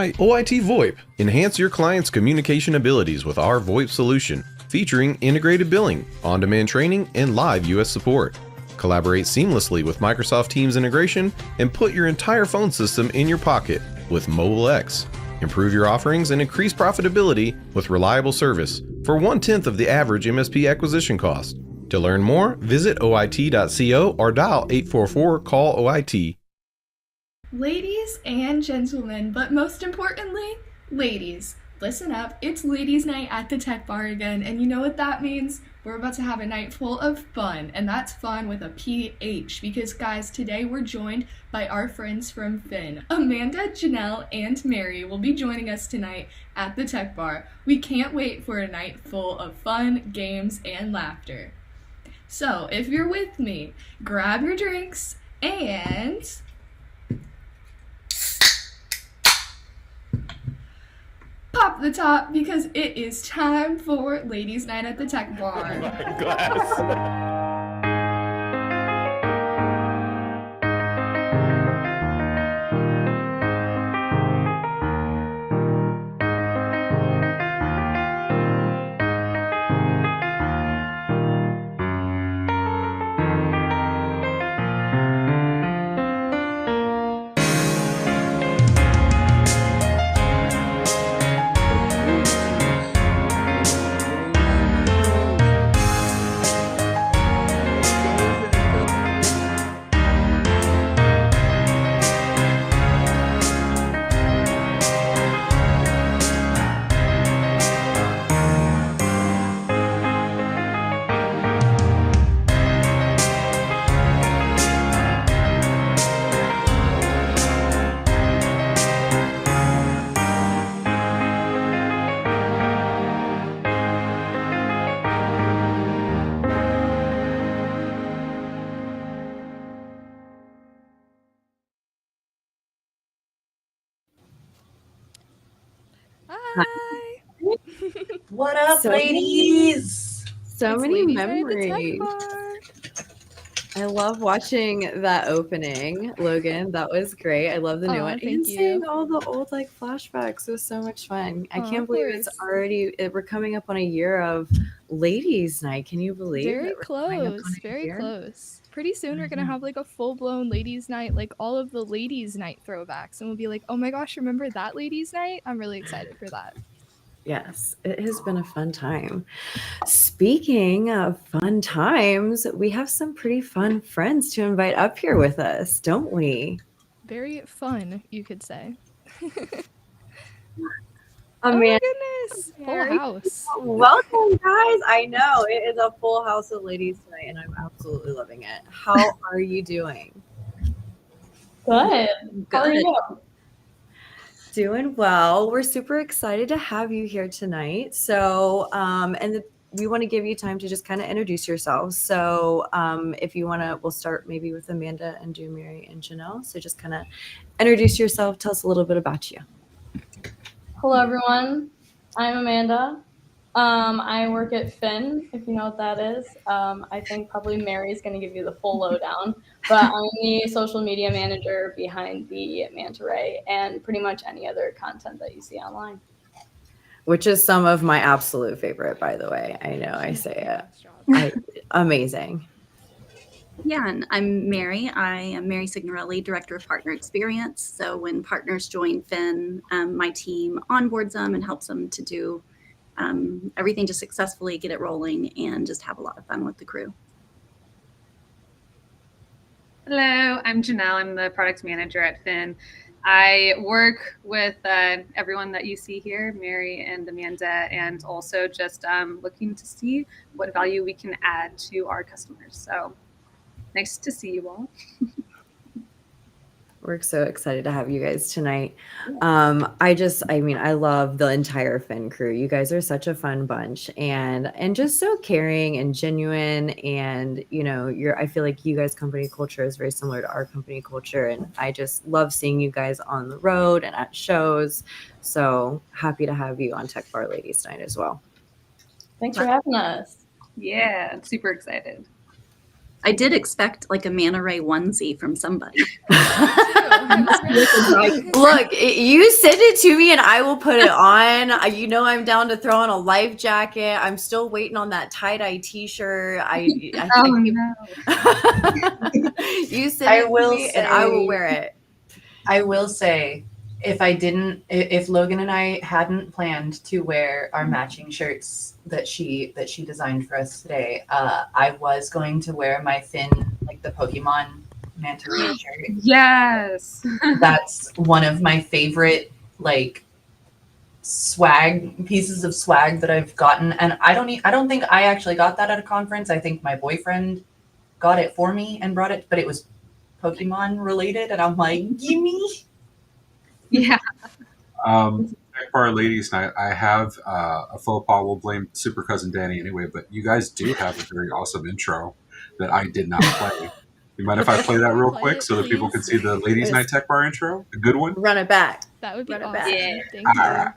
by OIT VoIP. Enhance your client's communication abilities with our VoIP solution, featuring integrated billing, on-demand training, and live US support. Collaborate seamlessly with Microsoft Teams integration and put your entire phone system in your pocket with Mobile X. Improve your offerings and increase profitability with reliable service for 1/10 of the average MSP acquisition cost. To learn more, visit oit.co or dial 844-CALL-OIT. Ladies and gentlemen, but most importantly, ladies, listen up. It's Ladies' Night at the Tech Bar again, and you know what that means? We're about to have a night full of fun, and that's fun with a PH, because guys, today we're joined by our friends from Phin. Amanda, Janelle, and Mary will be joining us tonight at the Tech Bar. We can't wait for a night full of fun, games, and laughter. So, if you're with me, grab your drinks and pop the top, because it is time for Ladies' Night at the Tech Bar. Glass. Hi. What up, ladies? So It's many Ladies' Night at the Tech memories. Bar. I love watching that opening, Logan. That was great. I love the new Aw, one. thank And you. seeing all the old flashbacks was so much fun. I Aw, can't of believe it's course. already we're coming up on a year of Ladies' Night. Can you believe Very that we're coming up close, on a very year? close. Pretty soon we're gonna Mhm. have like a full-blown Ladies' Night, like all of the Ladies' Night throwbacks, and we'll be like, oh my gosh, remember that Ladies' Night? I'm really excited for that. Yes, it has been a fun time. Speaking of fun times, we have some pretty fun friends to invite up here with us, don't we? Very fun, you could say. Oh Oh my man, goodness, full Mary. house. Welcome, guys. I know it is a full house of ladies tonight, and I'm absolutely loving it. How are you doing? Good. How are Good. you? Doing well. We're super excited to have you here tonight. So, we want to give you time to just kind of introduce yourselves. So, if you want to, we'll start maybe with Amanda and do Mary and Janelle. So, just kind of introduce yourself. Tell us a little bit about you. Hello, everyone. I'm Amanda. I work at Phin, if you know what that is. I think probably Mary's going to give you the full lowdown, but I'm the social media manager behind the Manta Ray and pretty much any other content that you see online. Which is some of my absolute favorite, by the way. I know I say it. Amazing. Yeah, and I'm Mary. I am Mary Signorelli, Director of Partner Experience. So when partners join Phin, my team onboards them and helps them to do everything to successfully get it rolling and just have a lot of fun with the crew. Hello, I'm Janelle. I'm the product manager at Phin. I work with everyone that you see here, Mary and Amanda, and also just looking to see what value we can add to our customers. So nice to see you all. We're so excited to have you guys tonight. I love the entire Phin crew. You guys are such a fun bunch and just so caring and genuine. And, I feel like you guys' company culture is very similar to our company culture. And I just love seeing you guys on the road and at shows. So happy to have you on Tech Bar Ladies Night as well. Thanks for having us. Yeah, I'm super excited. I did expect like a Manta Ray onesie from somebody. Look, you send it to me and I will put it on. You know I'm down to throw on a life jacket. I'm still waiting on that tie-dye t-shirt. You send it to me and I will wear it. I will say, if Logan and I hadn't planned to wear our matching shirts that she designed for us today, I was going to wear my Phin, like the Pokemon Manta Ray shirt. Yes. That's one of my favorite like pieces of swag that I've gotten, and I don't think I actually got that at a conference. I think my boyfriend got it for me and brought it, but it was Pokemon related, and I'm like, gimme. Yeah. For our ladies' night, I have a faux pas. We'll blame Super Cousin Danny anyway, but you guys do have a very awesome intro that I did not play. You mind if I play that real quick so that people can see the ladies' night tech bar intro? A good one? Run it back. That would be Run it awesome. back. Yeah. Thank you. All right.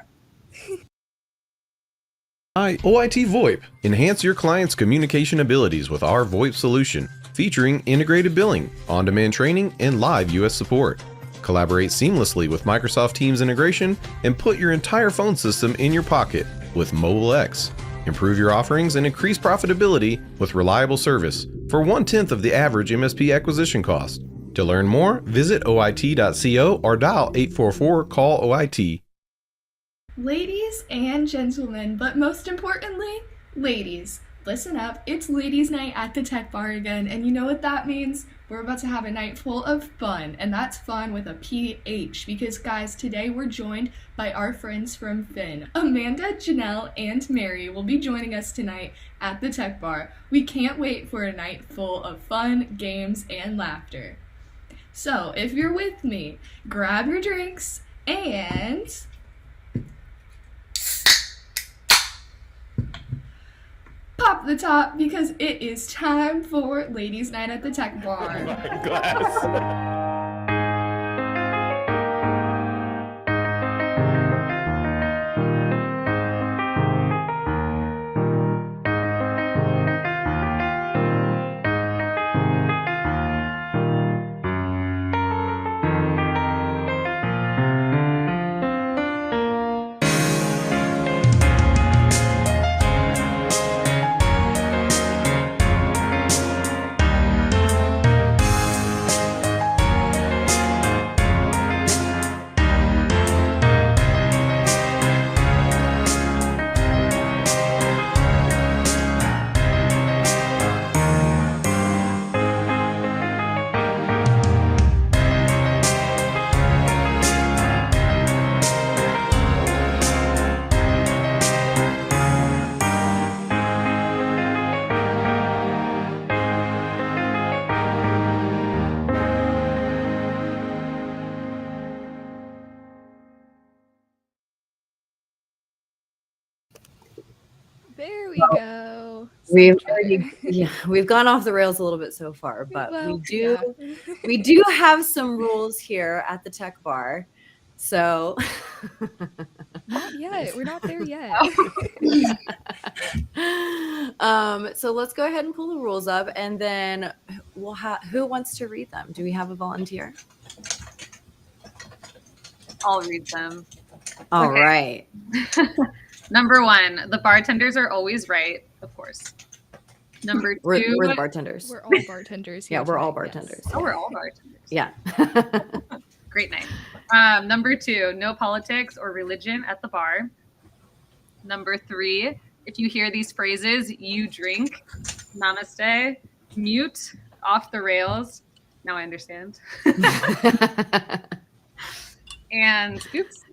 Hi, OIT VoIP. Enhance your client's communication abilities with our VoIP solution, featuring integrated billing, on-demand training, and live US support. Collaborate seamlessly with Microsoft Teams integration and put your entire phone system in your pocket with Mobile X. Improve your offerings and increase profitability with reliable service for 1/10 of the average MSP acquisition cost. To learn more, visit oit.co or dial 844-CALL-OIT. Ladies and gentlemen, but most importantly, ladies, listen up. It's ladies' night at the tech bar again, and you know what that means? We're about to have a night full of fun, and that's fun with a PH, because guys, today we're joined by our friends from Phin. Amanda, Janelle, and Mary will be joining us tonight at the tech bar. We can't wait for a night full of fun, games, and laughter. So, if you're with me, grab your drinks and pop the top, because it is time for ladies' night at the tech bar. Glass. There we go. We've gone off the rails a little bit so far, but Well, we do have some rules here at the tech bar. So Not yet. We're not there yet. so let's go ahead and pull the rules up, and then we'll have who wants to read them? Do we have a volunteer? I'll read them. All Okay. right. Number 1, the bartenders are always right, of course. Number 2, We're the bartenders. We're all bartenders here. Yeah, we're all tonight, yes. bartenders. oh, we're all bartenders. Yeah. Great night. Number 2, no politics or religion at the bar. Number 3, if you hear these phrases, you drink. Namaste. Mute. Off the rails. Now I understand. And oops.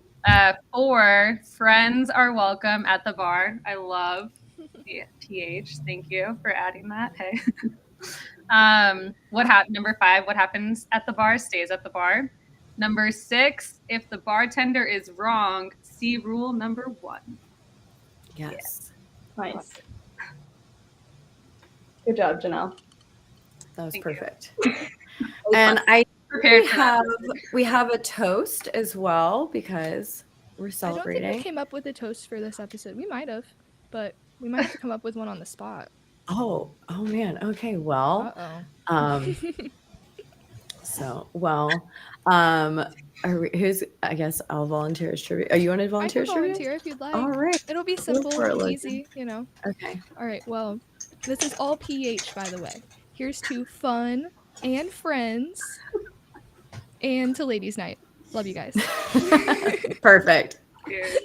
4, friends are welcome at the bar. I love the PH. Thank you for adding that. Hey. Number 5, what happens at the bar stays at the bar. Number 6, if the bartender is wrong, see rule number 1. Yes. Nice. Good job, Janelle. That was Thank you. perfect. And I Prepared for that. we have a toast as well, because we're I don't think celebrating. we came up with a toast for this episode. We might have, but we might have to come up with one on the spot. Oh man. Okay. Well, um, who's? I guess I'll volunteer as trivia. Are you want to I volunteer can as trivia? volunteer if you'd like. All right. It'll be Go simple for it, and Logan. easy, you know. Okay. All right, well, this is all PH, by the way. Here's to fun and friends and to ladies' night. Love you guys. Perfect. Cheers.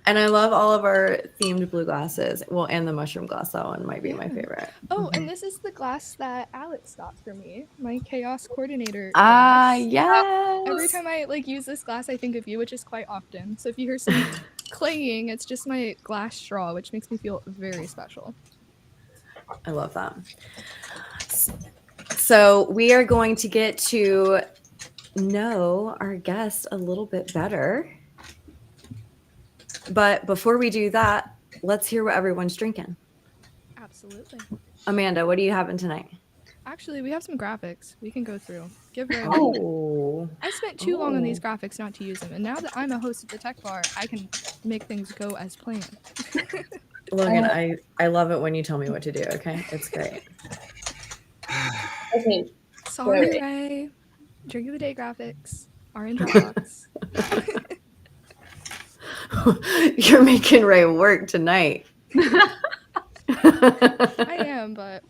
And I love all of our themed blue glasses. Well, and the mushroom glass. That one might be my Yeah. favorite. Oh, and this is the glass that Alex got for me, my chaos coordinator Ah, glass. yes. Every time I use this glass, I think of you, which is quite often. So if you hear some clanging, it's just my glass straw, which makes me feel very special. I love that. So we are going to get to know our guest a little bit better. But before we do that, let's hear what everyone's drinking. Absolutely. Amanda, what are you having tonight? Actually, we have some graphics we can go through. Give Ray a Oh. moment. I spent too long on these graphics not to use them, and now that I'm a host of the Tech Bar, I can make things go as planned. Logan, I love it when you tell me what to do, okay? It's great. Okay. Sorry, Ray. Drink of the day graphics are in Dropbox. You're making Ray work tonight. I am, but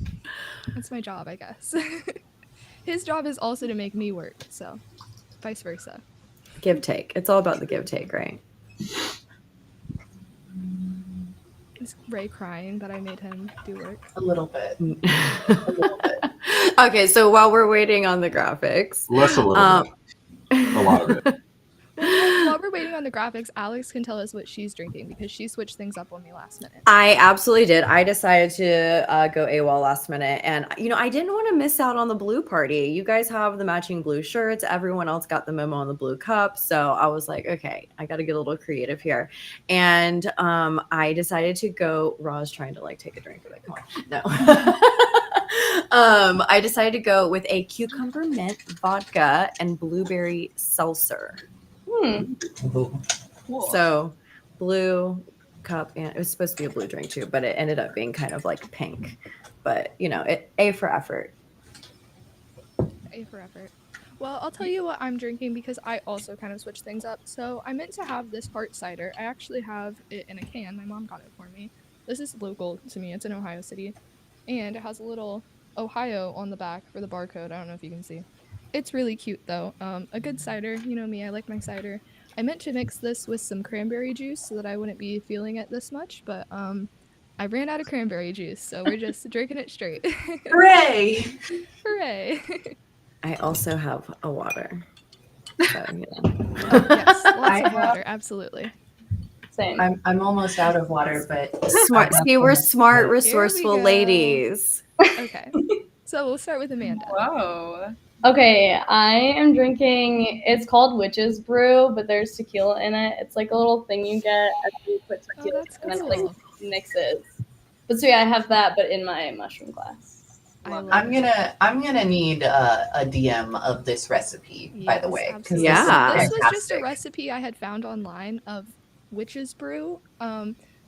that's my job, I guess. His job is also to make me work, so vice versa. Give take. It's all about the give take, right? Is Ray crying that I made him do work? A little bit. Okay, so while we're waiting on the graphics, Less a little bit. A lot of it. While we're waiting on the graphics, Alex can tell us what she's drinking because she switched things up on me last minute. I absolutely did. I decided to go AWOL last minute. And, I didn't want to miss out on the blue party. You guys have the matching blue shirts. Everyone else got the memo on the blue cup. So I was like, okay, I got to get a little creative here. And I decided to go. Ra's trying to take a drink of it. Come on. No. I decided to go with a cucumber mint vodka and blueberry seltzer. Cool. So blue cup, and it was supposed to be a blue drink too, but it ended up being kind of like pink. But A for effort. A for effort. Well, I'll tell you what I'm drinking because I also kind of switched things up. So I meant to have this heart cider. I actually have it in a can. My mom got it for me. This is local to me. It's in Ohio City. And it has a little Ohio on the back for the barcode. I don't know if you can see. It's really cute though. A good cider. You know me, I like my cider. I meant to mix this with some cranberry juice so that I wouldn't be feeling it this much, but I ran out of cranberry juice, so we're just drinking it straight. Hooray! Hooray! I also have a water. So, Oh, yes, lots of water, absolutely. Same. I'm almost out of water, but Smart. See, we're smart, Here we resourceful go. ladies. Okay, so we'll start with Amanda. Whoa. Okay, I am drinking, it's called Witch's Brew, but there's tequila in it. It's like a little thing you get after you put tequila that's and then cool. it like mixes. But so yeah, I have that, but in my mushroom glass. I love I'm it. gonna need a DM of this recipe, by the Yes, way, absolutely. Yeah. This was just a fantastic. recipe I had found online of Witch's Brew.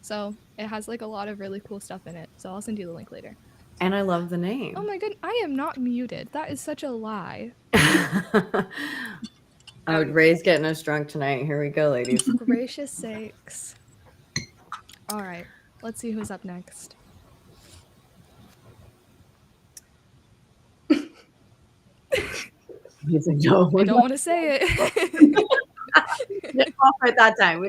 So it has like a lot of really cool stuff in it. So I'll send you the link later. And I love the name. Oh my goodness, I am not muted. That is such a lie. Oh, Ray's getting us drunk tonight. Here we go, ladies. Gracious sakes. All right, let's see who's up next. He's like, no, I don't want to say it. we didn't fall for it that time.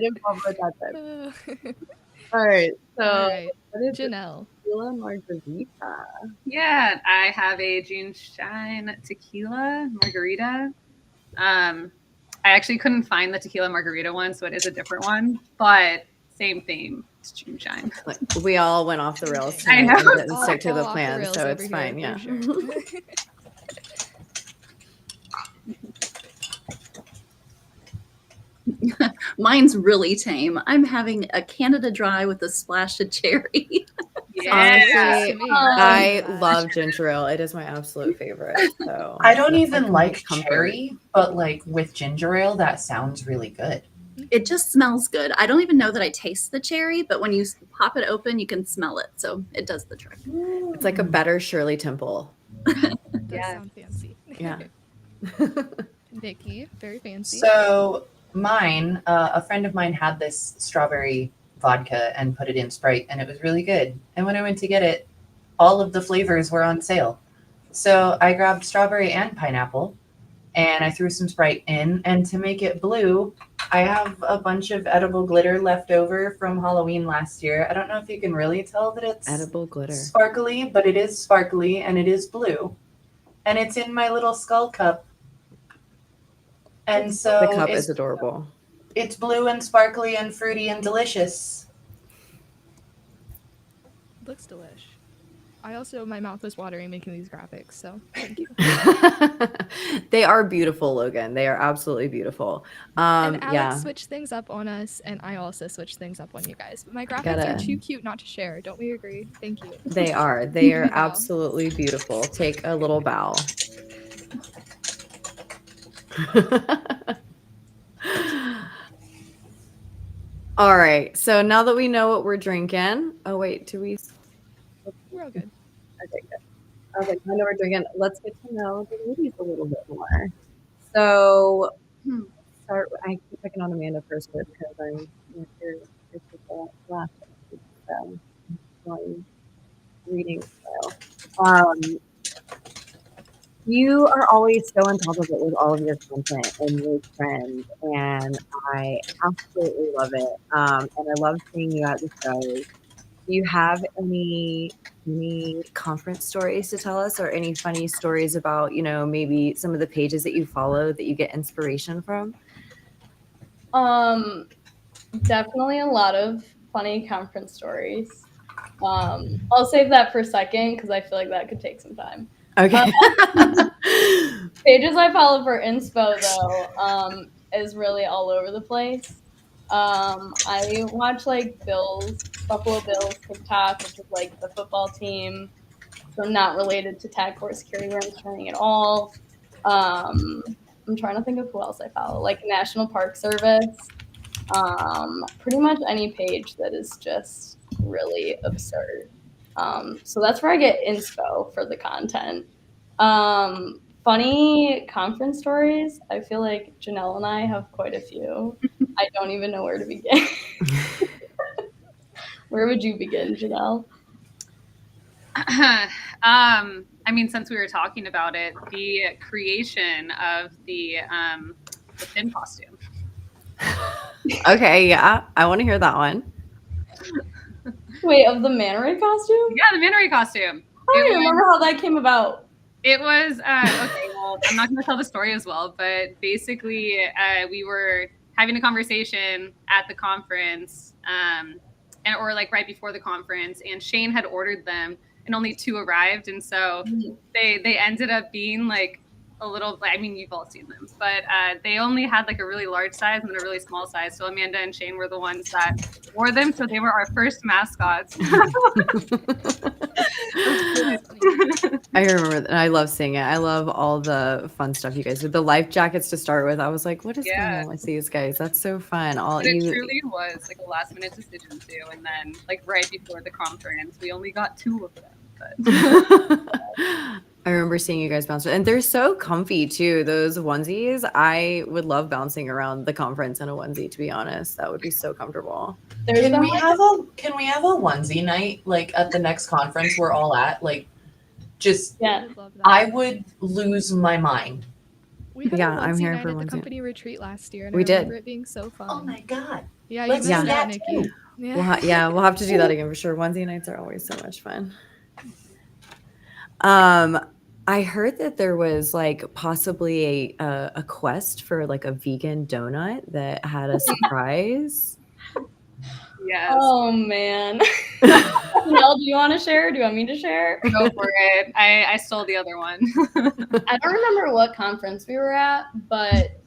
All right. So, All right, what is it? Janelle. Tequila margarita. Yeah, I have a June Shine tequila margarita. I actually couldn't find the tequila margarita one, so it is a different one, but same theme. It's June Shine. Like, we all went off the rails I tonight. know. We didn't stick to All the off plan, rails so over it's here, fine. for Yeah. sure. Mine's really tame. I'm having a Canada Dry with a splash of cherry. Honestly, To me. I love ginger ale. It is my absolute favorite. So I don't that's even my like comfort. cherry, but with ginger ale, that sounds really good. It just smells good. I don't even know that I taste the cherry, but when you pop it open, you can smell it. So it does the trick. It's like a better Shirley Temple. Does Yeah. sound fancy. Yeah. Nikky, very fancy. So mine, a friend of mine had this strawberry vodka and put it in Sprite, and it was really good. And when I went to get it, all of the flavors were on sale. So I grabbed strawberry and pineapple, and I threw some Sprite in. And to make it blue, I have a bunch of edible glitter left over from Halloween last year. I don't know if you can really tell that it's Edible glitter. sparkly, but it is sparkly and it is blue. And it's in my little skull cup. And so The cup it's, is adorable. it's blue and sparkly and fruity and delicious. Looks delish. My mouth was watering making these graphics, so thank you. They are beautiful, Logan. They are absolutely beautiful. And Alex Yeah. switched things up on us, and I also switched things up on you guys. But my graphics Gotta- are too cute not to share. Don't we agree? Thank you. They are. They are Wow. absolutely beautiful. Take a little bow. All right. So now that we know what we're drinking, oh wait, do we? We're all good. Okay, good. I was like, I know we're drinking. Let's get to know the ladies a little bit more. So, start. I keep picking on Amanda first because I'm here the last. Going reading style. You are always so on top of it with all of your content and your trends, and I absolutely love it. And I love seeing you at the shows. Do you have any conference stories to tell us, or any funny stories about, maybe some of the pages that you follow that you get inspiration from? Definitely a lot of funny conference stories. I'll save that for a second because I feel like that could take some time. Okay. Pages I follow for inspo though is really all over the place. I watch like Buffalo Bills TikTok, which is like the football team, so not related to tech or security range training at all. I'm trying to think of who else I follow, like National Park Service. Pretty much any page that is just really absurd. So that's where I get inspo for the content. Funny conference stories. I feel like Janelle and I have quite a few. I don't even know where to begin. Where would you begin, Janelle? Since we were talking about it, the creation of the Phin costume. Okay, yeah, I want to hear that one. Wait, of the manta ray costume? Yeah, the manta ray costume. I don't even remember how that came about. It was okay. Well, I'm not going to tell the story as well, but basically, we were having a conversation at the conference, or like right before the conference, and Shane had ordered them, and only 2 arrived, and so they ended up being like a little. I mean, you've all seen them, but they only had like a really large size and then a really small size. So Amanda and Shane were the ones that wore them, so they were our first mascots. I remember that. I love seeing it. I love all the fun stuff you guys did. The life jackets to start with. I was like, what is going on with these guys? That's so fun. It truly was like a last minute decision too. And then like right before the conference, we only got 2 of them. But I remember seeing you guys bounce, and they're so comfy too. Those onesies, I would love bouncing around the conference in a onesie. To be honest, that would be so comfortable. Can we have a onesie night like at the next conference we're all at? Like, just I would lose my mind. We had a I'm onesie here night for at the onesie. company retreat last year, and We I remember did. it being so fun. Oh my god! Yeah, Let's you do missed out, that Nikky. too. Yeah. We'll have to do that again for sure. Onesie nights are always so much fun. I heard that there was like possibly a quest for like a vegan donut that had a surprise. yes. Oh man. Janelle, do you want to share? Do you want me to share? Go for it. I stole the other one. I don't remember what conference we were at, but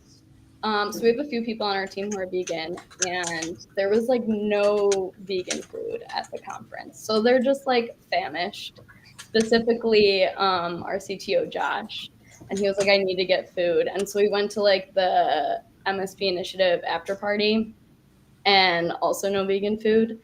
so we have a few people on our team who are vegan, and there was like no vegan food at the conference. So they're just like famished. Specifically, our CTO Josh, and he was like, I need to get food. And so we went to like the MSP initiative after party, and also no vegan food.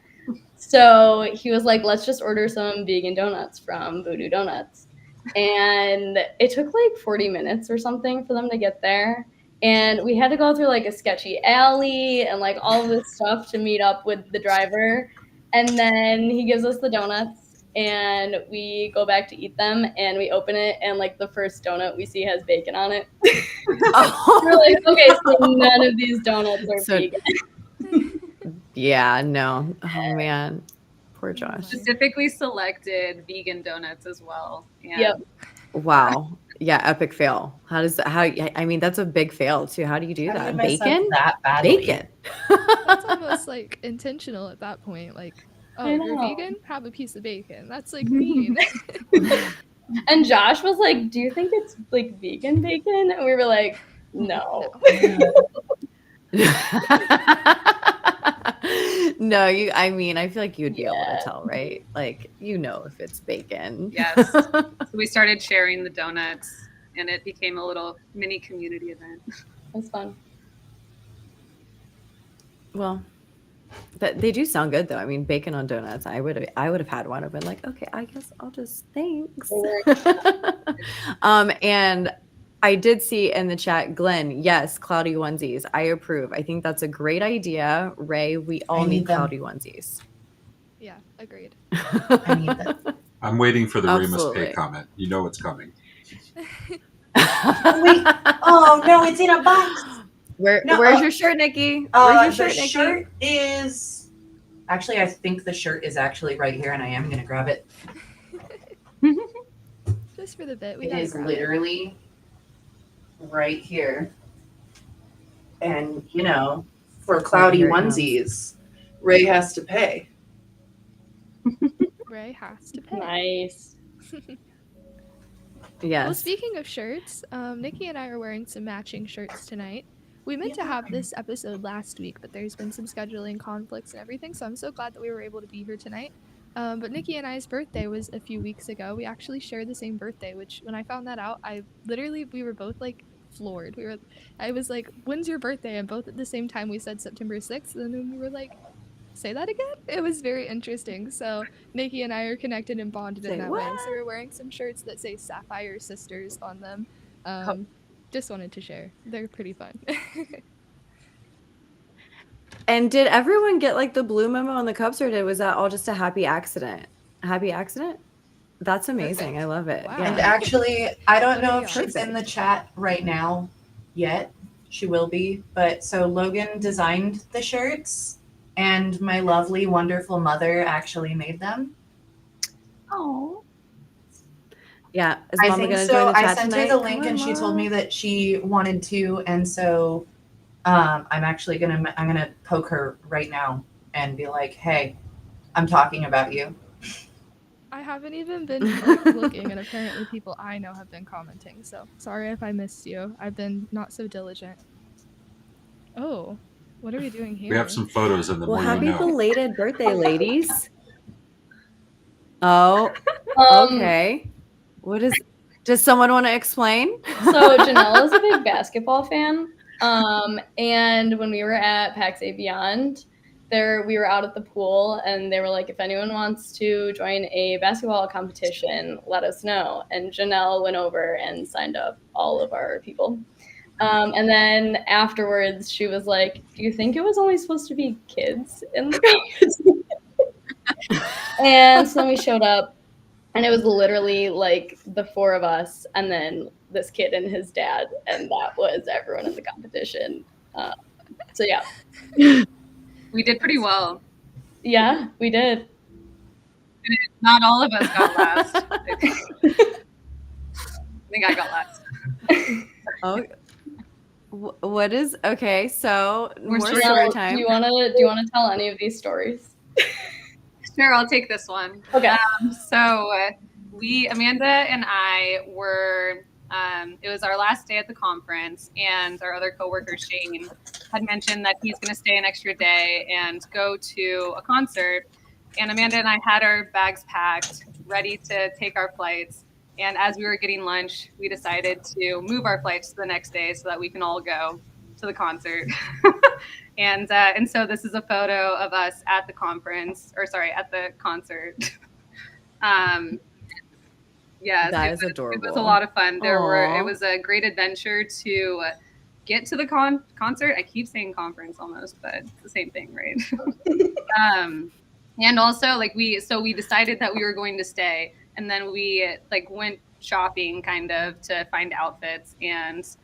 So he was like, let's just order some vegan donuts from Voodoo Donuts. And it took like 40 minutes or something for them to get there. And we had to go through like a sketchy alley and like all this stuff to meet up with the driver. And then he gives us the donuts and we go back to eat them and we open it and like the first donut we see has bacon on it. We're like, okay, so none of these donuts are vegan. Yeah, no. Oh man. Poor Josh. Specifically selected vegan donuts as well. And Yep. Wow. Yeah, epic fail. I mean, that's a big fail too. How do you do How do that? you mess up Bacon? that badly? Bacon. That's almost like intentional at that point. Like, oh, I you're know. vegan? Have a piece of bacon. That's like mean. And Josh was like, do you think it's like vegan bacon? And we were like, no. No, I mean, I feel like you'd be able to tell, right? Like, you know if it's bacon. Yes. So we started sharing the donuts and it became a little mini community event. It was fun. Well, they do sound good though. I mean, bacon on donuts. I would have had one. I've been like, okay, I guess I'll just thanks. And I did see in the chat, Glenn, yes, cloudy onesies. I approve. I think that's a great idea. Ray, we all need them. cloudy onesies. Yeah, agreed. I need that. I'm waiting for the Remus Absolutely. Pay comment. You know it's coming. Wait. Oh no, it's in a box. Where's your shirt, Nikki? Where's your The shirt, Nikki? shirt is actually, I think the shirt is actually right here, and I am gonna grab it. Just for the bit. We It gotta is grab literally right here. And you know, for cloudy Here it comes. onesies, Ray has to pay. Ray has to pay. Nice. Yes. Well, speaking of shirts, Nikki and I are wearing some matching shirts tonight. We meant to have this episode last week, but there's been some scheduling conflicts and everything, so I'm so glad that we were able to be here tonight. But Nikki and I's birthday was a few weeks ago. We actually share the same birthday, which when I found that out, we were both like floored. I was like, when's your birthday? And both at the same time we said September 6th, and then we were like, say that again? It was very interesting. So Nikki and I are connected and bonded in Say that way. what? So we're wearing some shirts that say Sapphire Sisters on them. Just wanted to share. They're pretty fun. And did everyone get like the blue memo on the cups, or was that all just a happy accident? Happy accident? That's amazing. I love it. Wow. Yeah. And actually, I don't know if Yeah. she's in the chat right now yet. She will be. But so Logan designed the shirts, and my lovely, wonderful mother actually made them. Oh, Yeah. Is I Mama think gonna so. join the I chat sent tonight? her the link, Come and on, she told me Mom. that she wanted to, and so I'm gonna poke her right now and be like, "Hey, I'm talking about you." I haven't even been like, looking, and apparently people I know have been commenting, so sorry if I missed you. I've been not so diligent. Oh, what are we doing here? We have some photos in the Well, more happy you know. belated birthday, ladies. Oh, okay. What is? Does someone want to explain? So Janelle is a big basketball fan. And when we were at PAX A Beyond, we were out at the pool and they were like, if anyone wants to join a basketball competition, let us know. And Janelle went over and signed up all of our people. And then afterwards she was like, do you think it was only supposed to be kids in the competition? And so then we showed up and it was literally like the four of us and then this kid and his dad, and that was everyone in the competition. So yeah. We did pretty well. Yeah, we did. Not all of us got last. I think I got last. Oh, what is okay? So We're more sure- story Do time. you wanna tell any of these stories? Sure, I'll take this one. Okay. Amanda and I were, it was our last day at the conference, and our other coworker, Shane, had mentioned that he's going to stay an extra day and go to a concert. And Amanda and I had our bags packed, ready to take our flights. And as we were getting lunch, we decided to move our flights to the next day so that we can all go to the concert. And so this is a photo of us at the at the concert. Yeah, That it is was, adorable. It was a lot of fun. Aw. It was a great adventure to get to the concert. I keep saying conference almost, but it's the same thing, right? And also we decided that we were going to stay, and then we went shopping kind of to find outfits, and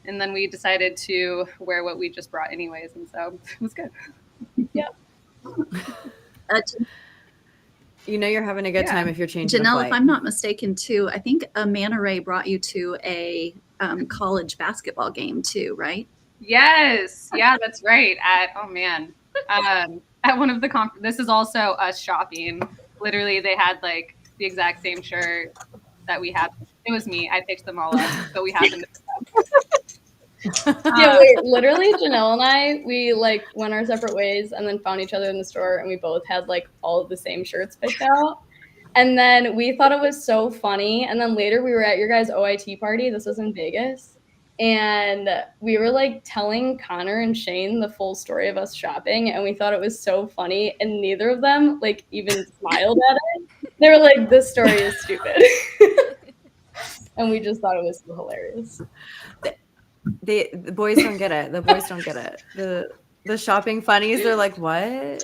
then we decided to wear what we just brought anyways, and so it was good. Yeah. You know you're having a good time if you're changing the Janelle, flight. if I'm not mistaken, too, I think Amanda Ray brought you to a college basketball game too, right? Yes, yeah, that's right. At one of the this is also us shopping. Literally, they had the exact same shirt that we had. It was me. I picked them all up, but we happened to. Yeah, wait, literally Janelle and I, we went our separate ways and then found each other in the store, and we both had all of the same shirts picked out. And then we thought it was so funny. And then later we were at your guys' OIT party. This was in Vegas. And we were telling Connor and Shane the full story of us shopping, and we thought it was so funny, and neither of them even smiled at it. They were like, "This story is stupid." And we just thought it was so hilarious. The boys don't get it. The boys don't get it. The shopping funnies, they're like, what?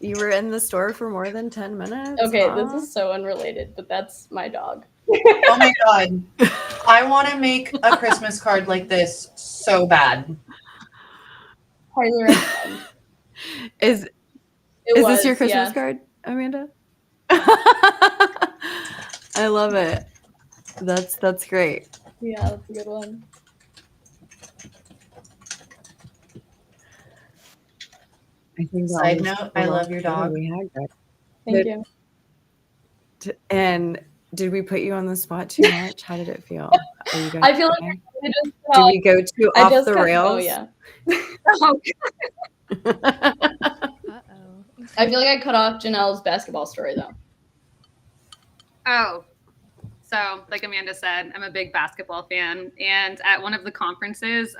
You were in the store for more than 10 minutes? Okay, huh? this is so unrelated, but that's my dog. Oh my God. I want to make a Christmas card like this so bad. Highly recommend. Is this your Christmas card, Amanda? I love it. That's great. Yeah, that's a good one. I think Side note, I love your dog. Thank you. And did we put you on the spot too much? How did it feel? Are you guys I feel okay? like I just Did we go too off the rails? Oh yeah. Uh-oh. I feel like I cut off Janelle's basketball story though. Oh, so like Amanda said, I'm a big basketball fan, and at one of the conferences,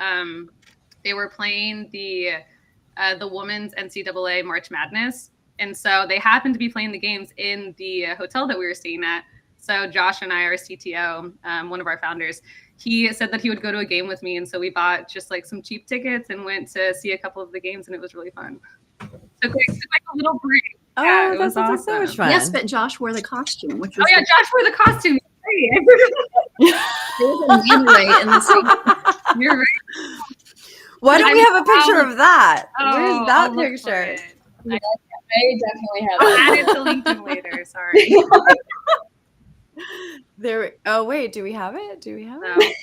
they were playing the women's NCAA March Madness, and so they happened to be playing the games in the hotel that we were staying at. So Josh and I, our CTO, one of our founders, he said that he would go to a game with me, and so we bought just some cheap tickets and went to see a couple of the games, and it was really fun. So it's a little break. Oh, Yeah, it was that's so much fun. Yes, but Josh wore the costume, which was Josh wore the costume. there was a man Ray in the same. You're right. Why don't we have a picture of that? Oh, Where's that I'll look for picture? it. I definitely have I'll that. add it to LinkedIn later. Sorry. There. Oh wait, do we have it? Do we have No. it?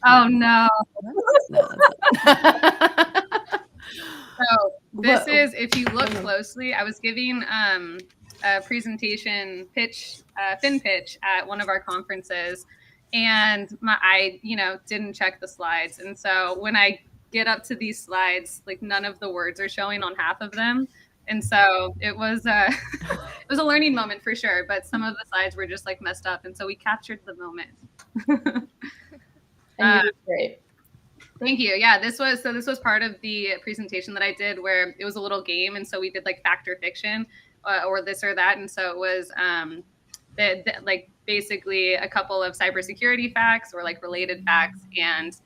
Oh no. No, So this Whoa. is, if you look closely, I was giving a presentation pitch, Phin pitch at one of our conferences, and I didn't check the slides, and so when I get up to these slides, none of the words are showing on half of them, and so it was it was a learning moment for sure. But some of the slides were just messed up, and so we captured the moment. And you did great. Thank you. Yeah, this was part of the presentation that I did where it was a little game, and so we did fact or fiction, or this or that, and so it was basically a couple of cybersecurity facts or related facts, and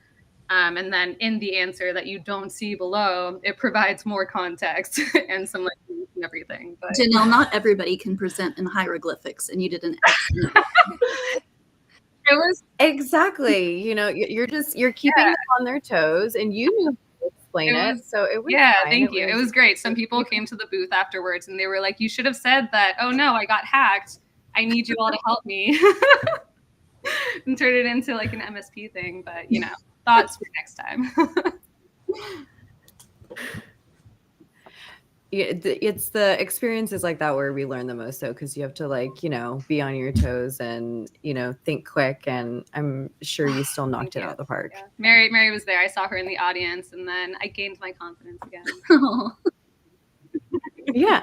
then in the answer that you don't see below, it provides more context and some and everything. But Janelle, not everybody can present in hieroglyphics, and you did an excellent. it was exactly. You're keeping them on their toes, and you knew how to explain it. So it was. Yeah, fine. thank you. It was great. Some people came to the booth afterwards, and they were like, "You should have said that. Oh no, I got hacked. I need you all to help me." And turn it into an MSP thing, but thoughts for next time. It's the experiences like that where we learn the most, though, because you have to be on your toes and think quick, and I'm sure you still knocked it out of the park. Yeah. Mary was there. I saw her in the audience, and then I gained my confidence again. Yeah.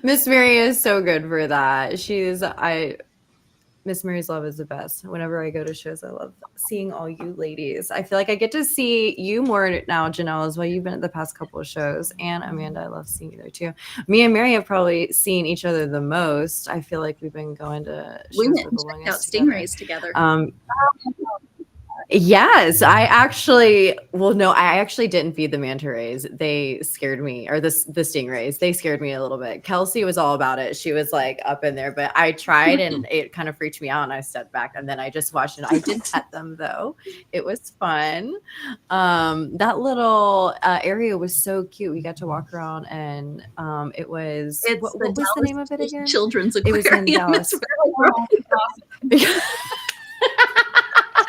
Miss Mary is so good for that. Miss Mary's Love is the best. Whenever I go to shows, I love seeing all you ladies. I feel like I get to see you more now, Janelle, as well. You've been at the past couple of shows. And Amanda, I love seeing you there too. Me and Mary have probably seen each other the most. I feel like we've been going to shows We went for and the checked out longest Stingrays together. Yes, I actually didn't feed the manta rays. They scared me, or the stingrays. They scared me a little bit. Kelsey was all about it. She was like up in there, but I tried and it kind of freaked me out and I stepped back and then I just watched it. I did pet them though. It was fun. That little area was so cute. We got to walk around and it was what was the name of it again? Children's It was in Aquarium. Dallas. It's really awesome.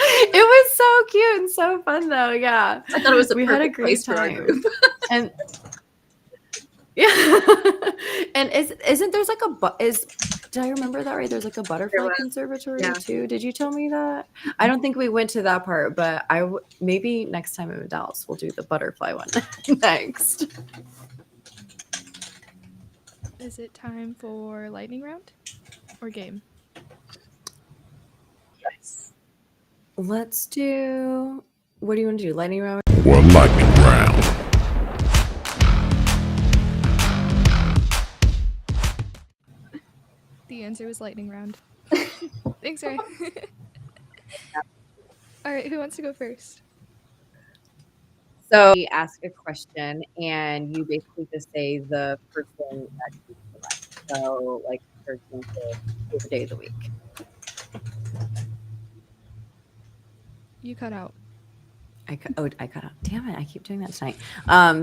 It was so cute and so fun though. Yeah. I thought it was we had a great place for our time. group. And yeah. And isn't there's like did I remember that right? There's like a butterfly conservatory too. Did you tell me that? I don't think we went to that part, but maybe next time in Dallas we'll do the butterfly one next. Is it time for lightning round or game? Yes. Let's do. What do you want to do? Lightning round? Or lightning round. The answer was lightning round. Thanks, Ray. All right, who wants to go first? So we ask a question, and you basically just say the person that you select. So, like, for example, favorite day of the week. You cut out. I cut out. Damn it! I keep doing that tonight.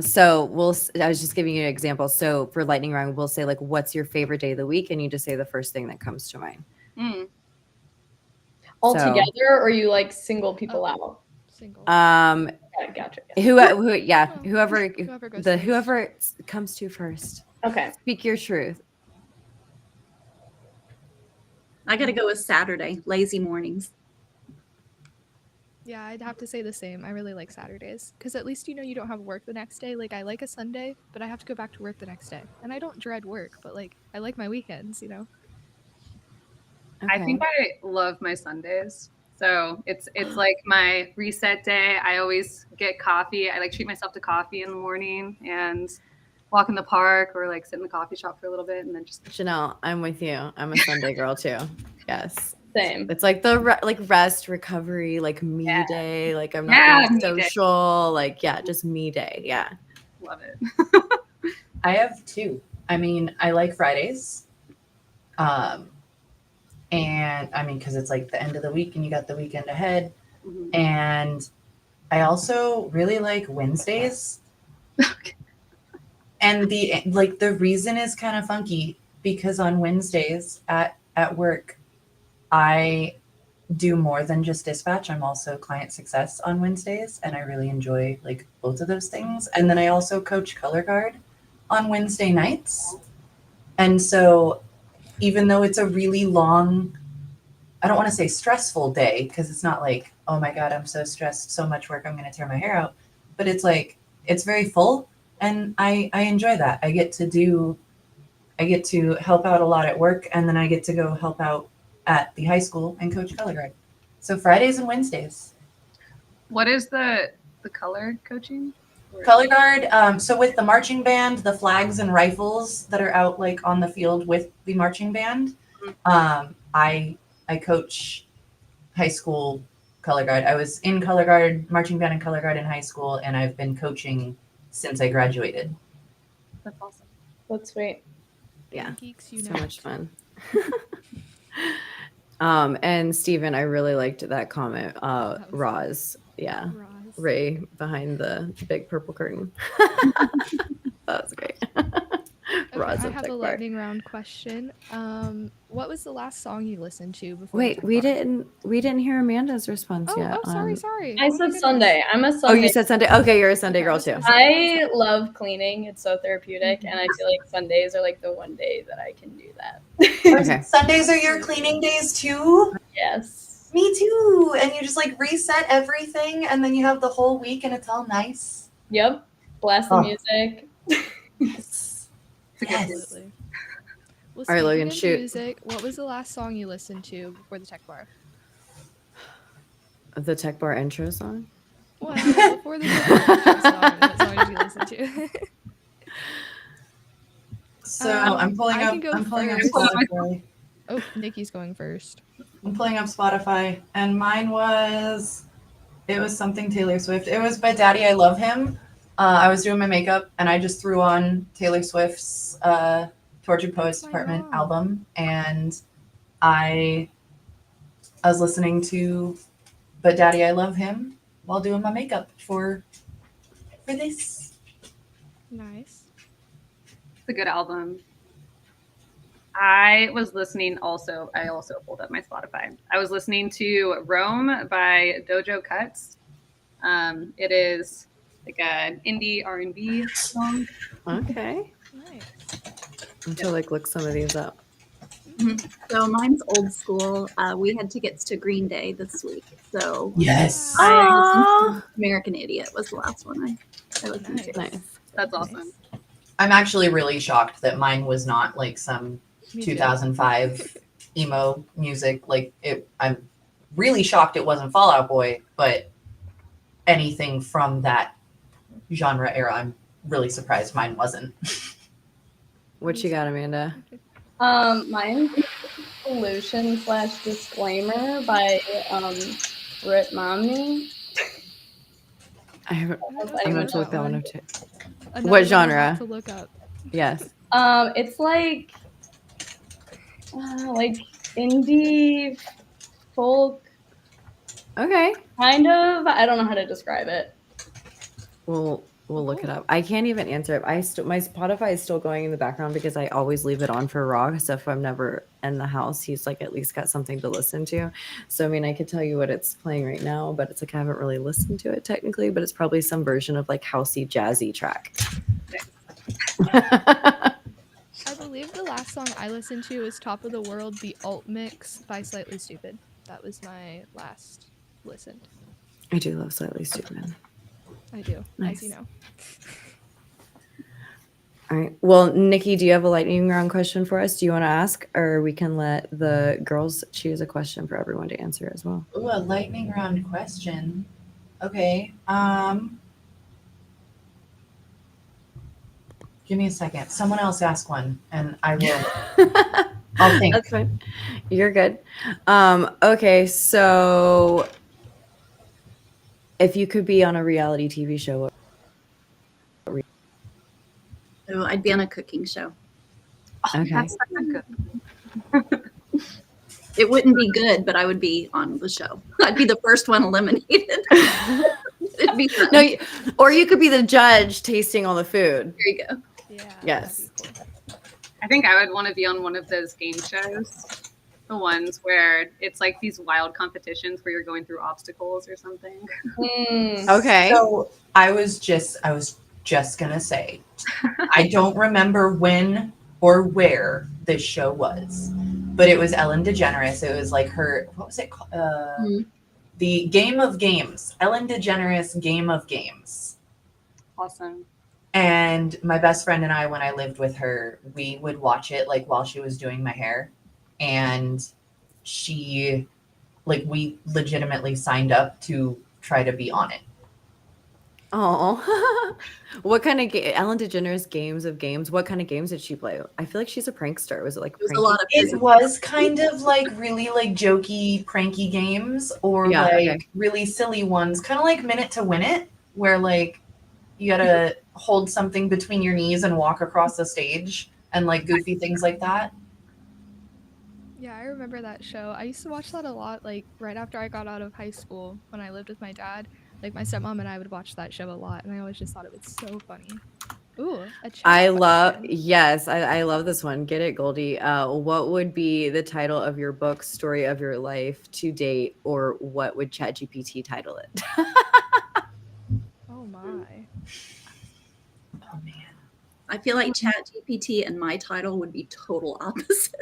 So I was just giving you an example. So for lightning round, we'll say like, "What's your favorite day of the week?" And you just say the first thing that comes to mind. All together, or you like single people out? Single. Gotcha. Whoever goes first. whoever comes to first. Okay. Speak your truth. I got to go with Saturday, lazy mornings. Yeah, I'd have to say the same. I really like Saturdays because at least you don't have work the next day. Like I like a Sunday, but I have to go back to work the next day, and I don't dread work, but like I like my weekends. Okay. I think I love my Sundays. So it's like my reset day. I always get coffee. I like treat myself to coffee in the morning and walk in the park or like sit in the coffee shop for a little bit and then just. Janelle, I'm with you. I'm a Sunday girl too. Yes. Same. It's like the rest, recovery, like me day. Like I'm not Yeah, being me day. social. Like just me day. Yeah. Love it. I have two. I mean, I like Fridays. And I mean, because it's like the end of the week and you got the weekend ahead. Mhm. And I also really like Wednesdays. And the reason is kind of funky because on Wednesdays at work, I do more than just dispatch. I'm also client success on Wednesdays, and I really enjoy like both of those things. And then I also coach color guard on Wednesday nights. And so even though it's a really long, I don't want to say stressful day because it's not like, oh my God, I'm so stressed, so much work, I'm going to tear my hair out. But it's like, it's very full. And I enjoy that. I get to help out a lot at work, and then I get to go help out at the high school and coach color guard. So Fridays and Wednesdays. What is the color coaching? Color guard. So with the marching band, the flags and rifles that are out like on the field with the marching band, I coach high school color guard. I was in color guard, marching band and color guard in high school, and I've been coaching since I graduated. That's awesome. That's sweet. Yeah. Geeks So unite. much fun. And Steven, I really liked that comment. That was Roz. Yeah. Roz. Ray behind the big purple curtain. That was great. Okay, Roz I of have Tech a Bar. lightning round question. What was the last song you listened to before? Wait, Tech we Bar? didn't hear Amanda's response Oh, yet. sorry. I Oh my said goodness. Sunday. I'm a Oh, Sunday. you said Sunday. Okay, you're a Sunday Okay, girl I was too. gonna say- I love cleaning. It's so therapeutic, and I feel like Sundays are like the one day that I can do that. Okay. Sundays are your cleaning days too? Yes. Me too. And you just like reset everything, and then you have the whole week and it's all nice. Yep. Blast the Oh. music. Yes. It's a good Yes. Absolutely. Well, All right, speaking Logan, of shoot. music, what was the last song you listened to before the tech bar? The Tech Bar intro song? Well, before the tech bar intro song, what song did you listen to? So I'm pulling I up. can go I'm pulling up first. Spotify. Oh, Nikki's going first. I'm pulling up Spotify, and mine was. It was something Taylor Swift. It was by Daddy I Love Him. I was doing my makeup, and I just threw on Taylor Swift's Tortured Poets That's my Department mom. album, and I was listening to But Daddy I Love Him while doing my makeup for this. Nice. It's a good album. I was listening also. I also pulled up my Spotify. I was listening to Rome by Dojo Cuts. It is like an indie R&B song. Okay. Nice. I'm to like look some of these up. So mine's old school. We had tickets to Green Day this week. So Yes. Aww. American Idiot was the last one I listened to. Nice. That's awesome. I'm actually really shocked that mine was not like some Me too. 2005 emo music. Like I'm really shocked it wasn't Fall Out Boy, but anything from that genre era, I'm really surprised mine wasn't. What you got, Amanda? Mine's Solution / Disclaimer by Brit Momney. I haven't. I'm going to look that one up too. Another What one I'll genre? have to look up. Yes. It's like indie folk, Okay. kind of. I don't know how to describe it. We'll look it up. I can't even answer it. My Spotify is still going in the background because I always leave it on for Rob. So if I'm never in the house, he's like at least got something to listen to. So I mean, I could tell you what it's playing right now, but it's like I haven't really listened to it technically. But it's probably some version of like housey jazzy track. I believe the last song I listened to was Top of the World, the alt mix by Slightly Stupid. That was my last listen. I do love Slightly Stupid. I do, Nice. as you know. All right. Well, Nikki, do you have a lightning round question for us? Do you want to ask, or we can let the girls choose a question for everyone to answer as well? Ooh, a lightning round question. Okay. Give me a second. Someone else ask one, and I will. I'll think. That's fine. You're good. Okay, so if you could be on a reality TV show, what So I'd be on a cooking show. okay. It wouldn't be good, but I would be on the show. I'd be the first one eliminated. It'd be fun. No, or you could be the judge tasting all the food. There you go. Yeah. Yes. that'd be cool. I think I would want to be on one of those game shows. The ones where it's like these wild competitions where you're going through obstacles or something. Okay. So I was just gonna say, I don't remember when or where this show was, but it was Ellen DeGeneres. It was like her, what was it called? The Game of Games. Ellen DeGeneres Game of Games. Awesome. And my best friend and I, when I lived with her, we would watch it like while she was doing my hair. And we legitimately signed up to try to be on it. Oh, what kind of Ellen DeGeneres Games of Games? What kind of games did she play? I feel like she's a prankster. Was it like It was a pranky? lot of It was kind of like really like jokey, pranky games, or Yeah, like okay. really silly ones, kind of like Minute to Win It, where like you gotta hold something between your knees and walk across the stage, and like goofy things like that. Yeah, I remember that show. I used to watch that a lot, like right after I got out of high school when I lived with my dad. Like my stepmom and I would watch that show a lot, and I always just thought it was so funny. Ooh, a chat I love, question. yes, I love this one. Get it, Goldie. What would be the title of your book, Story of Your Life to Date, or what would ChatGPT title it? Oh my. Oh man. I feel like ChatGPT and my title would be total opposite.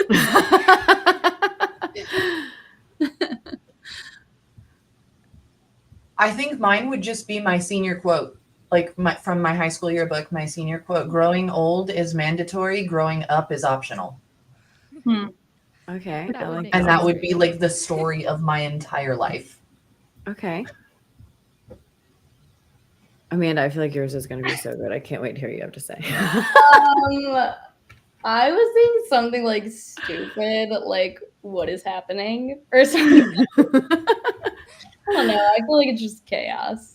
I think mine would just be my senior quote, like from my high school yearbook. My senior quote: "Growing old is mandatory. Growing up is optional." Okay. That I would like make that. And that sense. would be like the story of my entire life. Okay. Amanda, I feel like yours is going to be so good. I can't wait to hear what you have to say. I was saying something like stupid, like what is happening or something. I don't know. I feel like it's just chaos.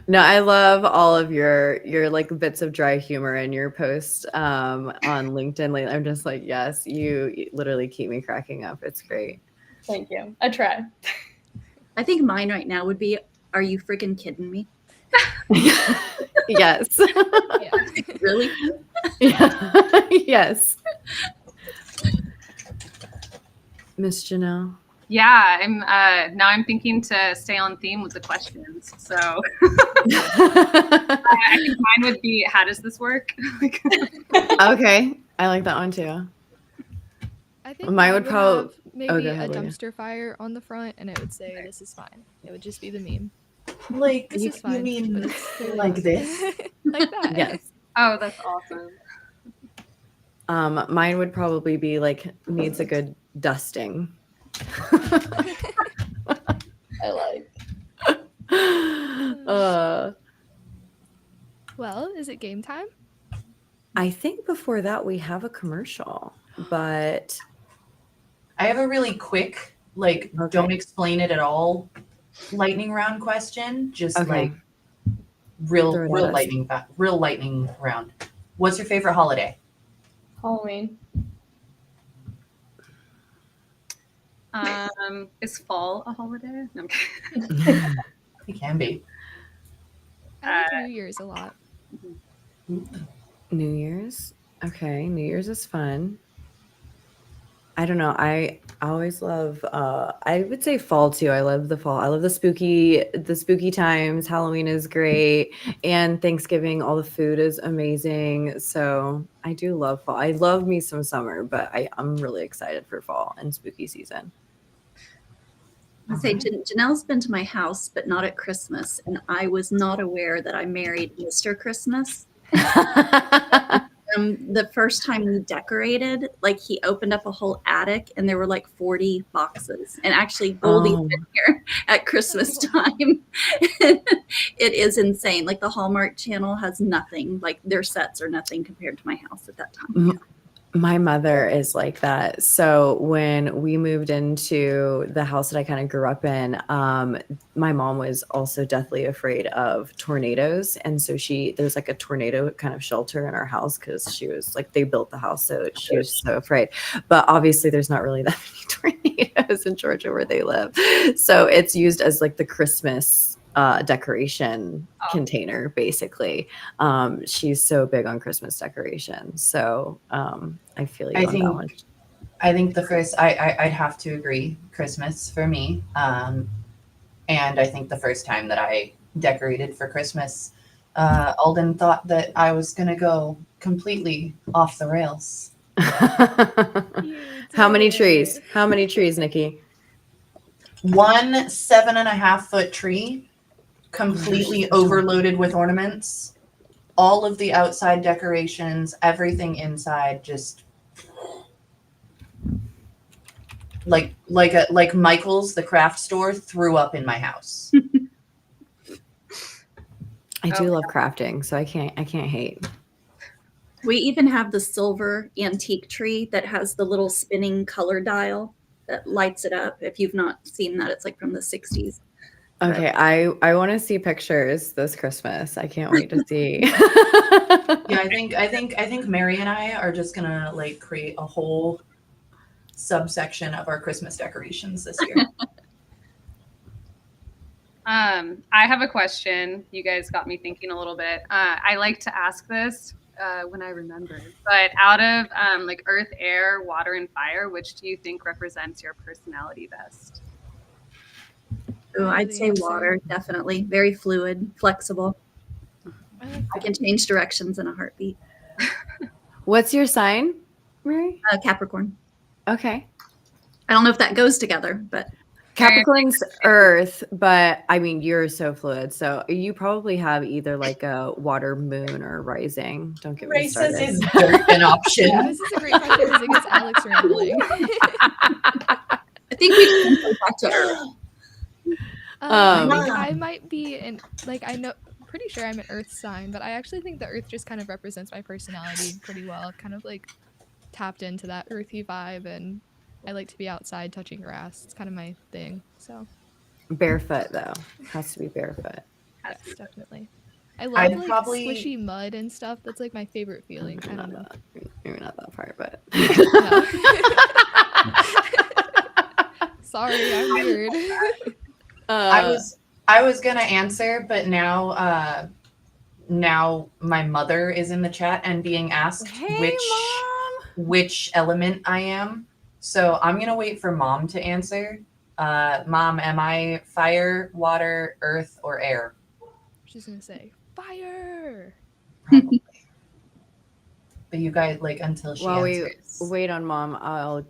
No, I love all of your like bits of dry humor in your post on LinkedIn lately. I'm just like, yes, you literally keep me cracking up. It's great. Thank you. I try. I think mine right now would be, "Are you freaking kidding me?" Yes. Yeah. Really? Yeah. Yes. Miss Janelle. Yeah, I'm thinking to stay on theme with the questions. So I think mine would be, how does this work? Okay. I like that one too. I think Mine would probably have maybe go ahead, a Leah. dumpster fire on the front, and it would say, "This is fine." It would just be the meme. Like This is fine. you mean but it's clearly like not. this? Like that. Yes. Oh, that's awesome. Mine would probably be like needs a good dusting. I like. Well, is it game time? I think before that we have a commercial, but I have a really quick, like, Okay. don't explain it at all lightning round question. Just Okay. like real Throw it at us. real lightning round. What's your favorite holiday? Halloween. Is fall a holiday? No, I'm kidding. It can be. I like New Year's a lot. New Year's. Okay, New Year's is fun. I don't know. I always love I would say fall too. I love the fall. I love the spooky times. Halloween is great. And Thanksgiving, all the food is amazing. So I do love fall. I love me some summer, but I'm really excited for fall and spooky season. I say Janelle's been to my house, but not at Christmas, and I was not aware that I married Mr. Christmas. The first time we decorated, like he opened up a whole attic, and there were like 40 boxes. And actually, Goldie's been here at Christmas time. It is insane. Like the Hallmark Channel has nothing. Like their sets are nothing compared to my house at that time. My mother is like that. So when we moved into the house that I kind of grew up in, my mom was also deathly afraid of tornadoes. And so there's like a tornado kind of shelter in our house because she was like, they built the house. So she was so afraid. But obviously there's not really that many tornadoes in Georgia where they live. So it's used as like the Christmas decoration container, basically. She's so big on Christmas decoration. So I feel you on that one. I think the first I'd have to agree, Christmas for me. And I think the first time that I decorated for Christmas, Alden thought that I was gonna go completely off the rails. How many trees? How many trees, Nikki? 1 7.5-foot tree, completely overloaded with ornaments. All of the outside decorations, everything inside, just like Michael's, the craft store, threw up in my house. I do love crafting, so I can't hate. We even have the silver antique tree that has the little spinning color dial that lights it up. If you've not seen that, it's like from the 60s. Okay, I want to see pictures this Christmas. I can't wait to see. Yeah, I think Mary and I are just gonna like create a whole subsection of our Christmas decorations this year. I have a question. You guys got me thinking a little bit. I like to ask this when I remember, but out of like earth, air, water, and fire, which do you think represents your personality best? Oh, I'd say water, definitely. Very fluid, flexible. I can change directions in a heartbeat. What's your sign, Mary? Capricorn. Okay. I don't know if that goes together, but Capricorn's Earth, but I mean, you're so fluid. So you probably have either like a water, moon, or rising. Don't get me Ray started. says is dirt an option. This is a great question because it gets Alex rambling. I think we can go back to Earth. I think I might be in, like, pretty sure I'm an Earth sign, but I actually think the Earth just kind of represents my personality pretty well. I've kind of like tapped into that earthy vibe, and I like to be outside touching grass. It's kind of my thing. So Barefoot though, has to be barefoot. yes, definitely. I love like probably- squishy mud and stuff. That's like my favorite feeling. I don't know. Maybe not that part, but Sorry, I'm weird. I was gonna answer, but now my mother is in the chat and being asked Hey, which element I am. So I'm gonna wait for Mom to answer. Mom, am I fire, water, earth, or air? She's gonna say fire. Probably. But you guys, like, until she while we answers. wait on Mom, I'll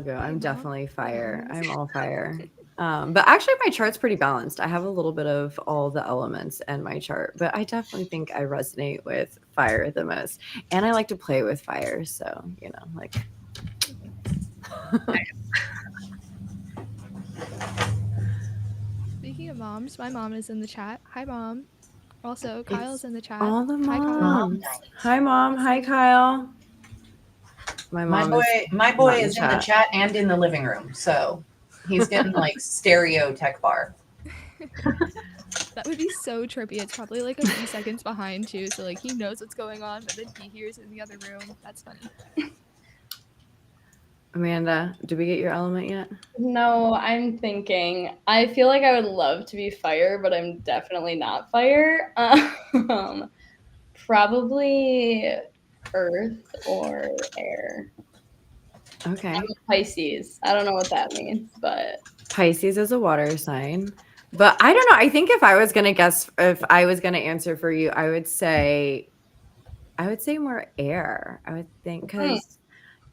go. I'm Mom. definitely fire. I'm all fire. But actually, my chart's pretty balanced. I have a little bit of all the elements in my chart, but I definitely think I resonate with fire the most. And I like to play with fire, so you know, like. Speaking of moms, my mom is in the chat. Hi, Mom. Also, Kyle's in the chat. All the Hi, Kyle. moms. Hi, Mom. Hi, Kyle. My My mom. boy not in is in the chat. chat and in the living room, so he's getting like stereo tech bar. That would be so trippy. It's probably like a few seconds behind too, so like he knows what's going on, but then he hears it in the other room. That's funny. Amanda, did we get your element yet? No, I'm thinking. I feel like I would love to be fire, but I'm definitely not fire. Probably earth or air. Okay. I'm a Pisces. I don't know what that means, but Pisces is a water sign. But I don't know. I think if I was gonna answer for you, I would say more air. I would think because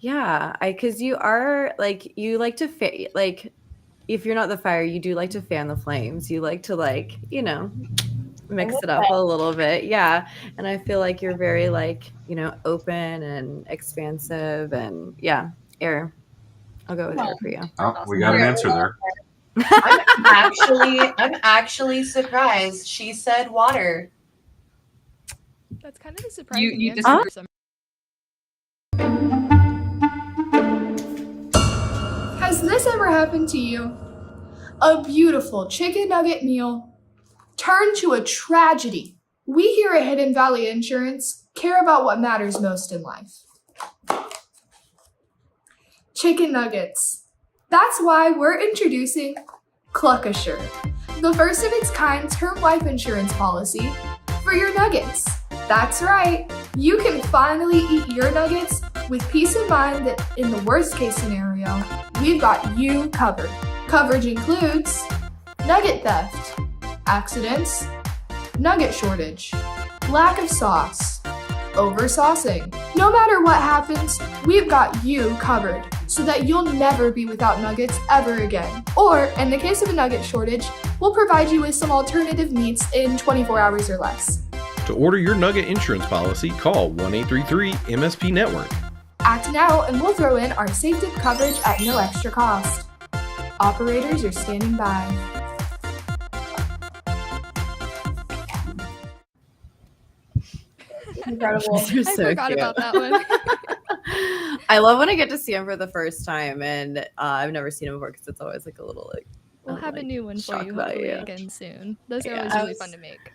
because you are like you like to like if you're not the fire, you do like to fan the flames. You like to like mix it up a little bit, yeah. And I feel like you're very like open and expansive and air. I'll go with air for you. Oh, we got an answer there. I'm actually surprised. She said water. That's kind of a surprising you answer just- for some. Has this ever happened to you? A beautiful chicken nugget meal turned to a tragedy. We here at Hidden Valley Insurance care about what matters most in life. Chicken nuggets. That's why we're introducing Cluck Assure, the first of its kind term life insurance policy for your nuggets. That's right, you can finally eat your nuggets with peace of mind that in the worst case scenario, we've got you covered. Coverage includes nugget theft, accidents, nugget shortage, lack of sauce, over-saucing. No matter what happens, we've got you covered so that you'll never be without nuggets ever again. Or, in the case of a nugget shortage, we'll provide you with some alternative meats in 24 hours or less. To order your nugget insurance policy, call 1-833-MSP-NETWORK. Act now and we'll throw in our safe dip coverage at no extra cost. Operators are standing by. incredible. You're I so forgot cute. about that one. I love when I get to see him for the first time, and I've never seen him before because it's always like a little like. We'll have a new one for shock you value. hopefully again soon. Those are Yeah. always I really was- fun to make.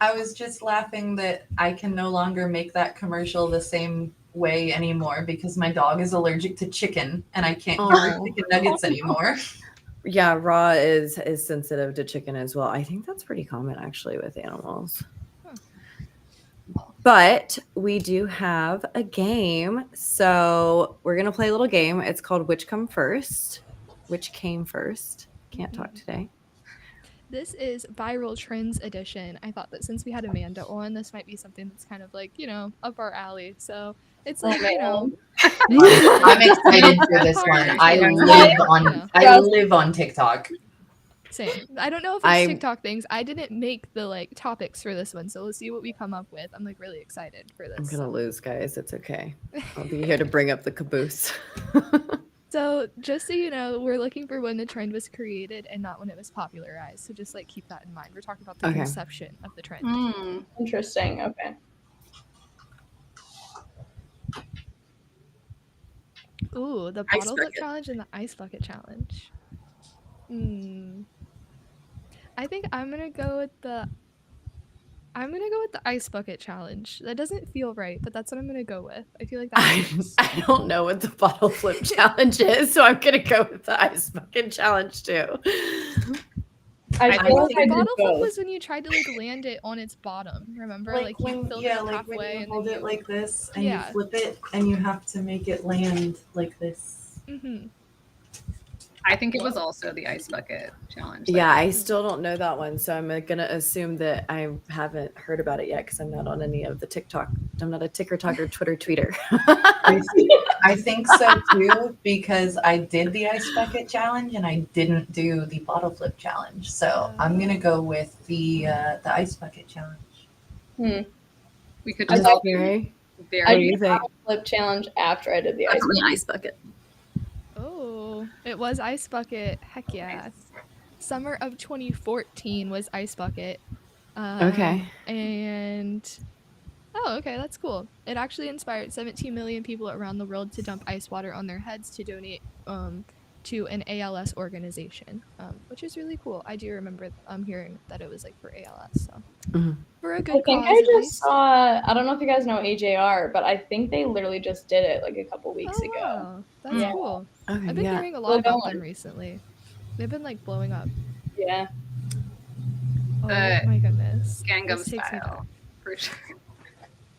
I was just laughing that I can no longer make that commercial the same way anymore because my dog is allergic to chicken and I can't give her Oh. chicken nuggets anymore. Yeah, raw is sensitive to chicken as well. I think that's pretty common actually with animals. But we do have a game. So we're gonna play a little game. It's called Which Come First? Which came first? Can't talk today. This is Viral Trends Edition. I thought that since we had Amanda on, this might be something that's kind of like, up our alley. So it's like, I'm excited for this one. I live on TikTok. Same. I don't know if it's TikTok things. I didn't make the like topics for this one, so we'll see what we come up with. I'm like really excited for this. I'm gonna lose, guys. It's okay. I'll be here to bring up the caboose. So just so you know, we're looking for when the trend was created and not when it was popularized. So just like keep that in mind. We're talking about the conception of the trend. Interesting. Okay. Ooh, the bottle flip challenge and the ice bucket challenge. I think I'm gonna go with the ice bucket challenge. That doesn't feel right, but that's what I'm gonna go with. I feel like that. I don't know what the bottle flip challenge is, so I'm gonna go with the ice bucket challenge too. I feel like the bottle flip was when you tried to like land it on its bottom. Remember, like you when, filled yeah, it like halfway when you and hold then it like this and Yeah. you flip it and you have to make it land like this. I think it was also the ice bucket challenge. Yeah, I still don't know that one, so I'm gonna assume that I haven't heard about it yet because I'm not on any of the TikTok. I'm not a TikTok or Twitter tweeter. I think so too, because I did the ice bucket challenge and I didn't do the bottle flip challenge. So I'm gonna go with the ice bucket challenge. We could I just thought Mary. I did the flip challenge after I did the ice bucket. Oh, it was ice bucket. Heck yeah. Summer of 2014 was ice bucket. Okay. And okay, that's cool. It actually inspired 17 million people around the world to dump ice water on their heads to donate to an ALS organization, which is really cool. I do remember hearing that it was like for ALS, so for a good cause. I just saw. I don't know if you guys know AJR, but I think they literally just did it like a couple weeks ago. Wow, that's cool. Okay, I've been hearing a lot about them recently. They've been like blowing up. Yeah. Oh my goodness. Gangnam Style, for sure.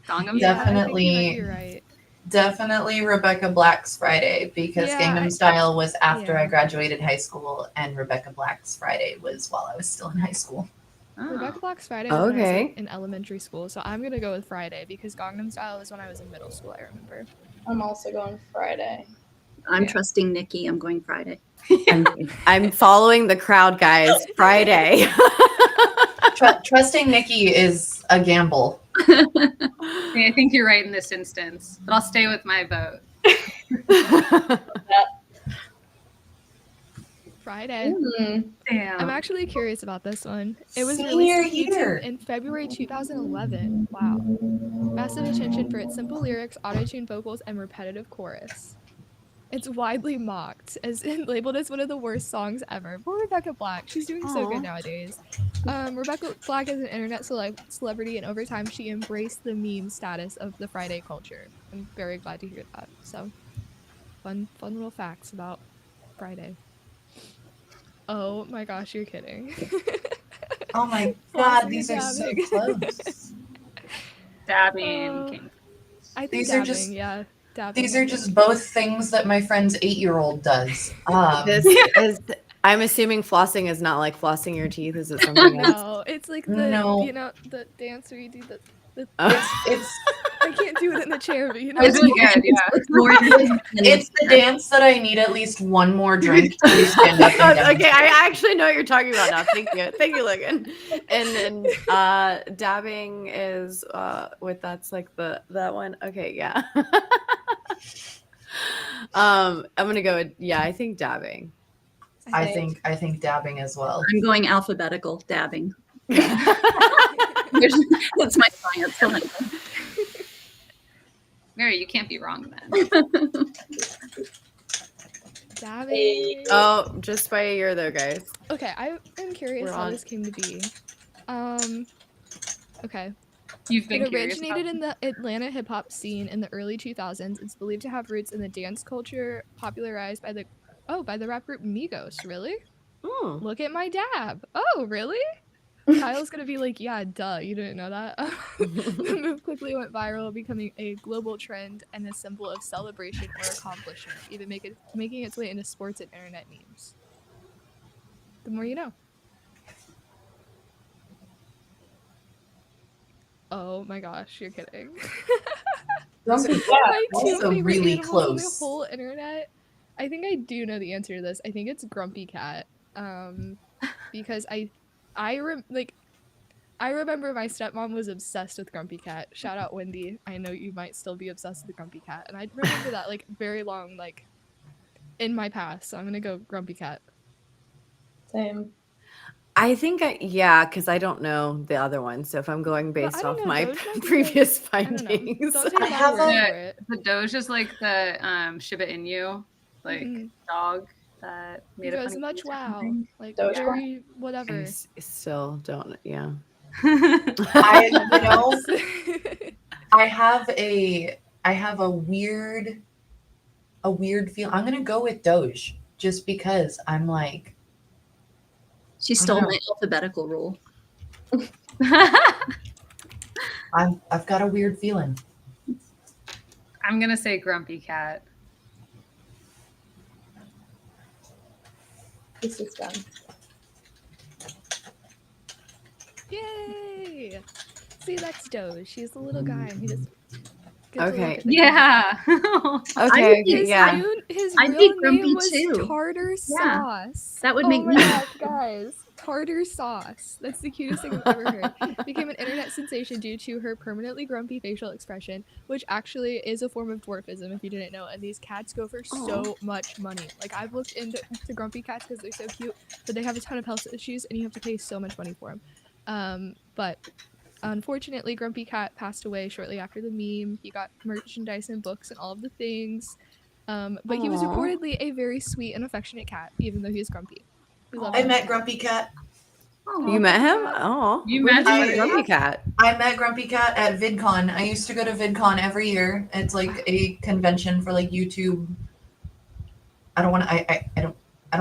Gangnam Definitely. You're right. Definitely Rebecca Black's Friday, because Gangnam Style was after I graduated high school, and Rebecca Black's Friday was while I was still in high school. Rebecca Black's Friday was when I was like, in elementary school, so I'm gonna go with Friday because Gangnam Style was when I was in middle school. I remember. I'm also going Friday. I'm trusting Nikki. I'm going Friday. I'm following the crowd, guys. Friday. Trusting Nikki is a gamble. I think you're right in this instance, but I'll stay with my vote. Friday. Damn. I'm actually curious about this one. It was Senior released on year. YouTube in February 2011. Wow. Massive attention for its simple lyrics, auto-tuned vocals, and repetitive chorus. It's widely mocked, labeled as one of the worst songs ever. Poor Rebecca Black. She's doing so good nowadays. Rebecca Black is an internet celebrity, and over time she embraced the meme status of the Friday culture. I'm very glad to hear that. So, fun little facts about Friday. Oh my gosh, you're kidding. Oh my god, these are so close. Dabbing. I think these dabbing, are just dabbing. These are just both things that my friend's 8-year-old does. This is. I'm assuming flossing is not like flossing your teeth. Is it something else? No, it's like the the dance where you do the it's I can't do it in the chair, but you know. It's good, yeah. It's the dance that I need at least one more drink to stand up and Okay, I actually know what you're talking about now. Thank you, Logan. And then dabbing is that's like that one. Okay, yeah. I'm gonna go with I think dabbing. I think dabbing as well. I'm going alphabetical dabbing. That's my science. Mary, you can't be wrong then. Dabbing. Oh, just by a year though, guys. Okay, I am curious how this came to be. Okay. You've been It curious originated about in the Atlanta hip hop scene in the early 2000s. It's believed to have roots in the dance culture popularized by the rap group Migos. Really? Look at my dab. Oh, really? Kyle's gonna be like, yeah, duh, you didn't know that. The move quickly went viral, becoming a global trend and a symbol of celebration or accomplishment, even making its way into sports and internet memes. The more you know. Oh my gosh, you're kidding. Those are also really close. On the whole internet. I think I do know the answer to this. I think it's Grumpy Cat. because I remember my stepmom was obsessed with Grumpy Cat. Shout out Wendy. I know you might still be obsessed with the Grumpy Cat, and I remember that like very long like in my past. So I'm gonna go Grumpy Cat. Same. I think yeah, because I don't know the other one. So if I'm going But I based don't off know, my Doge might be, previous I don't know. findings, Don't take I my have word a- for it. The Doge is like the Shiba Inu, like Mhm. dog that He made a goes funny much face or wow, something. like Doge very whatever. I still don't. Yeah. I have a weird feel. I'm gonna go with Doge just because I'm like, She I don't stole know. my alphabetical rule. I've got a weird feeling. I'm gonna say Grumpy Cat. This is done. Yay! See, that's Doge. He's the little guy, and he just gets to Okay. look at the Yeah. Okay. be- His Yeah. his I'd be real grumpy name was too. Tartar Yeah. Sauce. That would oh make my me- god, guys! Tartar Sauce. That's the cutest thing I've ever heard. Became an internet sensation due to her permanently grumpy facial expression, which actually is a form of dwarfism if you didn't know. And these cats go for so much money. Like I've looked into grumpy cats because they're so cute, but they have a ton of health issues, and you have to pay so much money for them. But unfortunately, Grumpy Cat passed away shortly after the meme. He got merchandise and books and all of the things. But he was Aw. reportedly a very sweet and affectionate cat, even though he was grumpy. We love I him. met Grumpy Cat. You met him? Cat. Oh, You where met did you him? meet Grumpy Cat? I met Grumpy Cat at VidCon. I used to go to VidCon every year. It's like a convention for like YouTube. I don't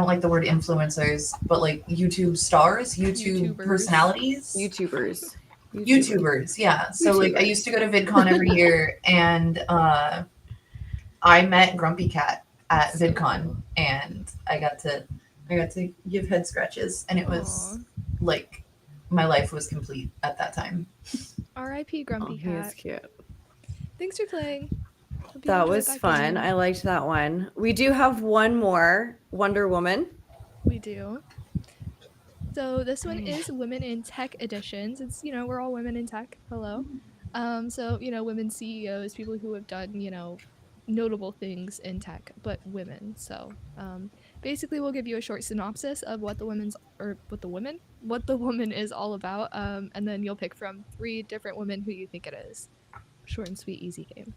like the word influencers, but like YouTube stars, YouTube YouTubers. personalities. YouTubers. YouTubers, yeah. So like I YouTubers. used to go to VidCon every year, and I met Grumpy Cat at So VidCon, cool. and I got to give head scratches, and it was Aw. like my life was complete at that time. R.I.P. Oh, Grumpy he is Cat. cute. Thanks for playing. Hope you That enjoyed was that fun. game. I liked that one. We do have one more Wonder Woman. We do. So this one is Women in Tech Editions. It's, we're all women in tech. Hello. So, women CEOs, people who have done, notable things in tech, but women. So, basically we'll give you a short synopsis of what the woman is all about. And then you'll pick from 3 different women who you think it is. Short and sweet, easy game.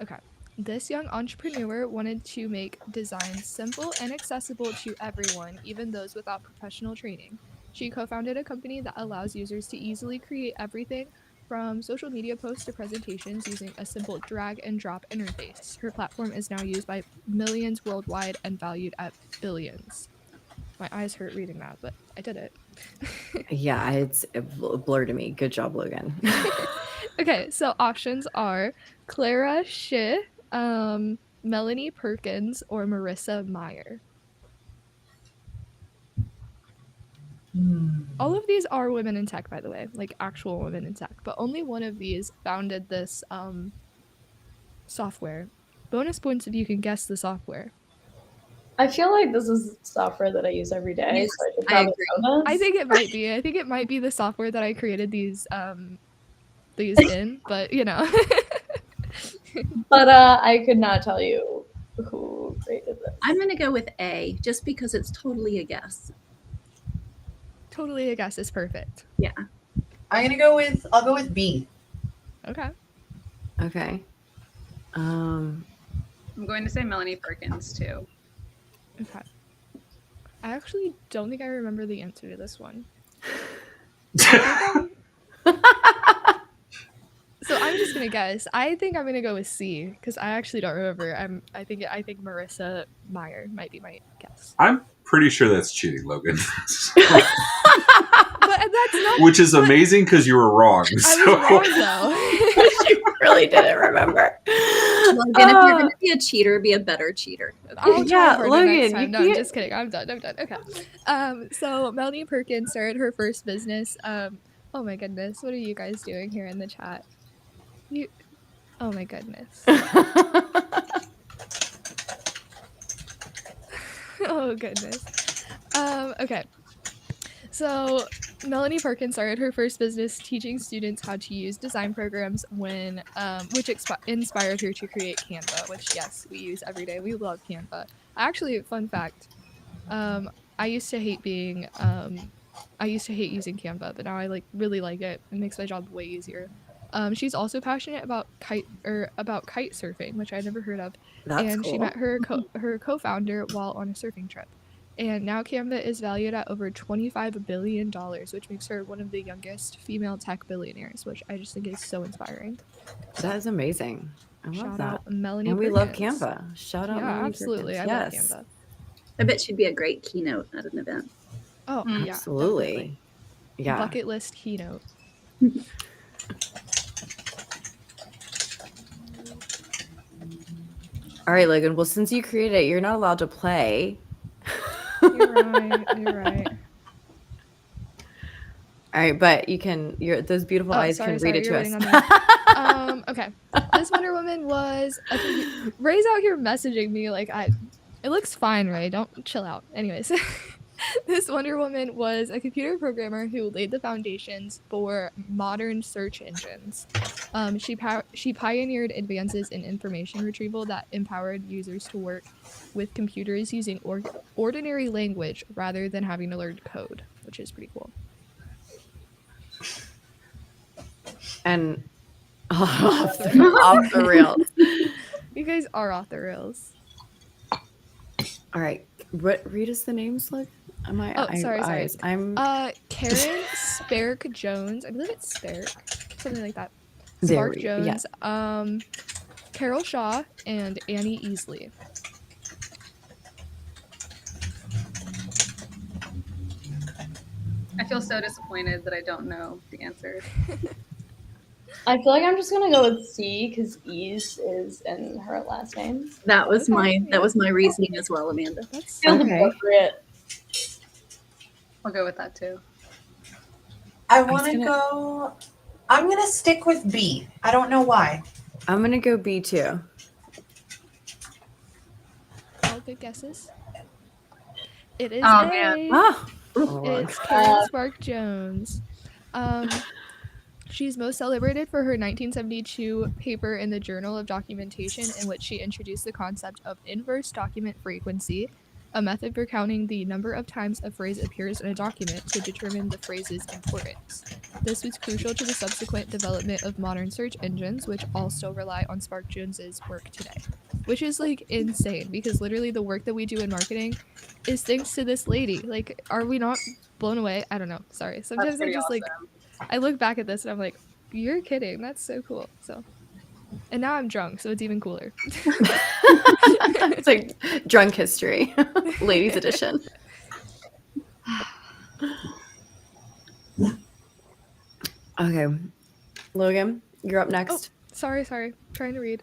Okay. This young entrepreneur wanted to make designs simple and accessible to everyone, even those without professional training. She co-founded a company that allows users to easily create everything from social media posts to presentations using a simple drag and drop interface. Her platform is now used by millions worldwide and valued at billions. My eyes hurt reading that, but I did it. Yeah, it's a blur to me. Good job, Logan. Okay, so options are Clara Shi, Melanie Perkins, or Marissa Meyer. All of these are women in tech, by the way, like actual women in tech, but only one of these founded this software. Bonus points if you can guess the software. I feel like this is software that I use every day, Yes, so I should I probably agree. know this. I think it might be. I think it might be the software that I created these in, but But I could not tell you who created this. I'm going to go with A, just because it's totally a guess. Totally a guess is perfect. Yeah. I'll go with B. Okay. Okay. I'm going to say Melanie Perkins too. Okay. I actually don't think I remember the answer to this one. So I'm just gonna guess. I think I'm gonna go with C because I actually don't remember. I think Marissa Meyer might be my guess. I'm pretty sure that's cheating, Logan. But that's not. Which is amazing because you were wrong. I was wrong though. She really didn't remember. Logan, if you're going to be a cheater, be a better cheater. Okay? I'll try Yeah, harder Logan, next time. you No, I'm can't- just kidding. I'm done. Okay. So Melanie Perkins started her first business. Oh my goodness, what are you guys doing here in the chat? Oh my goodness. Oh goodness. Okay. So Melanie Perkins started her first business teaching students how to use design programs which inspired her to create Canva, which yes, we use every day. We love Canva. Actually, fun fact, I used to hate using Canva, but now I really like it. It makes my job way easier. She's also passionate about kite surfing, which I'd never heard of. That's and cool. She met her co-founder while on a surfing trip. And now Canva is valued at over $25 billion, which makes her one of the youngest female tech billionaires, which I just think is so inspiring. That is amazing. I love Shout that. out Melanie And we Perkins. love Canva. Shout out Melanie absolutely. Perkins. I love Canva. I bet she'd be a great keynote at an event. Oh, yeah. Absolutely. Definitely. Yeah. Bucket list keynote. All right, Logan. Well, since you created it, you're not allowed to play. You're right. All right, but you can. Those beautiful eyes can read it to us. Okay. This Wonder Woman was. Ray's out here messaging me it looks fine, Ray. Don't chill out. Anyways, this Wonder Woman was a computer programmer who laid the foundations for modern search engines. She pioneered advances in information retrieval that empowered users to work with computers using ordinary language rather than having to learn code, which is pretty cool. And off the rails. You guys are off the rails. All right. Read us the names, look. Sorry. I'm Karen Spark Jones. I believe it's Spark. Something like that. Spark Jones. Yeah. Carol Shaw and Annie Easley. I feel so disappointed that I don't know the answer. I feel like I'm just gonna go with C because Ease is in her last name. That was my reasoning as well, Amanda. That's appropriate. I'll go with that too. I'm gonna stick with B. I don't know why. I'm gonna go B too. All good guesses. It is A. Man. Oh. It's Karen Spark Jones. She's most celebrated for her 1972 paper in the Journal of Documentation, in which she introduced the concept of inverse document frequency, a method for counting the number of times a phrase appears in a document to determine the phrase's importance. This was crucial to the subsequent development of modern search engines, which all still rely on Spark Jones's work today. Which is insane, because literally the work that we do in marketing is thanks to this lady. Are we not blown away? I don't know. Sorry. Sometimes I just awesome. I look back at this and I'm like, you're kidding. That's so cool. And now I'm drunk, so it's even cooler. It's like drunk history, ladies edition. Okay, Logan, you're up next. Oh, sorry. Trying to read.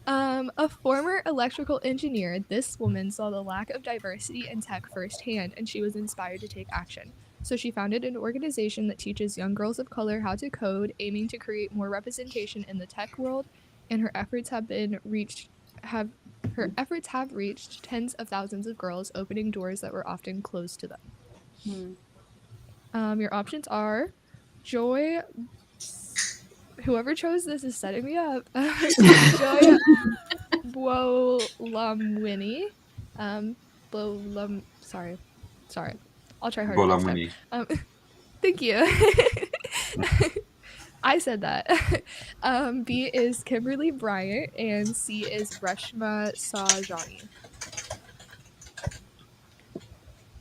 A former electrical engineer, this woman saw the lack of diversity in tech firsthand, and she was inspired to take action. So she founded an organization that teaches young girls of color how to code, aiming to create more representation in the tech world, and her efforts have reached tens of thousands of girls, opening doors that were often closed to them. Your options are Joy. Whoever chose this is setting me up. Joy Bolamwini. Sorry. I'll try harder next time. Thank you. I said that. B is Kimberly Bryant, and C is Reshma Sajani.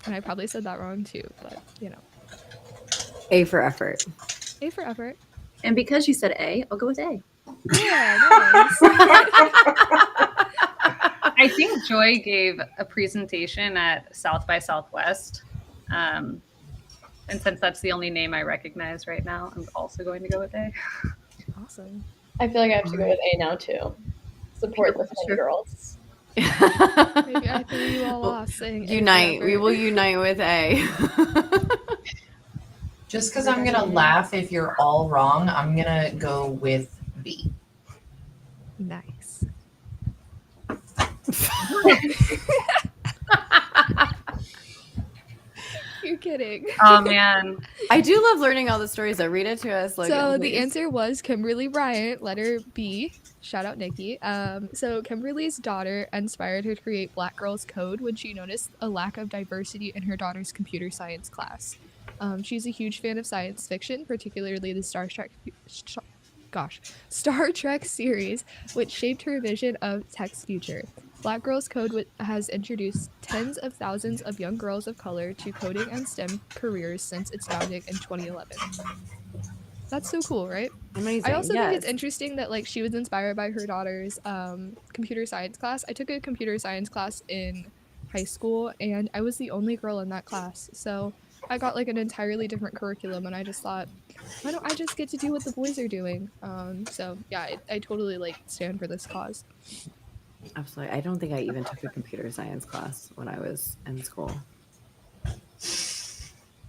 And I probably said that wrong too, but A for effort. A for effort. And because you said A, I'll go with A. Yeah, nice. I think Joy gave a presentation at South by Southwest. And since that's the only name I recognize right now, I'm also going to go with A. Awesome. I feel like I have to go with A now too. Support the Finn girls. Maybe I threw you all off saying Unite. We will unite with A. Just because I'm going to laugh if you're all wrong, I'm going to go with B. Nice. You're kidding. Oh man. I do love learning all the stories. Though. Read it to us, Logan. So the please. answer was Kimberly Bryant, letter B. Shout out Nikki. So Kimberly's daughter inspired her to create Black Girls Code when she noticed a lack of diversity in her daughter's computer science class. She's a huge fan of science fiction, particularly the Star Trek series, which shaped her vision of tech's future. Black Girls Code has introduced tens of thousands of young girls of color to coding and STEM careers since its founding in 2011. That's so cool, right? Amazing. I also yes. think it's interesting that like she was inspired by her daughter's computer science class. I took a computer science class in high school, and I was the only girl in that class. So I got like an entirely different curriculum, and I just thought, why don't I just get to do what the boys are doing? So yeah, I totally like stand for this cause. Absolutely. I don't think I even took a computer science class when I was in school.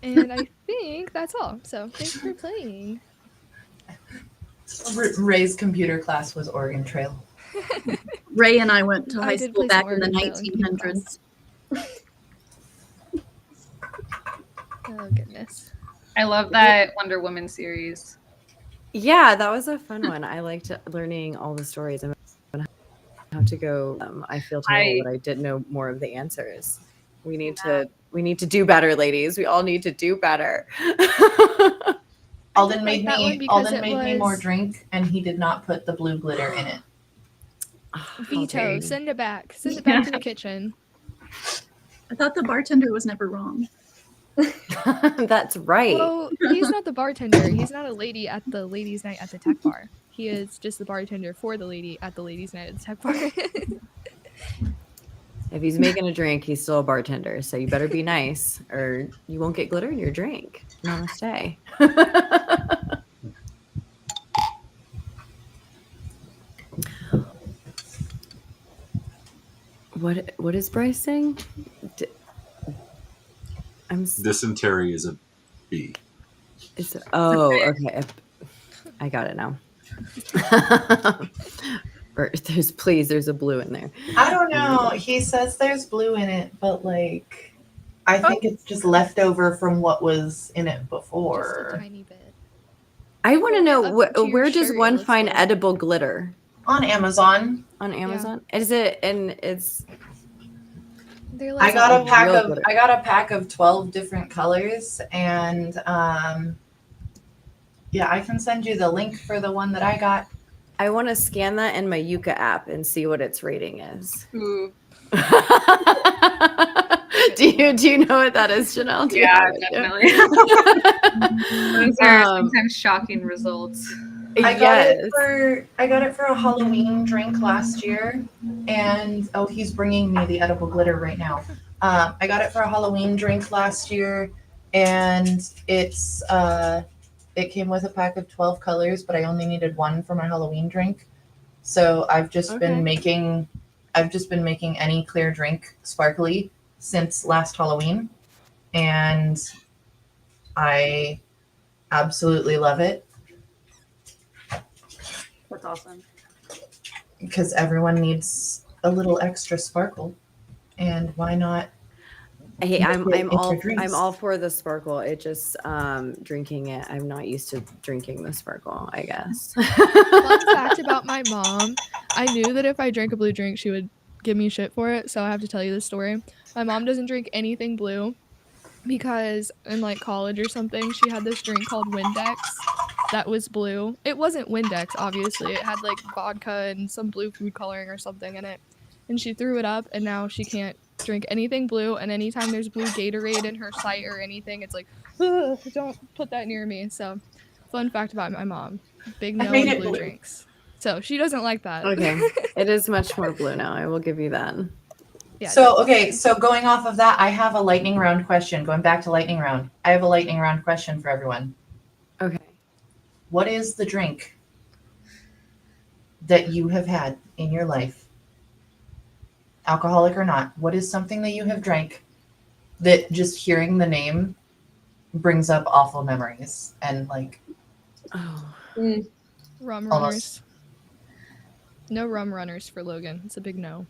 And I think that's all. So thanks for playing. Ray's computer class was Oregon Trail. Ray and I went to I high did school play some back in the Oregon Trail in PE 1900s. Oh goodness. I love that Wonder Woman series. Yeah, that was a fun one. I liked learning all the stories. I'm gonna have to go. I feel terrible that I didn't know more of the answers. We need to do better, ladies. We all need to do better. Alden made that one me because me more drink, and he did not put the blue glitter in it. Veto. Send it back. Send it back to the kitchen. I thought the bartender was never wrong. That's right. Well, he's not the bartender. He's not a lady at the ladies' night at the tech bar. He is just the bartender for the lady at the ladies' night at the tech bar. If he's making a drink, he's still a bartender. So you better be nice, or you won't get glitter in your drink. Namaste. What is Bryce saying? Dysentery is a B. Okay. I got it now. There's a blue in there. I don't know. He says there's blue in it, but like, I think it's just leftover from what was in it before. Just a tiny bit. I want to know where does shirt, one it find looks edible glitter? On Amazon. On Amazon? Is it? And it's. They're I like got real glitter. I got a pack of 12 different colors, and yeah, I can send you the link for the one that I got. I want to scan that in my Yuka app and see what its rating is. Ooh. Do you know what that is, Janelle? Do you Yeah, have it? definitely. Those are sometimes shocking results. I got it for a Halloween drink last year, and he's bringing me the edible glitter right now. I got it for a Halloween drink last year, and it came with a pack of 12 colors, but I only needed one for my Halloween drink. So I've just been making any clear drink sparkly since last Halloween, and I absolutely love it. That's awesome. Because everyone needs a little extra sparkle, and why not? Hey, I'm all for the sparkle. It just drinking it. I'm not used to drinking the sparkle, I guess. Fun fact about my mom: I knew that if I drank a blue drink, she would give me shit for it. So I have to tell you this story. My mom doesn't drink anything blue because in like college or something, she had this drink called Windex that was blue. It wasn't Windex, obviously. It had like vodka and some blue food coloring or something in it. And she threw it up, and now she can't drink anything blue. And anytime there's blue Gatorade in her sight or anything, it's like, don't put that near me. So, fun fact about my mom: big no on blue drinks. So she doesn't like that. Okay, it is much more blue now. I will give you that. Yeah. So going off of that, I have a lightning round question. Going back to lightning round, I have a lightning round question for everyone. Okay. What is the drink that you have had in your life, alcoholic or not? What is something that you have drank that just hearing the name brings up awful memories and like rum runners? No rum runners for Logan. It's a big no.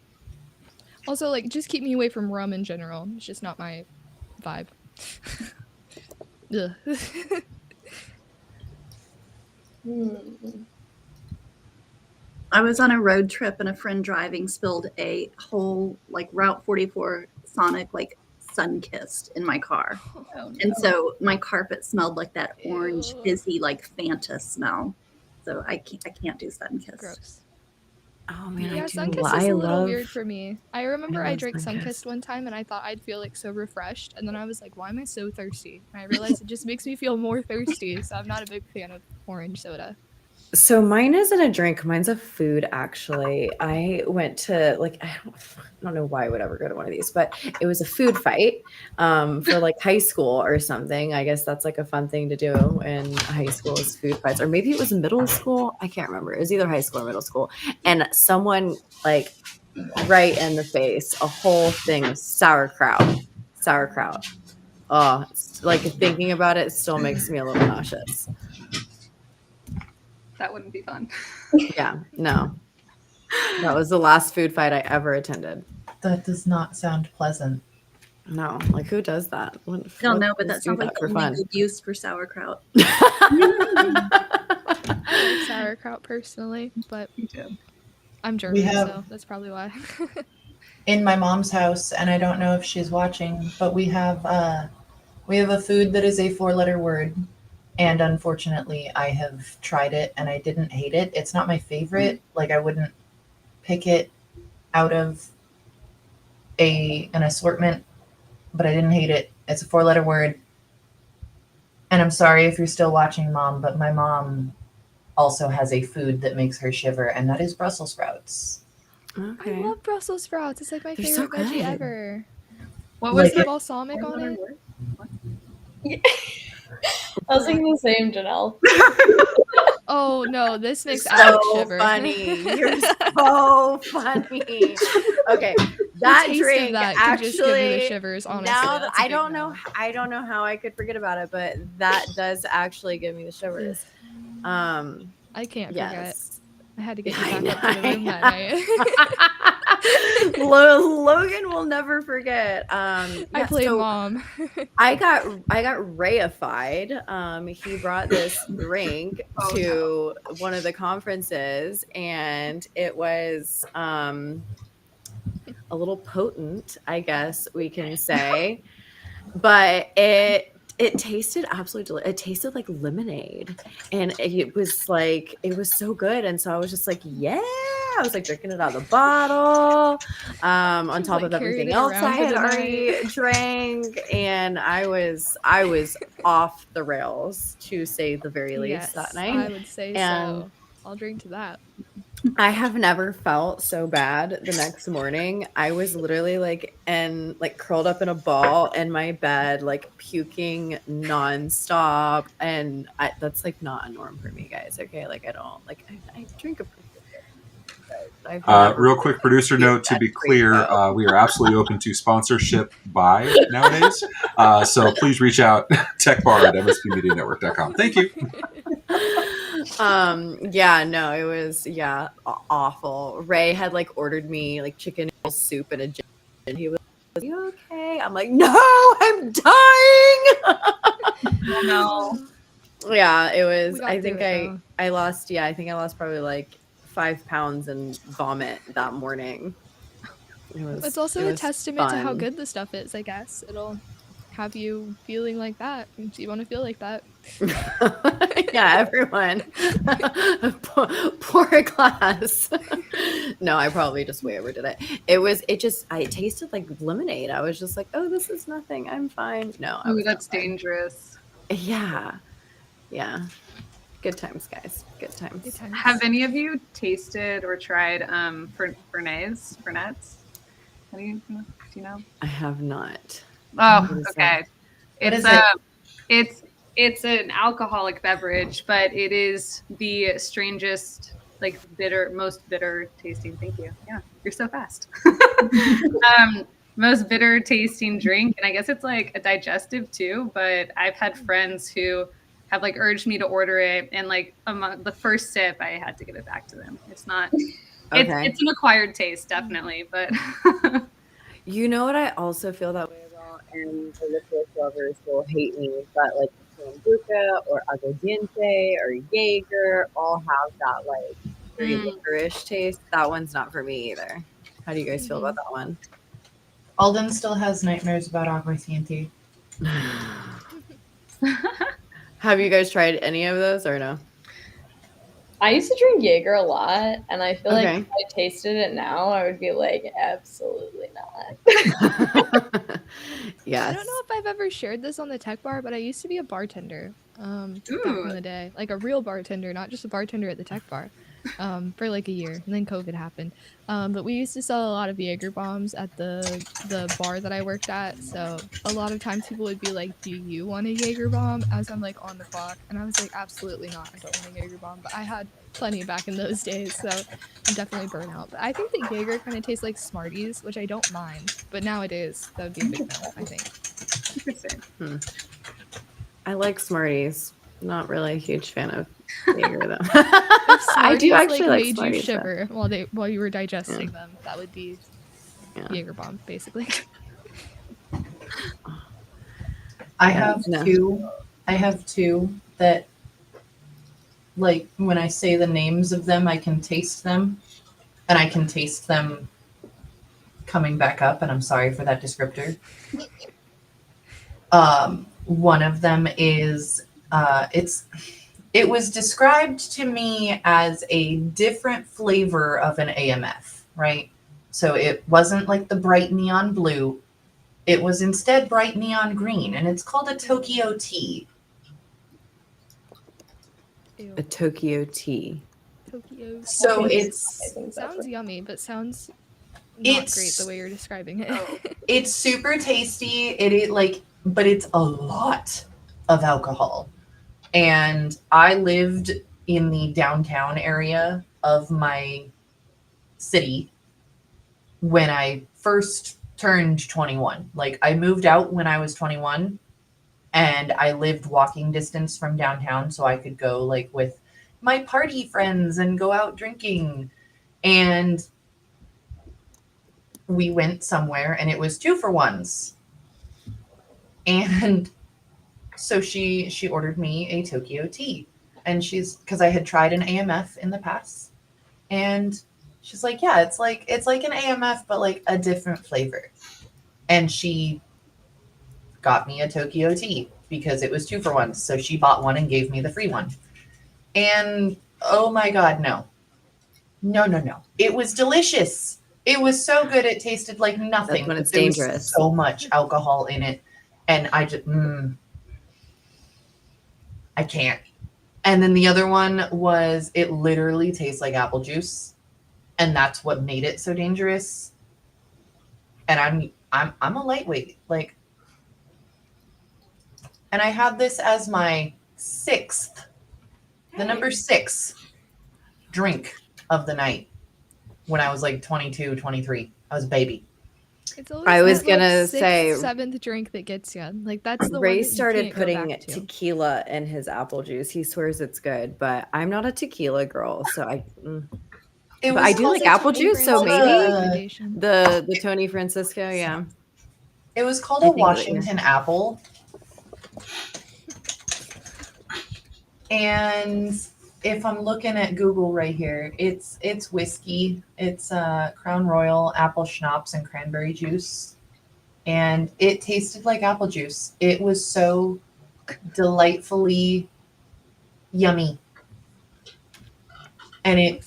Also, like, just keep me away from rum in general. It's just not my vibe. Ugh. I was on a road trip and a friend driving spilled a whole like Route 44 Sonic like sun-kissed in my car. And so my carpet smelled like that orange Ew. fizzy like Fanta smell. So I can't do sun-kissed. Gross. Oh man, Yeah, I do. Sunkist I is a little love. weird for me. I remember I love drank Sunkist. Sunkist one time and I thought I'd feel like so refreshed, and then I was like, why am I so thirsty? And I realized it just makes me feel more thirsty, so I'm not a big fan of orange soda. So mine isn't a drink. Mine's a food, actually. I went to I don't know why I would ever go to one of these, but it was a food fight for like high school or something. I guess that's like a fun thing to do in high school is food fights, or maybe it was middle school. I can't remember. It was either high school or middle school, and someone like right in the face, a whole thing of sauerkraut. Oh, like thinking about it still makes me a little nauseous. That wouldn't be fun. Yeah, no. That was the last food fight I ever attended. That does not sound pleasant. No, like who does that? I don't know, but that sounds like for the fun. only good use for sauerkraut. I like sauerkraut personally, but Me too. I'm German, have- so that's probably why. In my mom's house, and I don't know if she's watching, but we have a food that is a 4-letter word. And unfortunately, I have tried it and I didn't hate it. It's not my favorite. Like I wouldn't pick it out of an assortment, but I didn't hate it. It's a 4-letter word. And I'm sorry if you're still watching, Mom, but my mom also has a food that makes her shiver, and that is Brussels sprouts. Okay. I love Brussels sprouts. It's like my They're so favorite veggie good. ever. What was Like The the balsamic on it. I was thinking the same, Janelle. Oh no, this makes So Alex shiver. funny. You're so funny. Okay, that taste of drink that could just give me the actually. shivers, honestly. Now that That's a I big don't no. know, I don't know how I could forget about it, but that does actually give me the shivers. I can't forget. Yes. I had to get you I back up to the room that night. Logan will never forget. I Yeah, played so mom. I got reified. He brought this drink to one of the conferences, and it was a little potent, I guess we can say, but it tasted absolutely delicious. It tasted like lemonade, and it was so good. And so I was just like, yeah. I was like drinking it out of the bottle, on top of everything else I had already drank, and I was off the rails, to say the very least, that night. I would say And so. I'll drink to that. I have never felt so bad the next morning. I was literally curled up in a ball in my bed, like puking nonstop. And that's like not a norm for me, guys. Okay. Like I don't I drink a pretty good bit, but I've never Real quick producer note to be clear, we are absolutely open to sponsorship by nowadays. So please reach out, techbar@mspmedianetwork.com. Thank you. Yeah, no, it was awful. Ray had like ordered me like chicken noodle soup and a gin, and he was like, "You okay?" I'm like, "No, I'm dying." No. Yeah, it was. We got I through think it, I lost. Yeah, I think I lost probably like 5 pounds in vomit that morning. It's also a testament to how fun. good the stuff is, I guess. It'll have you feeling like that. Makes you want to feel like that. Yeah, everyone. Pour a glass. No, I probably just way overdid it. It tasted like lemonade. I was just like, oh, this is nothing. I'm fine. No, I Ooh, was that's not fine. dangerous. Yeah. Yeah. Good times, guys. Good times. Good times. Have any of you tasted or tried Fernets? Do you know? I have not. Oh, What is okay. What It's is it's an alcoholic beverage, but it is the strangest, like most bitter tasting. Thank you. Yeah, you're so fast. Most bitter tasting drink, and I guess it's like a digestive too. But I've had friends who have like urged me to order it, and like among the first sip, I had to give it back to them. It's not. Okay. It's an acquired taste, definitely, but. You know what I also feel that way about, and the licorice lovers will hate me, but like Sambuca or Aguardiente or Jaeger all have that like very licorice taste. That one's not for me either. How do you guys feel about that one? Alden still has nightmares about aguardiente. Have you guys tried any of those or no? I used to drink Jaeger a lot, and I feel like Okay. if I tasted it now, I would be like, absolutely not. Yes. I don't know if I've ever shared this on the tech bar, but I used to be a bartender back in the day. Like a real bartender, not just a bartender at the tech bar, for like a year. And then COVID happened. But we used to sell a lot of Jaeger bombs at the bar that I worked at. So a lot of times people would be like, do you want a Jaeger bomb? As I'm like on the clock. And I was like, absolutely not. I don't want a Jaeger bomb. But I had plenty back in those days. So I'm definitely burnt out. But I think that Jaeger kind of tastes like Smarties, which I don't mind. But nowadays, that would be a big no, I think. I like Smarties. Not really a huge fan of Jaeger though. I do actually like made Smarties, you shiver while you were digesting them. That would be Jaeger bomb, basically. I have two. I have two that, like, when I say the names of them, I can taste them, and I can taste them coming back up. And I'm sorry for that descriptor. One of them is it was described to me as a different flavor of an AMF, right? So it wasn't like the bright neon blue. It was instead bright neon green, and it's called a Tokyo tea. A Tokyo tea. Tokyo. So it's sounds yummy, but sounds not great the way you're describing it. It's super tasty. It is like, but it's a lot of alcohol. And I lived in the downtown area of my city when I first turned 21. Like, I moved out when I was 21, and I lived walking distance from downtown, so I could go like with my party friends and go out drinking. And we went somewhere, and it was 2-for-1s. And so she ordered me a Tokyo tea, and because I had tried an AMF in the past, and she's like, yeah, it's like an AMF, but like a different flavor. And she got me a Tokyo tea because it was 2-for-1. So she bought one and gave me the free one. And oh my God, no. It was delicious. It was so good. It tasted like nothing. That's when it's There was dangerous. so much alcohol in it. And I just, I can't. And then the other one was, it literally tastes like apple juice. And that's what made it so dangerous. And I'm a lightweight. Like, and I had this as my the number 6 drink of the night when I was like 22, 23. I was a baby. It's always I was that, gonna like, say 7th drink that gets you. Like that's the Ray one that you started can't go putting back to. tequila in his apple juice. He swears it's good, but I'm not a tequila girl, so but I do like apple juice, so maybe the Tony Francisco, yeah. It was called a Washington apple. And if I'm looking at Google right here, it's whiskey. It's Crown Royal, apple schnapps, and cranberry juice. And it tasted like apple juice. It was so delightfully yummy. And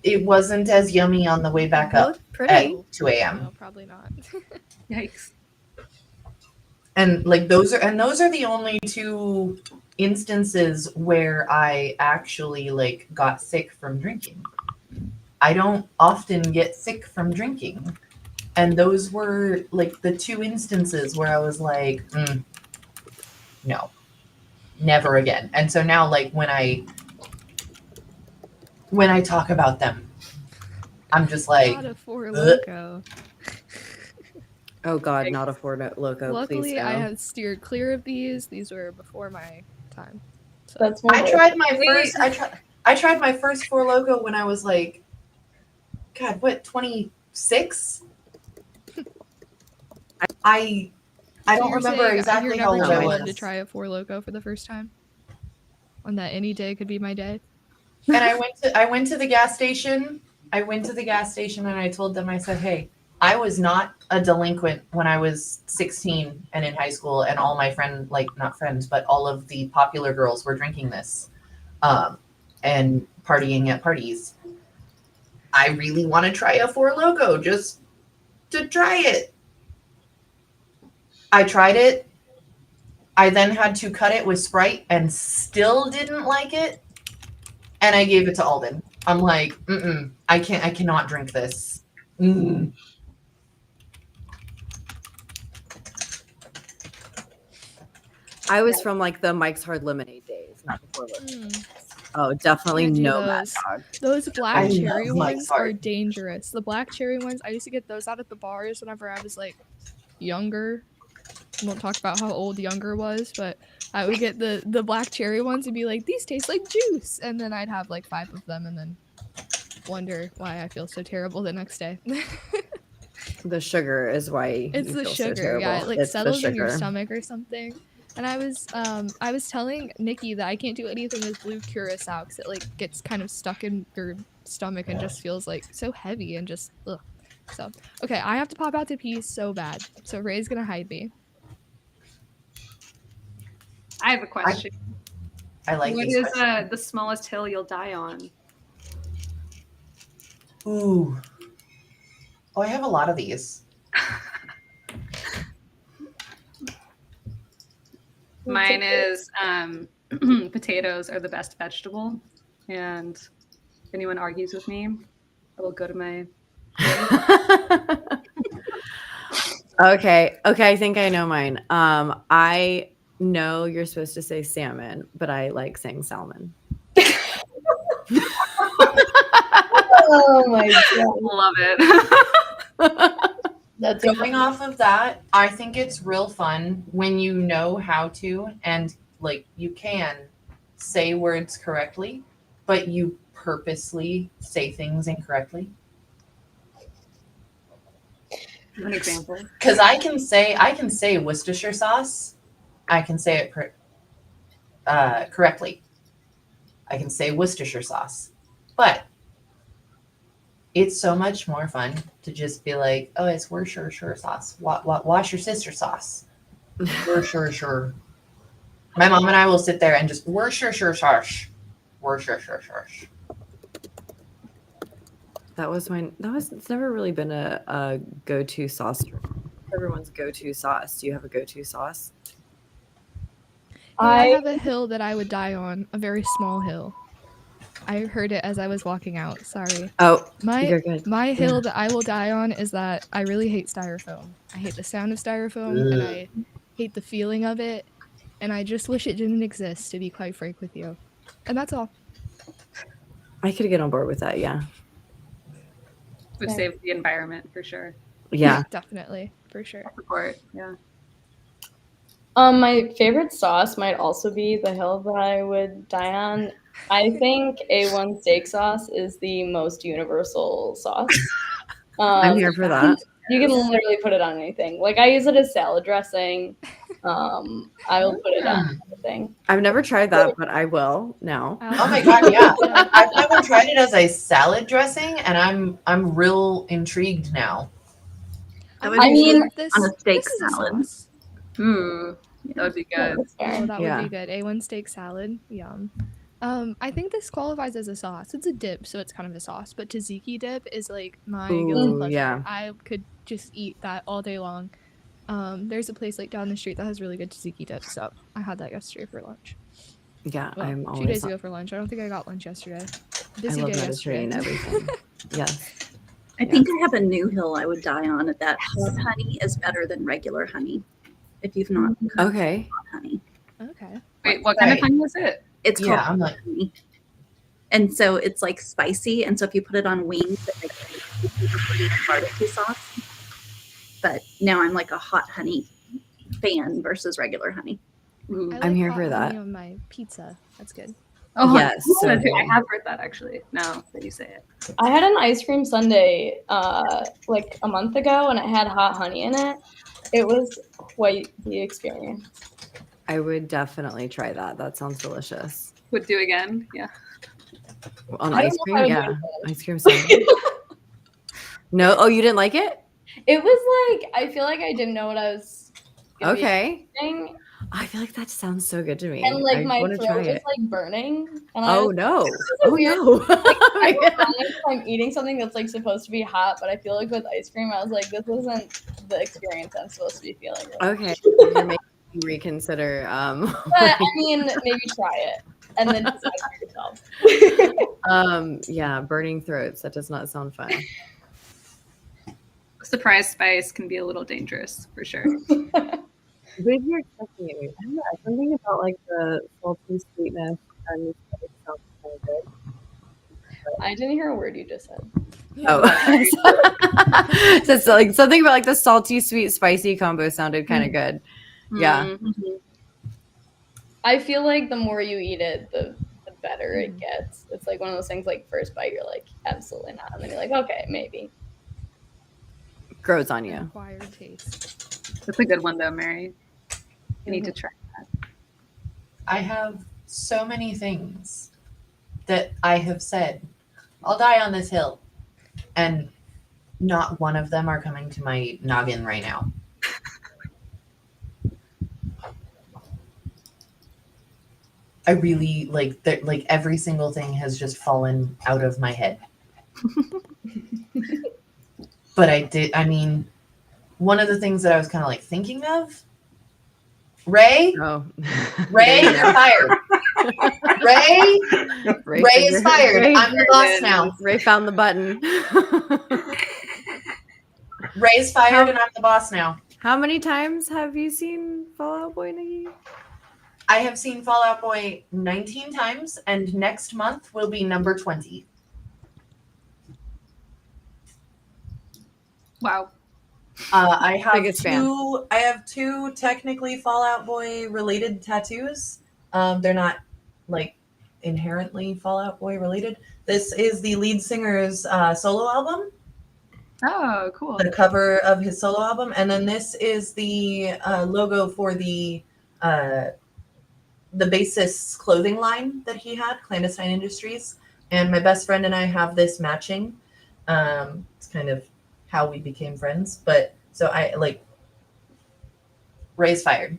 it wasn't as yummy on the way back up at 2 a.m. No, probably not. Yikes. And like those are the only 2 instances where I actually like got sick from drinking. I don't often get sick from drinking. And those were like the 2 instances where I was like, no, never again. And so now, like, when I talk about them, I'm just like, Not a Four Loko. Oh God, not a Four Loko. Luckily, please no. I have steered clear of these. These were before my time. So. That's I tried my first Four Loko when I was like, God, what, 26? I I So don't you're remember saying exactly you're how never old I too young to was. try a Four Loko for the first time? On that any day could be my day. And I went to the gas station. I went to the gas station and I told them, I said, hey, I was not a delinquent when I was 16 and in high school, and all my friends, like not friends, but all of the popular girls were drinking this and partying at parties. I really want to try a Four Loko just to try it. I tried it. I then had to cut it with Sprite and still didn't like it. And I gave it to Alden. I'm like, I cannot drink this. I was from like the Mike's Hard Lemonade days, not the Four Loko. Oh, definitely Can't do no Mad those. Dog. Those black I cherry love Mike's ones are Hard. dangerous. The black cherry ones, I used to get those out at the bars whenever I was like younger. I won't talk about how old younger was, but I would get the black cherry ones and be like, these taste like juice. And then I'd have like 5 of them and then wonder why I feel so terrible the next day. The sugar is why It's you the feel sugar, so terrible. yeah. It like It's the settles in your sugar. stomach or something. And I was telling Nikki that I can't do anything with blue curacao because it like gets kind of stuck in your stomach and just feels like so heavy and just ugh. So okay, I have to pop out to pee so bad. So Ray's gonna hide me. I have a question. I like What these is questions. the smallest hill you'll die on? Ooh. Oh, I have a lot of these. Mine is potatoes are the best vegetable, and if anyone argues with me, I will go to my. Okay, I think I know mine. I know you're supposed to say salmon, but I like saying salmon. Oh my god. Love it. That's Going off of that, I think it's real fun when you know how to, and like you can say words correctly, but you purposely say things incorrectly. An example. Because I can say Worcestershire sauce. I can say it correctly. I can say Worcestershire sauce, but it's so much more fun to just be like, oh, it's Worcestershire sauce. Wash your sister sauce. Worcestershire. My mom and I will sit there and just Worcestershire sauce. Worcestershire sauce. That was mine. It's never really been a go-to sauce. Everyone's go-to sauce. Do you have a go-to sauce? I have a hill that I would die on, a very small hill. I heard it as I was walking out. Sorry. Oh, My you're good. hill that I will die on is that I really hate styrofoam. I hate the sound of styrofoam and I hate the feeling of it, and I just wish it didn't exist, to be quite frank with you. And that's all. I could get on board with that. Yeah. Would save the environment for sure. Yeah. Definitely, for sure. Support. Yeah. My favorite sauce might also be the hill that I would die on. I think A1 steak sauce is the most universal sauce. I'm here for that. You can literally put it on anything. Like I use it as salad dressing. I will put it on everything. I've never tried that, but I will now. Oh my god, yeah. I've never tried it as a salad dressing, and I'm real intrigued now. That would I be mean, good on a steak this is a salad. sauce. That would be good. That's fair. Oh, that would Yeah. be good. A1 steak salad. Yum. I think this qualifies as a sauce. It's a dip, so it's kind of a sauce. But tzatziki dip is like my guilty Ooh, pleasure. yeah. I could just eat that all day long. There's a place like down the street that has really good tzatziki dip, so I had that yesterday for lunch. Yeah, Well, I'm 2 always. days ago for lunch. I don't think I got lunch yesterday. I Busy love day Mediterranean yesterday. everything. Yes. I think I have a new hill I would die on. That hot honey is better than regular honey. If you've not cooked Okay. hot honey, Okay. Wait, what kind of Right. honey is it? it's called Yeah, I'm like, honey. And so it's like spicy, and so if you put it on wings, it makes it super pretty barbecue sauce. But now I'm like a hot honey fan versus regular honey. Ooh. I I'm like here hot for that. honey on my pizza. That's good. Oh, Yes, so I good. have heard that actually. Now that you say it. I had an ice cream sundae like a month ago, and it had hot honey in it. It was quite the experience. I would definitely try that. That sounds delicious. Would do again. Yeah. On I don't ice know if I cream, would yeah. do it Ice cream sundae. No, oh, you didn't like it? It was like, I feel like I didn't know what I was gonna be Okay. eating. I feel like that sounds so good to me. And like I my want to throat try was it. like burning. And I Oh was no! a Oh weird- no! I don't know if I'm eating something that's like supposed to be hot, but I feel like with ice cream, I was like, this isn't the experience I'm supposed to be feeling. Right Okay, you're making me reconsider. But I mean, maybe try it and then decide for yourself. Yeah, burning throats. That does not sound fun. Surprise spice can be a little dangerous for sure. But if you're expecting it, I don't know. Something about like the salty sweetness and it sounds kind of good. I didn't hear a word you just said. Oh, so like something about like the salty, sweet, spicy combo sounded kind of good. Yeah. Mm-hmm. I feel like the more you eat it, the better it gets. It's like one of those things. Like first bite, you're like, absolutely not, and then you're like, okay, maybe. Grows on you. Acquired taste. That's a good one though, Mary. You need to try that. I have so many things that I have said, I'll die on this hill. And not one of them are coming to my noggin right now. I really like that, like every single thing has just fallen out of my head. But I mean, one of the things that I was kind of like thinking of, Ray, Oh. Ray, you're fired. Ray is fired. Ray, I'm the boss now. Ray found the button. Ray's fired and I'm the boss now. How many times have you seen Fall Out Boy, Nikki? I have seen Fall Out Boy 19 times, and next month will be number 20. Wow. I have Biggest fan. two. I have two technically Fall Out Boy related tattoos. They're not like inherently Fall Out Boy related. This is the lead singer's solo album, Oh, cool. the cover of his solo album, and then this is the logo for the bassist's clothing line that he had, Clandestine Industries. And my best friend and I have this matching. It's kind of how we became friends. But so I like Ray's fired.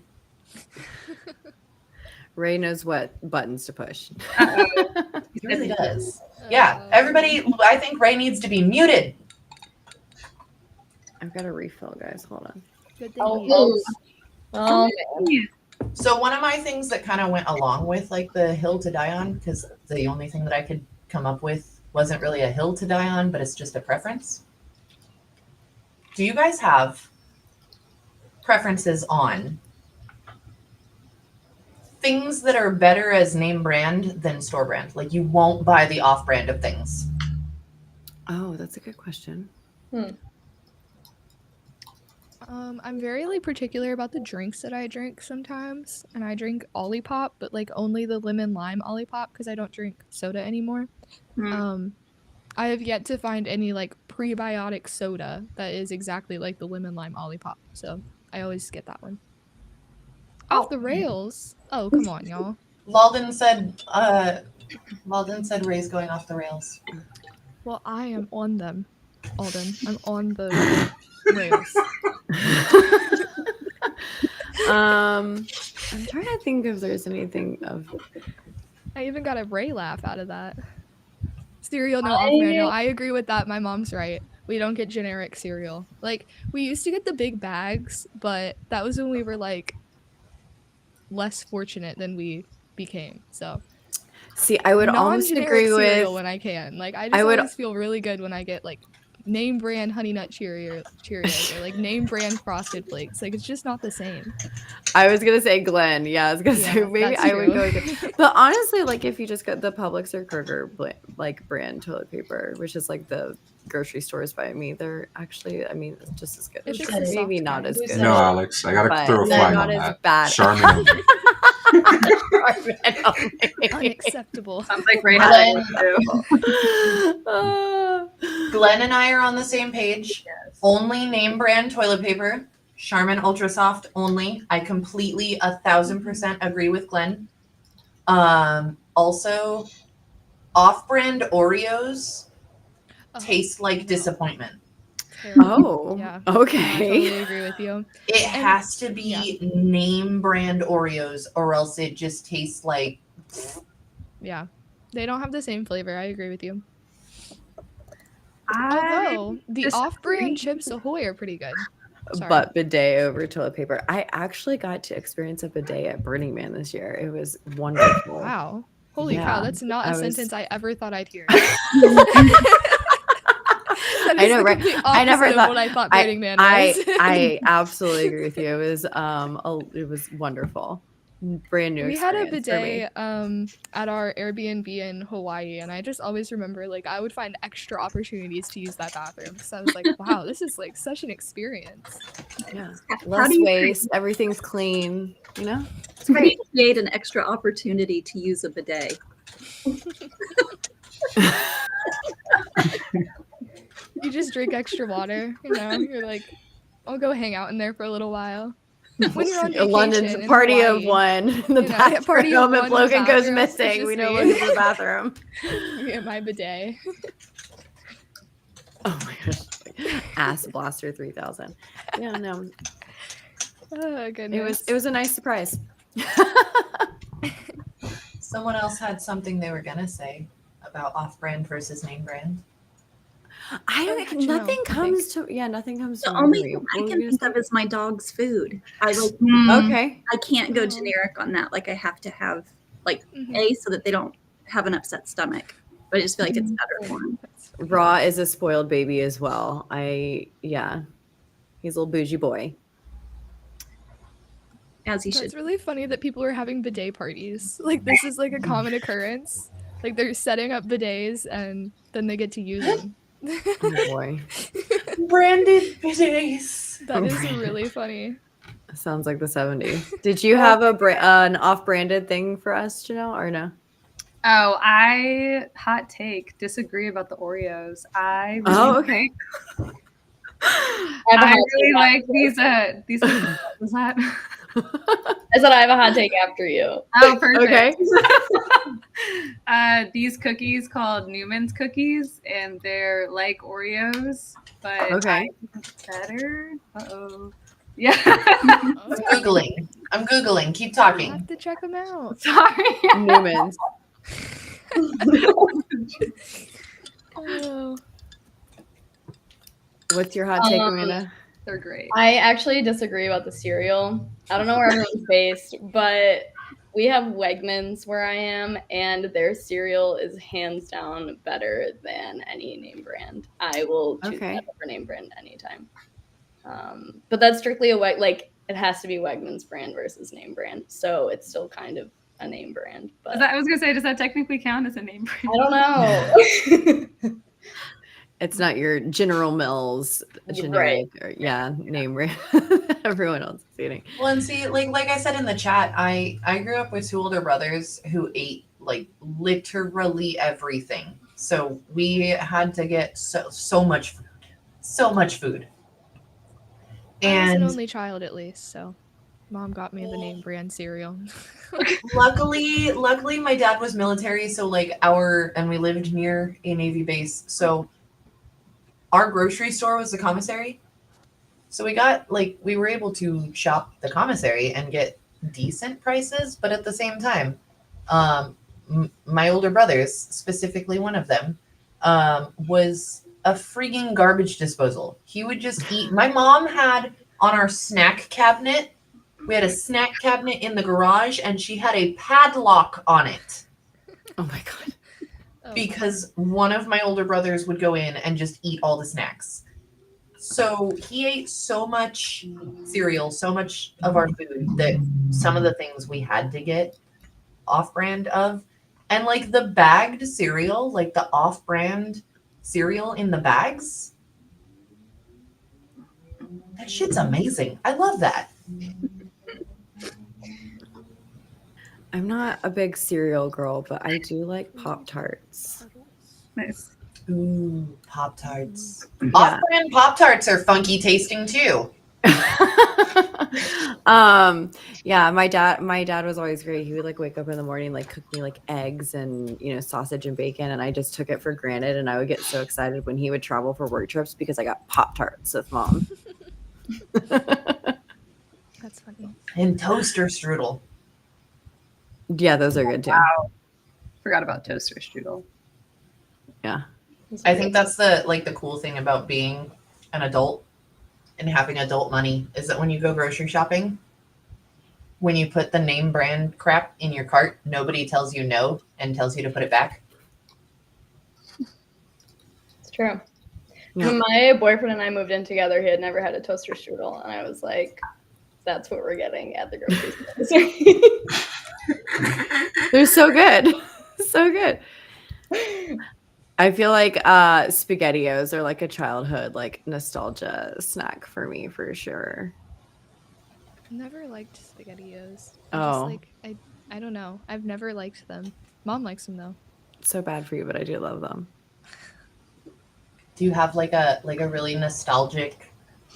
Ray knows what buttons to push. He really does. Yeah, everybody, I think Ray needs to be muted. I've got a refill, guys. Hold on. Good thing Oh, man. So one of my things that kind of went along with like the hill to die on, because the only thing that I could come up with wasn't really a hill to die on, but it's just a preference. Do you guys have preferences on things that are better as name brand than store brand? Like you won't buy the off brand of things. Oh, that's a good question. I'm very like particular about the drinks that I drink sometimes, and I drink Olipop, but like only the lemon lime Olipop because I don't drink soda anymore. I have yet to find any like prebiotic soda that is exactly like the lemon lime Olipop, so I always get that one. Off the rails? Oh, come on, y'all. Malden said Ray's going off the rails. Well, I am on them, Alden. I'm on the rails. I'm trying to think if there's anything of. I even got a Ray laugh out of that. Cereal, no, off-brand, no. I agree with that. My mom's right. We don't get generic cereal. Like, we used to get the big bags, but that was when we were, like, less fortunate than we became. So, See, I would almost agree cereal with. when I can. Like, I always feel really good when I get, like, name brand Honey Nut Cheerios or, like, name brand Frosted Flakes. Like, it's just not the same. I was gonna say Glenn. Yeah, I was gonna say maybe I would go. But honestly, like if you just got the Publix or Kroger like brand toilet paper, which is like the grocery stores by me, they're actually, I mean, it's just as good. If it's Maybe the soft not kind. as good. No, Alex, I gotta but throw a they're flag not on as that. bad. Charmin. Unacceptable. Sounds like Ray Glenn. had it too. Glenn and I are on the same page. Only name brand toilet paper. Charmin Ultra Soft only. I completely 1,000% agree with Glenn. Also, off-brand Oreos taste like disappointment. Oh, Yeah. okay. I totally agree with you. It And- has to be name brand Oreos, or else it just tastes like. Yeah. They don't have the same flavor. I agree with you. I Although the disagree. off-brand Chips Ahoy are pretty good. Sorry. But bidet over toilet paper. I actually got to experience a bidet at Burning Man this year. It was wonderful. Wow. Holy Yeah, cow, that's not a I was- sentence I ever thought I'd hear. I know, right? I never thought what I thought Burning Man was. I absolutely agree with you. It was wonderful. Brand new We had a experience for me. bidet at our Airbnb in Hawaii, and I just always remember like I would find extra opportunities to use that bathroom because I was like, wow, this is like such an experience. Yeah. How Less do you waste, everything's clean, you know? It's How do great. you create an extra opportunity to use a bidet? You just drink extra water, you know? You're like, I'll go hang out in there for a little while. When you're on vacation London's in party Hawaii, of one. The you know, bathroom. party of If one Logan goes bathroom, it's missing, just we know me. Logan's in the bathroom. Me and my bidet. Oh my gosh. Ass Blaster 3000. Yeah, no. Oh goodness. It was a nice surprise. Someone else had something they were gonna say about off-brand versus name brand. Nothing I comes to nothing comes to The mind only for me. thing I What were can you think gonna of is my dog's food. I like. say? Okay. I can't go Oh. generic on that. Like I have to have like Mhm. so that they don't have an upset stomach. But I just feel like it's better for them. Raw is a spoiled baby as well. He's a little bougie boy. As he should. That's really funny that people are having bidet parties. Like this is like a common occurrence. Like they're setting up bidets and then they get to use them. Oh boy. Branded bidets. That is Right. really funny. Sounds like the 70s. Did you have an off-branded thing for us, Janelle, or no? Oh, I hot take disagree about the Oreos. I really, Oh, okay. I really like these. What was that? I said I have a hot take after you. Oh, perfect. Okay. These cookies called Newman's cookies, and they're like Oreos, but Okay. I think it's better. Uh-oh. Yeah. I'm Googling. Keep I talking. have to check them out. Sorry. Newman's. Oh. What's your hot take, Amanda? They're great. I actually disagree about the cereal. I don't know where everyone's based, but we have Wegmans where I am, and their cereal is hands down better than any name brand. I will choose Okay. that over name brand anytime. But that's strictly it has to be Wegmans brand versus name brand, so it's still kind of a name brand. But I was gonna say, does that technically count as a name brand? I don't know. It's not your General Mills generic or name brand everyone else is eating. Well, and see, like I said in the chat, I grew up with two older brothers who ate like literally everything. So we had to get so much food. I was an And only child at least, so mom got me the name brand cereal. luckily my dad was military, so and we lived near a Navy base, so our grocery store was the commissary. So we were able to shop the commissary and get decent prices, but at the same time, my older brothers, specifically one of them, was a freaking garbage disposal. He would just eat. My mom had on our snack cabinet, we had a snack cabinet in the garage, and she had a padlock on it Oh my god. because one of my older brothers would go in and just eat all the snacks. So he ate so much cereal, so much of our food that some of the things we had to get off-brand of. And like the bagged cereal, like the off-brand cereal in the bags, that shit's amazing. I love that. I'm not a big cereal girl, but I do like Pop-Tarts. Nice. Ooh, Pop-Tarts. Yeah. Off-brand Pop-Tarts are funky tasting too. Yeah, my dad was always great. He would like wake up in the morning, like cook me like eggs and sausage and bacon, and I just took it for granted. And I would get so excited when he would travel for work trips because I got Pop-Tarts with mom. That's funny. And toaster strudel. Yeah, those are good too. Wow. Forgot about toaster strudel. Yeah. I think that's the cool thing about being an adult and having adult money is that when you go grocery shopping, when you put the name brand crap in your cart, nobody tells you no and tells you to put it back. It's true. Yeah. When my boyfriend and I moved in together, he had never had a toaster strudel, and I was like, "That's what we're getting at the grocery store." They're so good. So good. I feel like SpaghettiOs are like a childhood like nostalgia snack for me for sure. Never liked SpaghettiOs. Oh. I don't know. I've never liked them. Mom likes them though. It's so bad for you, but I do love them. Do you have like a really nostalgic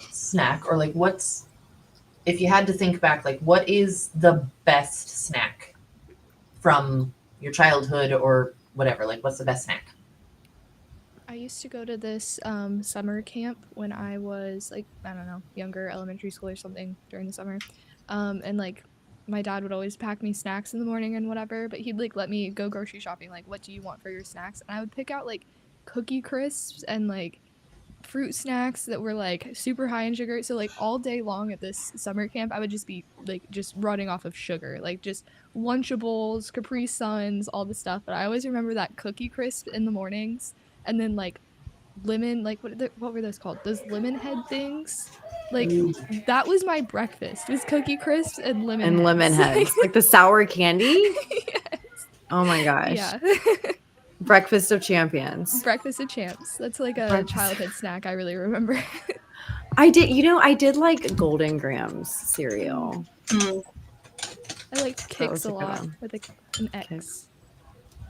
snack, or like if you had to think back, like what is the best snack from your childhood or whatever? Like what's the best snack? I used to go to this summer camp when I was like, I don't know, younger, elementary school or something during the summer. And like my dad would always pack me snacks in the morning and whatever, but he'd like let me go grocery shopping, like, what do you want for your snacks? And I would pick out like Cookie Crisps and like fruit snacks that were like super high in sugar. So like all day long at this summer camp, I would just be like just running off of sugar, like just Lunchables, Capri Suns, all the stuff. But I always remember that Cookie Crisp in the mornings. And then like lemon, like what were those called? Those lemon head things. Like that was my breakfast. Was Cookie Crisps and lemon And heads. lemon heads. Like the sour candy? Yes. Oh my gosh. Yeah. Breakfast of champions. Breakfast of champs. That's like a childhood snack I really remember. I did like Golden Grams cereal. I liked Kix a lot one. with an X. Kix.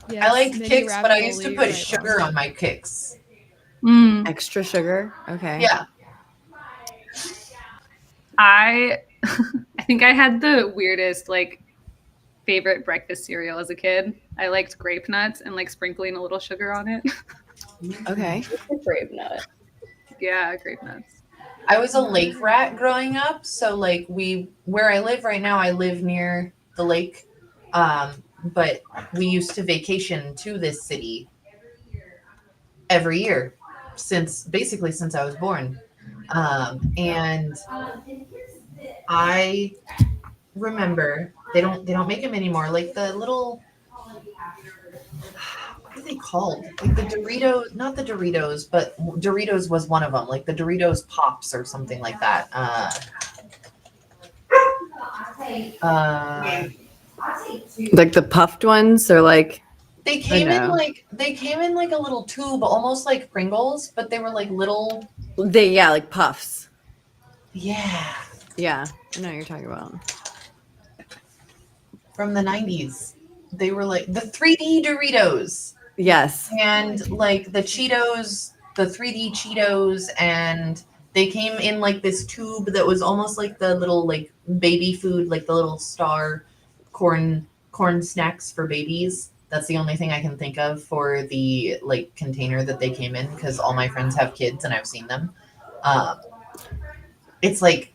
Yes, I liked mini Kix, but I used to ravioli, put right, sugar on my Kix. Extra sugar? Okay. Yeah. I think I had the weirdest like favorite breakfast cereal as a kid. I liked grape nuts and like sprinkling a little sugar on it. Okay. Grape nut. Yeah, grape nuts. I was a lake rat growing up, so like where I live right now, I live near the lake. But we used to vacation to this city every year since I was born. And I remember they don't make them anymore. Like the little, what are they called? Like the Doritos, not the Doritos, but Doritos was one of them. Like the Doritos Pops or something like that. Like the puffed ones or like They came in like a little tube, almost like Pringles, but they were like little. like puffs. Yeah. Yeah, I know what you're talking about. From the 90s. They were like the 3D Doritos. Yes. And like the Cheetos, the 3D Cheetos, and they came in like this tube that was almost like the little like baby food, like the little star corn snacks for babies. That's the only thing I can think of for the like container that they came in, because all my friends have kids and I've seen them. It's like,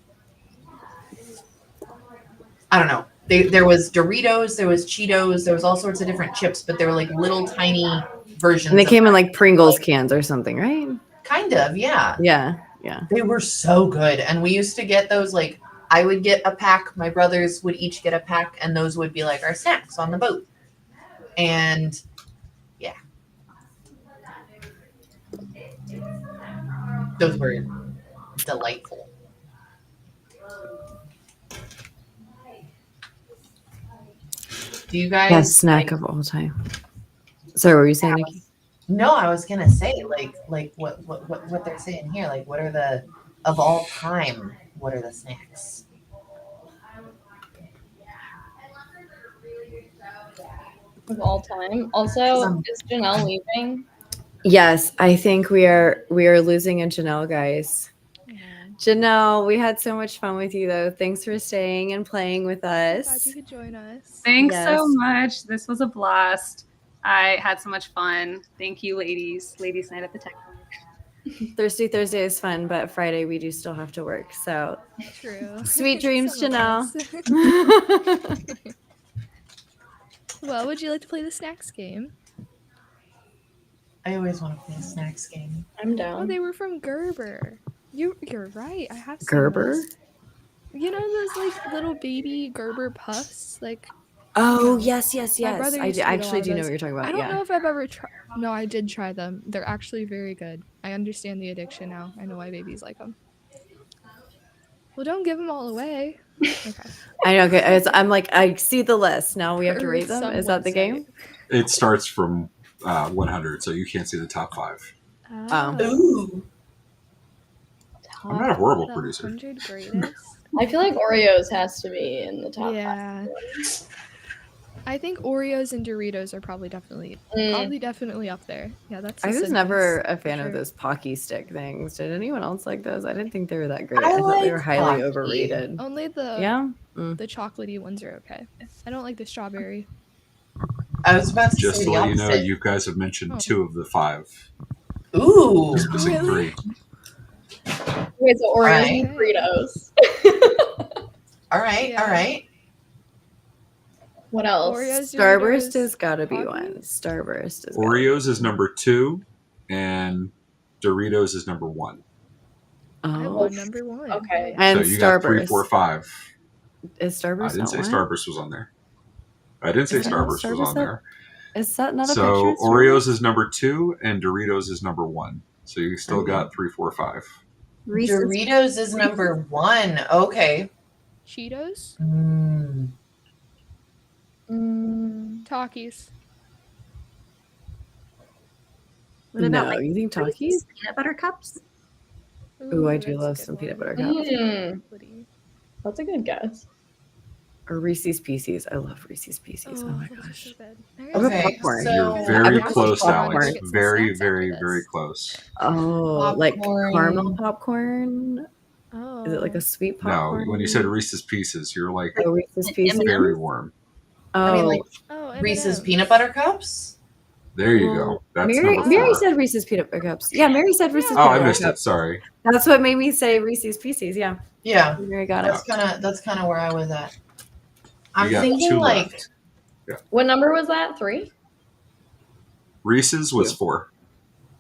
I don't know. There was Doritos, there was Cheetos, there was all sorts of different chips, but they were like little tiny versions. And they came in like Pringles cans or something, right? Kind of, yeah. Yeah. They were so good. And we used to get those, like, I would get a pack, my brothers would each get a pack, and those would be like our snacks on the boat. And yeah. Those were delightful. Do you guys Best snack of all time. Sorry, what were you saying, Nikki? No, I was gonna say like what they're saying here. Like, what are the of all time? What are the snacks? Of all time. Also, is Janelle leaving? Yes, I think we are losing a Janelle, guys. Janelle, we had so much fun with you, though. Thanks for staying and playing with Glad us. you could join us. Thanks Yes. so much. This was a blast. I had so much fun. Thank you, ladies. Ladies' night at the Tech Park. Thirsty Thursday is fun, but Friday we do still have to work. So True. sweet dreams, Some of Janelle. us. Well, would you like to play the snacks game? I always want to play a snacks game. I'm Oh, down. they were from Gerber. You're right. I have seen Gerber? those. You know those like little baby Gerber puffs? Like Oh, yes. my brother I used to eat a actually lot do of know those. what you're talking about. I don't Yeah. know if I've ever tried. No, I did try them. They're actually very good. I understand the addiction now. I know why babies like them. Well, don't give them all away. Okay. I know. Okay. I'm like, I see the list. Now we have to Or rate them. some Is that the website. game? It starts from 100, so you can't see the top 5. Oh. Ooh. I'm not a horrible The producer. 100 greatest. I feel like Oreos has to be in the top Yeah. I think Oreos and Doritos are probably definitely up there. Yeah, that's. I a was sentence, never a for fan of sure. those Pocky stick things. Did anyone else like those? I didn't think they were that great. I I thought they were like highly Pocky. overrated. Only the Yeah. the chocolatey ones are okay. I don't like the strawberry. I was about to Just say to the let you know, opposite. you guys have mentioned Oh. 2 of the 5. Ooh. Just missing Really? 3. Wait, so Oreos Right. and Fritos. All right. Yeah. All right. What else? Oreos, Starburst Doritos, has got to be Pocky? one. Starburst is. Oreos is number 2, and Doritos is number 1. I Oh. won number 1. Okay. And So you got 3, Starburst. 4, 5. Is I Starburst didn't not say one? Starburst was on there. I didn't say Is it not Starburst was Starburst on that- there. Is that not a picture? So of Oreos Starburst? is number 2, and Doritos is number 1. So you still Okay. got 3, 4, 5. Reese's. Doritos is number 1. Okay. Cheetos, Mm. Takis. What about No, like you think Reese's Takis? peanut butter cups? Ooh, I do that's a love good some peanut one. butter cups. Chocolatey. That's a good guess. Or Reese's Pieces. I love Reese's Pieces. Oh my those are gosh. so good. Okay, popcorn. so You're very I would close, put Alex. popcorn. Very, Get some very, snacks after very this. close. Oh, like Popcorn. caramel popcorn? Oh. Is it like a sweet popcorn? No, when you said Reese's Pieces, you're like Oh, Reese's Pieces. M&Ms? very warm. Oh, I mean, like Oh, Reese's M&Ms. peanut butter cups. There you well, go. That's Mary, number Mary 4. said Reese's peanut butter cups. Yeah, Mary said Reese's Oh, peanut I butter missed it. cups. Sorry. That's what made me say Reese's Pieces. Yeah, Yeah, Mary got it. that's kind of where I was at. I'm You got thinking 2 like left. What number was that? 3? Reese's was 4.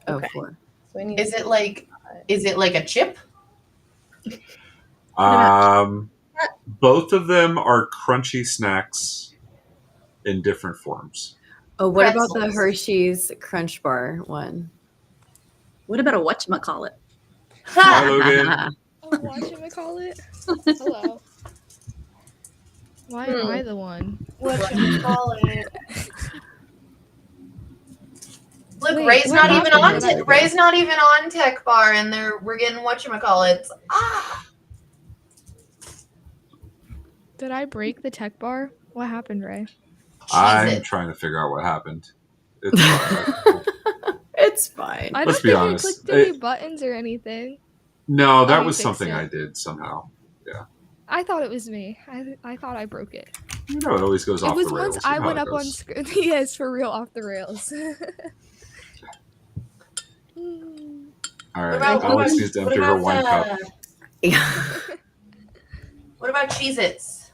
Oh, Okay. 4. So we need is it like a chip? Both of them are crunchy snacks in different forms. Oh, what about the Pretzels. Hershey's Crunch Bar one? What about a whatchamacallit? Hi, Logan. Oh, whatchamacallit? Hello. Why am I the one? Whatchamacallit? Look, Wait, Ray's what not even happened? on. Ray's not even on Tech Bar, and we're getting whatchamacallits. Ah. Did I break the tech bar? What happened, Ray? I'm Cheez-It. trying to figure out what happened. It's fine. It's fine. I Let's don't be think honest. I clicked any buttons or anything. No, that you was fixed something it. I did somehow. I thought it was me. I thought I broke it. You know, it always goes It off was the rails. once You I know went how it up on goes. screen. Yes, for real, off the rails. All right, What about- Alex what needs to about- empty what her about, wine cup. Yeah. What about Cheez-Its?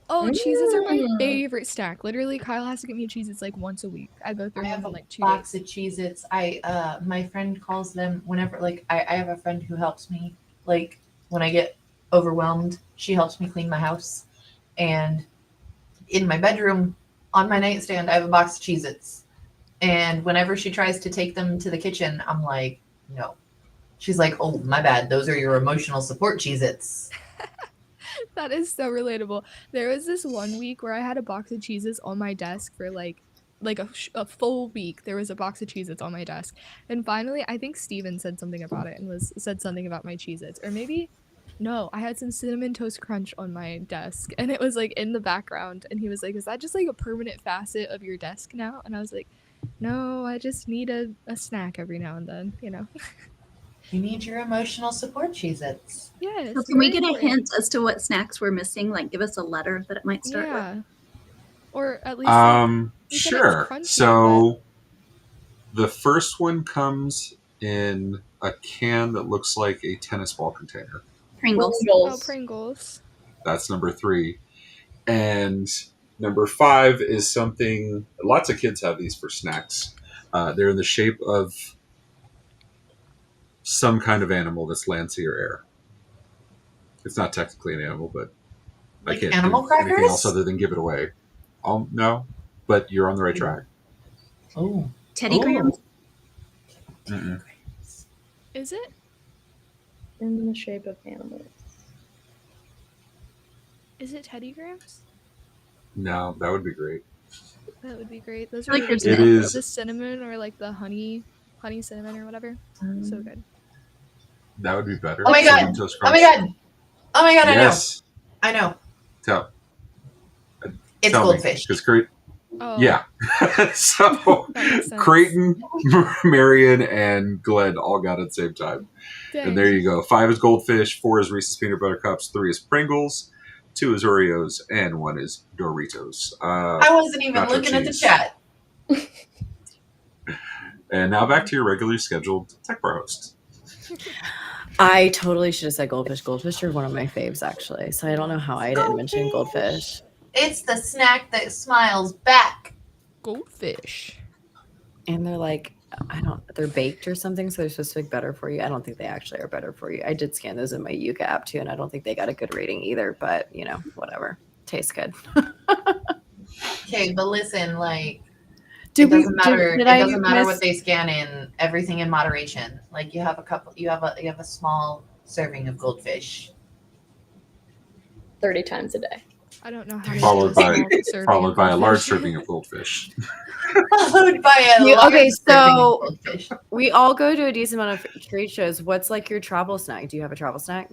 Oh, cheeses are my Mm. favorite snack. Literally, Kyle has to get me cheeses like once a week. I go through I them have in a like 2 box days. of Cheez-Its. My friend calls them whenever, like, I have a friend who helps me, like, when I get overwhelmed, she helps me clean my house. And in my bedroom, on my nightstand, I have a box of Cheez-Its. And whenever she tries to take them to the kitchen, I'm like, no. She's like, oh, my bad. Those are your emotional support Cheez-Its. That is so relatable. There was this one week where I had a box of cheeses on my desk for like a full week. There was a box of Cheez-Its on my desk. And finally, I think Steven said something about it and said something about my Cheez-Its. Or maybe, no, I had some Cinnamon Toast Crunch on my desk. And it was like in the background. And he was like, is that just like a permanent facet of your desk now? And I was like, no, I just need a snack every now and then, you know? You need your emotional support Cheez-Its. Yes. So can we very get a important. hint as to what snacks we're missing? Like, give us a letter that it might start with. Yeah. Or at least like, you said it was Sure. crunchy, So the first one comes in a can that looks like a tennis ball container. Pringles. but- oh, Pringles. Pringles. That's number 3. And number 5 is something lots of kids have these for snacks. They're in the shape of some kind of animal that's land, sea, or air. It's not technically an animal, but Like I can't animal do anything crackers? else other than give it away. No, but you're on the right track. Oh. Teddy Ooh. Grahams. Mm-mm. Is it? In the shape of animals. Is it Teddy Grahams? No, that would be great. That would be great. Those I are like really their It good. is. The cinnamon or like the honey cinnamon or whatever. So good. That would be better. Oh my God. Cinnamon Toast Oh my Crunch. god. Oh my god, Yes. I know. Tell It's me, goldfish. because Creighton. Oh. Yeah. So That makes sense. Creighton, Marion, and Glenn all got it at the same time. Dang. And there you go. 5 is Goldfish, 4 is Reese's Peanut Butter Cups, 3 is Pringles, 2 is Oreos, and 1 is Doritos. I wasn't even nacho looking at the cheese. chat. And now back to your regularly scheduled Tech Bar host. I totally should have said goldfish. Goldfish are one of my faves, actually. So I don't know how I didn't mention goldfish. It's the snack that smiles back. Goldfish. And they're like, they're baked or something, so they're supposed to be better for you. I don't think they actually are better for you. I did scan those in my Yuka app too, and I don't think they got a good rating either, but whatever. Tastes good. Okay, but listen, like, Did it doesn't matter. did It I doesn't matter miss- what they scan in. Everything in moderation. Like, you have a small serving of goldfish. 30 times a day. I don't know how to Followed do a by- small serving Followed of by a large goldfish. serving of goldfish. Followed by a You- large okay, serving so- of goldfish. We all go to a decent amount of trade shows. What's like your travel snack? Do you have a travel snack?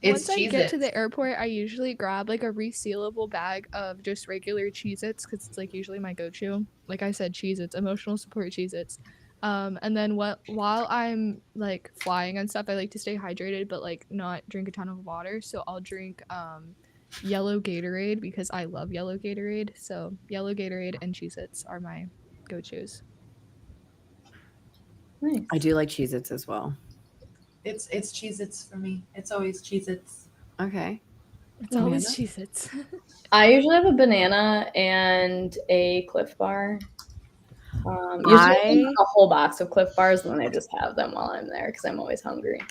It's Once I get to Cheez-Its. the airport, I usually grab like a resealable bag of just regular Cheez-Its because it's like usually my go-to. Like I said, Cheez-Its, emotional support Cheez-Its. And then while I'm like flying and stuff, I like to stay hydrated, but like not drink a ton of water. So I'll drink yellow Gatorade because I love yellow Gatorade. So yellow Gatorade and Cheez-Its are my go-tos. Nice. I do like Cheez-Its as well. It's Cheez-Its for me. It's always Cheez-Its. Okay. It's always Amanda? Cheez-Its. I usually have a banana and a Cliff Bar. Usually a whole box of Cliff Bars, and then I just have them while I'm there because I'm always hungry.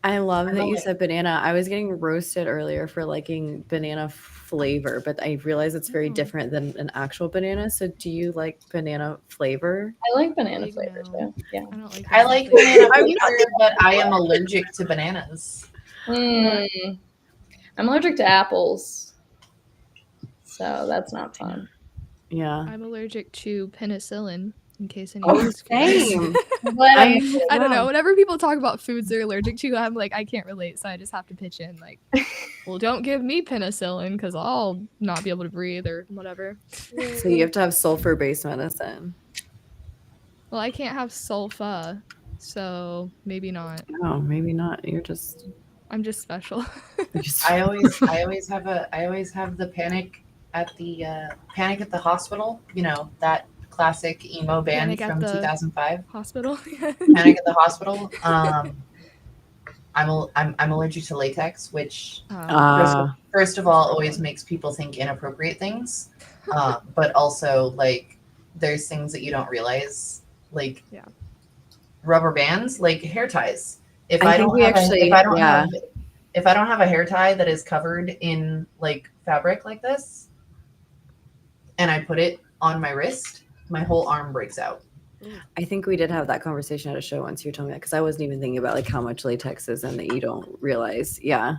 I love that you like- said banana. I was getting roasted earlier for liking banana flavor, but I realize it's very Oh. different than an actual banana. So do you like banana flavor? I like banana Big flavor no. too. Yeah. I don't like I like flavor. banana flavor, but I am allergic to bananas. I'm allergic to apples, so that's not fun. Yeah. I'm allergic to penicillin, in case Oh, anyone's curious. same. But I don't know. Whenever people talk about foods they're allergic to, I'm like, I can't relate, so I just have to pitch in, like, well, don't give me penicillin because I'll not be able to breathe or whatever. So you have to have sulfur-based medicine. Well, I can't have sulfa, so maybe not. Oh, maybe not. I'm just special. I always have the panic at the hospital. You know, that classic emo band Panic at from the- 2005. Hospital. Panic at the Hospital. I'm allergic to latex, which first of all always makes people think inappropriate things, but also like there's things that you don't realize, like Yeah. rubber bands, like hair ties. If I I think don't we have actually- if I don't yeah. have if I don't have a hair tie that is covered in like fabric like this, and I put it on my wrist, my whole arm breaks out. I think we did have that conversation at a show once. You were telling me that because I wasn't even thinking about like how much latex is and that you don't realize. Yeah.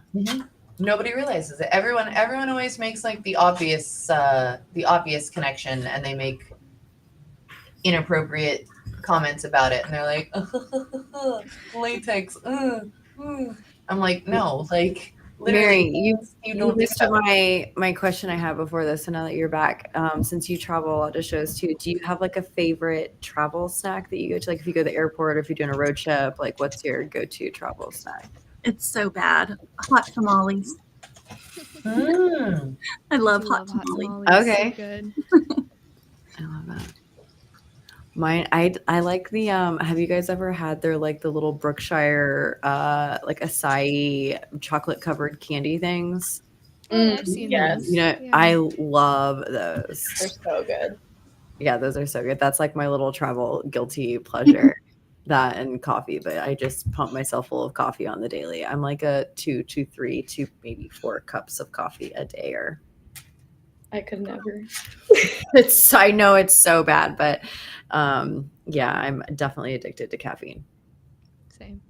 Nobody realizes it. Everyone always makes like the obvious connection, and they make inappropriate comments about it, and they're like, latex. I'm like, no, like Mary, you don't missed my question I had before this. So now that you're back, since you travel a lot of shows too, do you have like a favorite travel snack that you go to? Like if you go to the airport or if you're doing a road trip, like what's your go-to travel snack? It's so bad. Hot tamales. I love hot tamales. Okay. So good. I love that. Mine, I like the have you guys ever had their like the little Brookshire like acai chocolate covered candy things? I've seen those. You know, Yeah. I love those. They're so good. Yeah, those are so good. That's like my little travel guilty pleasure. That and coffee, but I just pump myself full of coffee on the daily. I'm like a 2 maybe 4 cups of coffee a day or I could never. I know it's so bad, but yeah, I'm definitely addicted to caffeine. Same.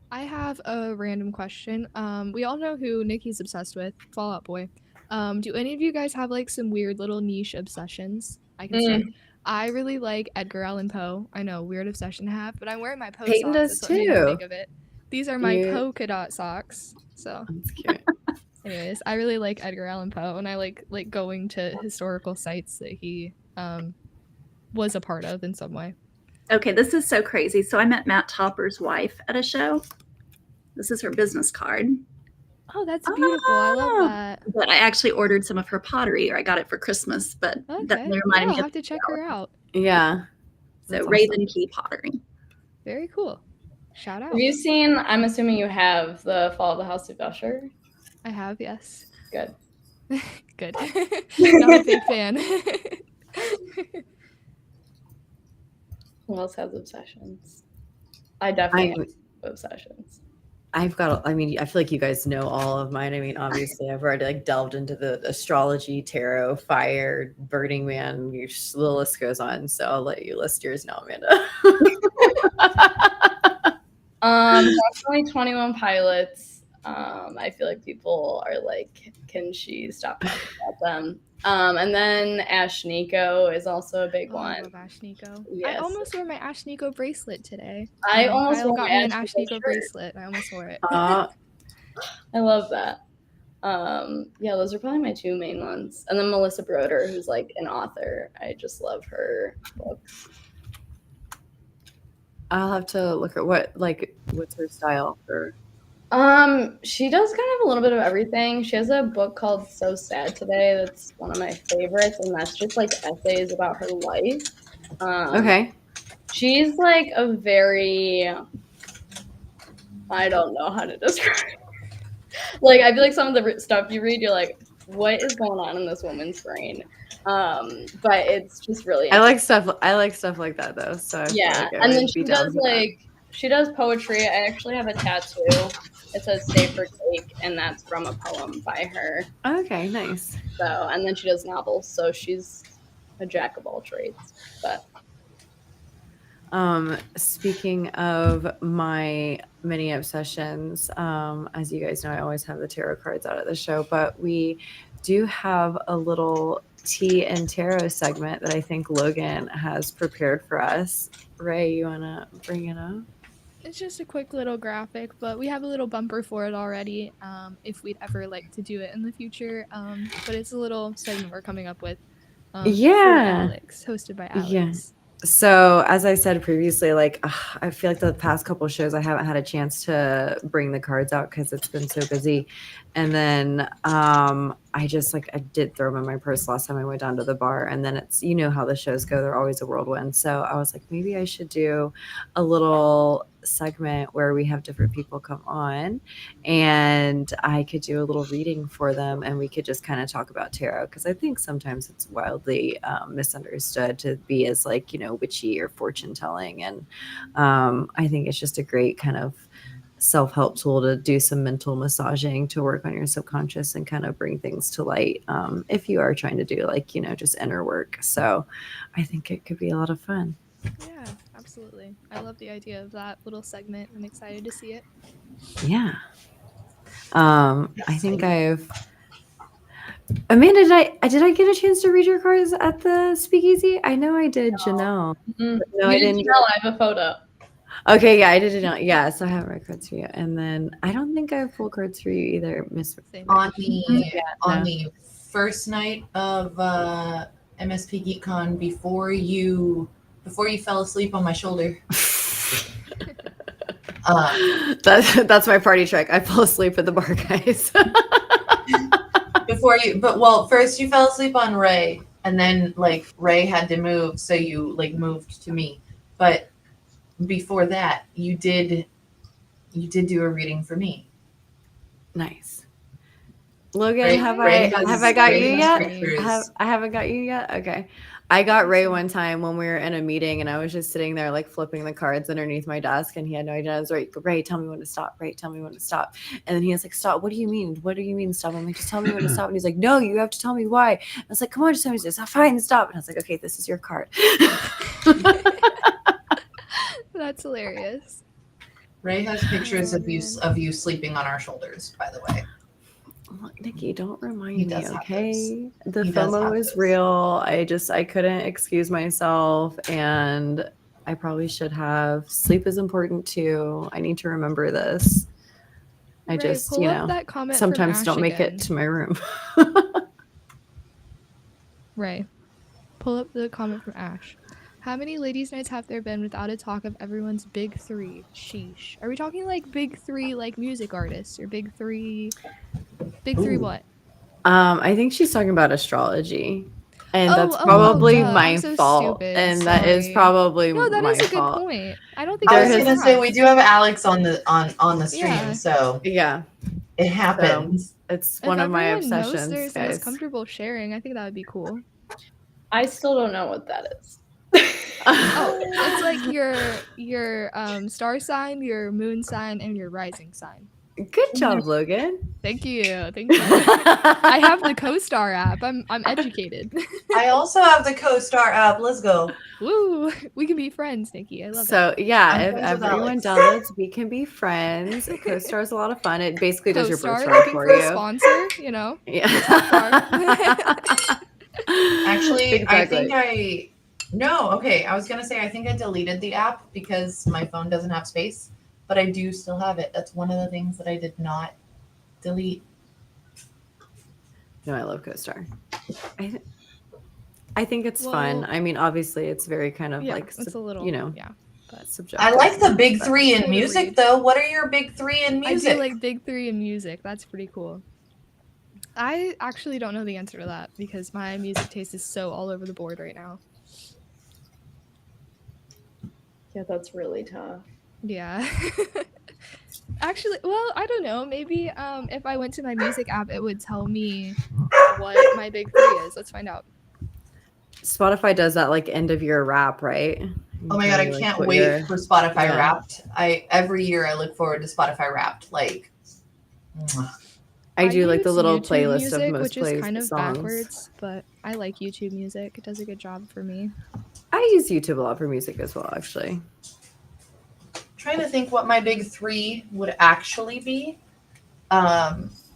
I have a random question. We all know who Nikki's obsessed with, Fall Out Boy. Do any of you guys have like some weird little niche obsessions? I can say I really like Edgar Allan Poe. I know, weird obsession to have, but I'm wearing my Poe Peyton socks. does That's what made me too. think of it. These are my polka dot socks. So That's cute. anyways, I really like Edgar Allan Poe, and I like going to historical sites that he was a part of in some way. Okay, this is so crazy. So I met Matt Topper's wife at a show. This is her business card. Oh, that's beautiful. I love that. But I actually ordered some of her pottery, or I got it for Christmas, but Okay. that they reminded me I'll of have to check her out. Yeah. So That's Raven Key Pottery. Very cool. Shout out. Have you seen, I'm assuming you have, the Fall of the House of Usher? I have, yes. Good. Good. Not a big fan. Who else has obsessions? I definitely have obsessions. I've got, I mean, I feel like you guys know all of mine. I mean, obviously I've already like delved into the astrology, tarot, fire, Burning Man, the list goes on. So I'll let you list yours now, Amanda. Definitely 21 Pilots. I feel like people are like, can she stop talking about them? And then Ash Nico is also a big one. I love Ash Nico. Yes. I almost wore my Ash Nico bracelet today. I almost Kyle wore got my me an Ash Ash Nico Nico bracelet. I almost wore it. I love that. Yeah, those are probably my 2 main ones. And then Melissa Broder, who's like an author. I just love her books. I'll have to look at what's her style for. She does kind of a little bit of everything. She has a book called So Sad Today that's one of my favorites, and that's just like essays about her life. Okay. She's like a very, I don't know how to describe it. Like, I feel like some of the stuff you read, you're like, what is going on in this woman's brain? But it's just really I like stuff like that though. So yeah, like and then she does poetry. I actually have a tattoo. It says "Stay for Cake," and that's from a poem by her. Okay, nice. So, and then she does novels. So she's a jack of all trades. But speaking of my many obsessions, as you guys know, I always have the tarot cards out at the show, but we do have a little tea and tarot segment that I think Logan has prepared for us. Ray, you want to bring it up? It's just a quick little graphic, but we have a little bumper for it already, if we'd ever like to do it in the future. But it's a little segment we're coming up with. For Alex, hosted by Alex. Yeah. So as I said previously, like I feel like the past couple of shows I haven't had a chance to bring the cards out because it's been so busy. And then I just I did throw them in my purse last time I went down to the bar. And then it's, you know how the shows go, they're always a whirlwind. So I was like, maybe I should do a little segment where we have different people come on and I could do a little reading for them and we could just kind of talk about tarot, because I think sometimes it's wildly misunderstood to be as witchy or fortune telling, and I think it's just a great kind of self-help tool to do some mental massaging to work on your subconscious and kind of bring things to light if you are trying to do just inner work. So I think it could be a lot of fun. Yeah, absolutely. I love the idea of that little segment. I'm excited to see it. Yeah. I think Amanda, did I get a chance to read your cards at the speakeasy? I know I did, Janelle. No, I didn't. Janelle, I have a photo. Okay, yeah, I didn't know. Yeah, so I have red cards for you, and then I don't think I have full cards for you either, Miss. Same. On the no. the first night of MSP GeekCon, before you fell asleep on my shoulder. That's my party trick. I fall asleep at the bar, guys. First you fell asleep on Ray, and then like Ray had to move, so you like moved to me. But before that, you did do a reading for me. Nice. Logan, Ray- have Ray I got you has yet? pictures. I haven't got you yet. Okay. I got Ray one time when we were in a meeting and I was just sitting there like flipping the cards underneath my desk and he had no idea. I was like, Ray, tell me when to stop. Ray, tell me when to stop. And then he was like, stop. What do you mean? What do you mean stop? I'm like, just tell me when to stop. And he's like, no, you have to tell me why. I was like, come on, just tell me. He's like, fine, stop. And I was like, okay, this is your card. That's hilarious. Ray has pictures of you sleeping on our shoulders, by the way. Nikki, don't remind He me, does have okay? The He does FOMO have is those. real. I couldn't excuse myself and I probably should have. Sleep is important too. I need to remember this. I Ray, just, pull up that comment from sometimes Ash don't make again. it to my room. Ray, pull up the comment from Ash. How many ladies' nights have there been without a talk of everyone's big three? Sheesh. Are we talking like big three like music artists or big three? Big three what? I think she's talking about astrology. And that's duh. probably my I'm so fault. stupid. And that is Sorry. probably No, that my is a good fault. point. I don't think I There was has- gonna say we do have Alex on the stream, Yeah. so Yeah, it happens. it's If one of my everyone knows obsessions, theirs and guys. is comfortable sharing, I think that would be cool. I still don't know what that is. Oh, it's like your star sign, your moon sign, and your rising sign. Good job, Logan. Thank you. I have the CoStar app. I'm educated. I also have the CoStar app. Let's go. Woo! We can be friends, Nikki. I love it. So yeah, I'm if friends with everyone Alex. downloads, we can be friends. CoStar is a lot of fun. It basically does your birth CoStar chart looking for for a you. sponsor, you know. Yeah. Actually, Exactly. I was gonna say I think I deleted the app because my phone doesn't have space, but I do still have it. That's one of the things that I did not delete. No, I love CoStar. I think it's fun. Well, I mean, obviously, it's very kind of yeah, like it's a little, yeah. But subjective. I like the big three in Totally. music, though. What are your big three in I music? do like big three in music. That's pretty cool. I actually don't know the answer to that because my music taste is so all over the board right now. Yeah, that's really tough. Yeah. Actually, well, I don't know. Maybe if I went to my music app, it would tell me what my big three is. Let's find out. Spotify does that like end of year wrap, right? Oh my god, I can't wait for Spotify yeah. Wrapped. Every year I look forward to Spotify Wrapped. Like, mwah. I do like the use little YouTube playlist music, of most which is kind of songs. backwards, but I like YouTube music. It does a good job for me. I use YouTube a lot for music as well, actually. Trying to think what my big three would actually be.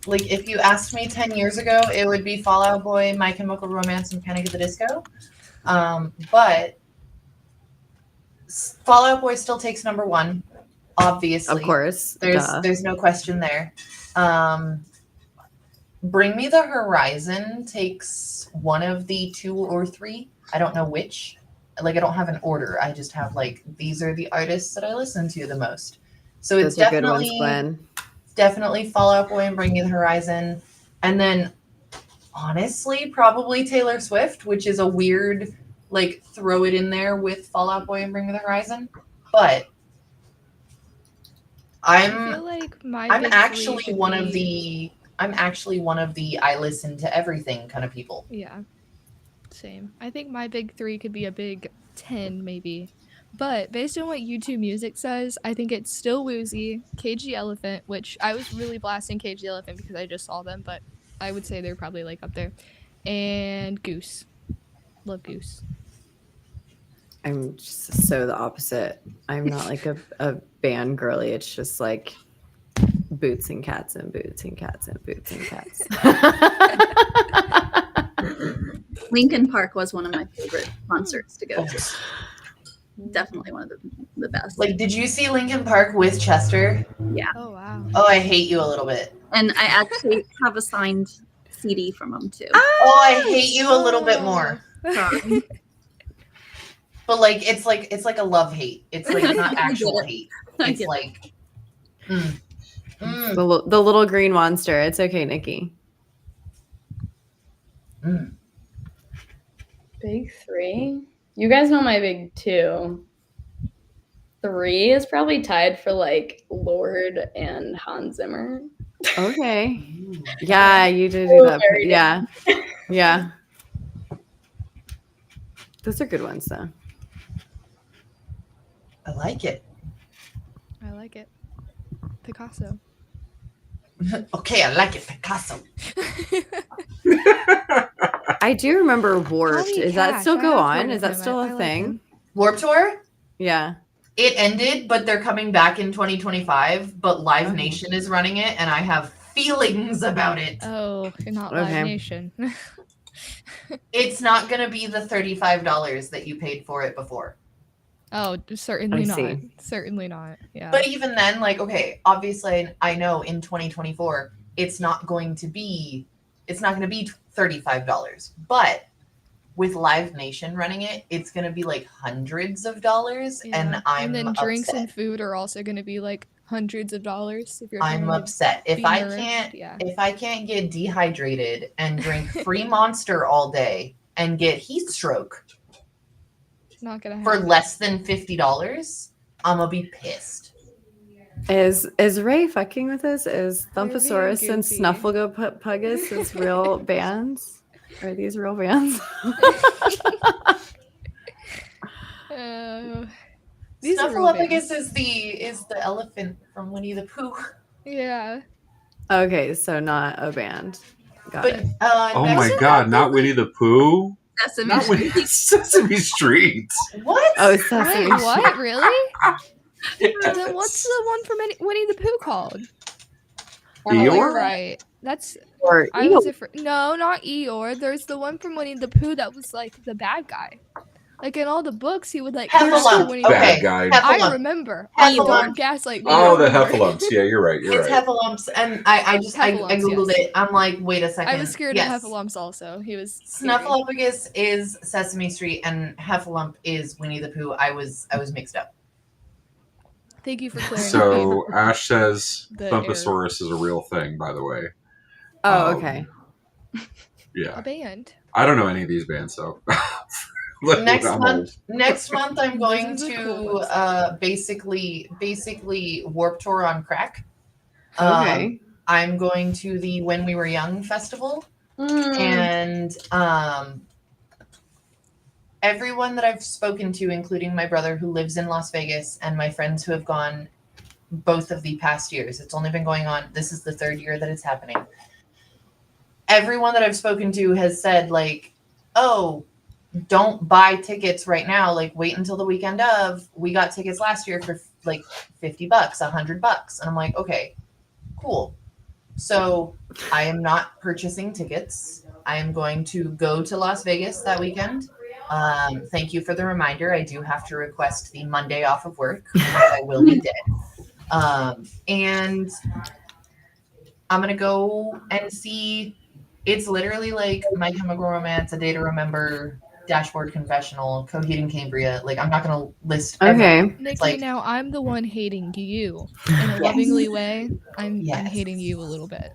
Like if you asked me 10 years ago, it would be Fall Out Boy, My Chemical Romance, and Panic at the Disco. But Fall Out Boy still takes number one, obviously. Of course. There's no question there. Bring Me the Horizon takes one of the two or three. I don't know which. Like I don't have an order. I just have like these are the artists that I listen to the most. So it's Those are good ones, Glenn. definitely Fall Out Boy and Bring Me the Horizon. And then honestly, probably Taylor Swift, which is a weird like throw it in there with Fall Out Boy and Bring Me the Horizon. But I feel like I'm actually one of the I listen to everything kind of people. Yeah. Same. I think my big three could be a big 10 maybe. But based on what YouTube Music says, I think it's still Woozy, KG Elephant, which I was really blasting KG Elephant because I just saw them, but I would say they're probably like up there. And Goose. Love Goose. I'm just so the opposite. I'm not like a band girly. It's just like boots and cats and boots and cats and boots and cats. Lincoln Park was one of my favorite concerts to go to. definitely one of the best. Like, did you see Linkin Park with Chester? Yeah. Oh wow. Oh, I hate you a little bit. And I actually have a signed CD from them too. Oh, I hate you a little bit more. Sorry. But like it's like a love hate. It's like not actual hate. I It's get it. like The little green monster. It's okay, Nikki. Big three. You guys know my big two. 3 is probably tied for like Lord and Hans Zimmer. Okay. Yeah, you did do that. Very Yeah. Yeah. Those are good ones, though. I like it. I like it. Picasso. Okay, I like it, Picasso. I do remember Warped. Johnny Is that Cash, still I go have on? heard Is of that him. still I a like thing? him. Warped Tour? Yeah. It ended, but they're coming back in 2025. But Live Nation is running it, and I have feelings about it. Oh, you're not Okay. Live Nation. It's not going to be the $35 that you paid for it before. Oh, certainly I not. see. Certainly not. Yeah. But even then, like, okay, obviously I know in 2024 it's not going to be $35. But with Live Nation running it, it's going to be like hundreds of dollars, Yeah. and I'm then drinks upset. and food are also going to be like hundreds of dollars if you're I'm trying to upset. be If I nourished. Yeah. can't get dehydrated and drink free Monster all day and get heat stroke Not gonna for happen. less than $50, I'm gonna be pissed. Is Ray fucking with us? Is They're being Thumpasaurus and goofy. Snuffleupagus is real bands? Are these real bands? These are real Snuffleupagus bands. is the elephant from Winnie the Pooh. Yeah. Okay, so not a band. Got But it. Oh my next god, month not is Winnie the Pooh? Sesame Not Winnie Street. Sesame Street. what? Oh, Sesame Wait, Street. what? Really? Yes. Then what's the one from Winnie the Pooh called? Oh, Eeyore? you're right. That's Or I was no, not Eeyore. There's the one from Winnie the Pooh that was like the bad guy. Like in all the books, he would like Heffalump. Winnie Bad Okay. guy. I Heffalump. remember. Heffalump. Don't gaslight me. Oh, I the remember. Heffalumps. Yeah, you're right. You're It's right. Heffalumps, and I Heffalumps, googled yes. it. I'm like, wait a second. I was scared Yes. of Heffalumps also. He was scary. Snuffleupagus is Sesame Street, and Heffalump is Winnie the Pooh. I was mixed up. Thank you for clearing So up Ash says The Thumpasaurus is a real thing, by the way. Oh, okay. a Yeah. band. I don't know any of these bands, so. Next I'm month, old. next month, I'm going This is a to cool one. basically Warped Tour on crack. Okay. I'm going to the When We Were Young festival, Mm. and everyone that I've spoken to, including my brother who lives in Las Vegas, and my friends who have gone both of the past years. It's only been going on. This is the third year that it's happening. Everyone that I've spoken to has said, like, oh, don't buy tickets right now. Like, wait until the weekend of. We got tickets last year for like $50, $100. And I'm like, okay, cool. So I am not purchasing tickets. I am going to go to Las Vegas that weekend. Thank you for the reminder. I do have to request the Monday off of work. I will be dead. And I'm going to go and see. It's literally like My Chemical Romance, A Day to Remember, Dashboard Confessional, Coheed and Cambria. Like, I'm not going to list everything. Okay. Nikki, like- now I'm the one hating you in a lovingly way. I'm Yes. hating you a little bit.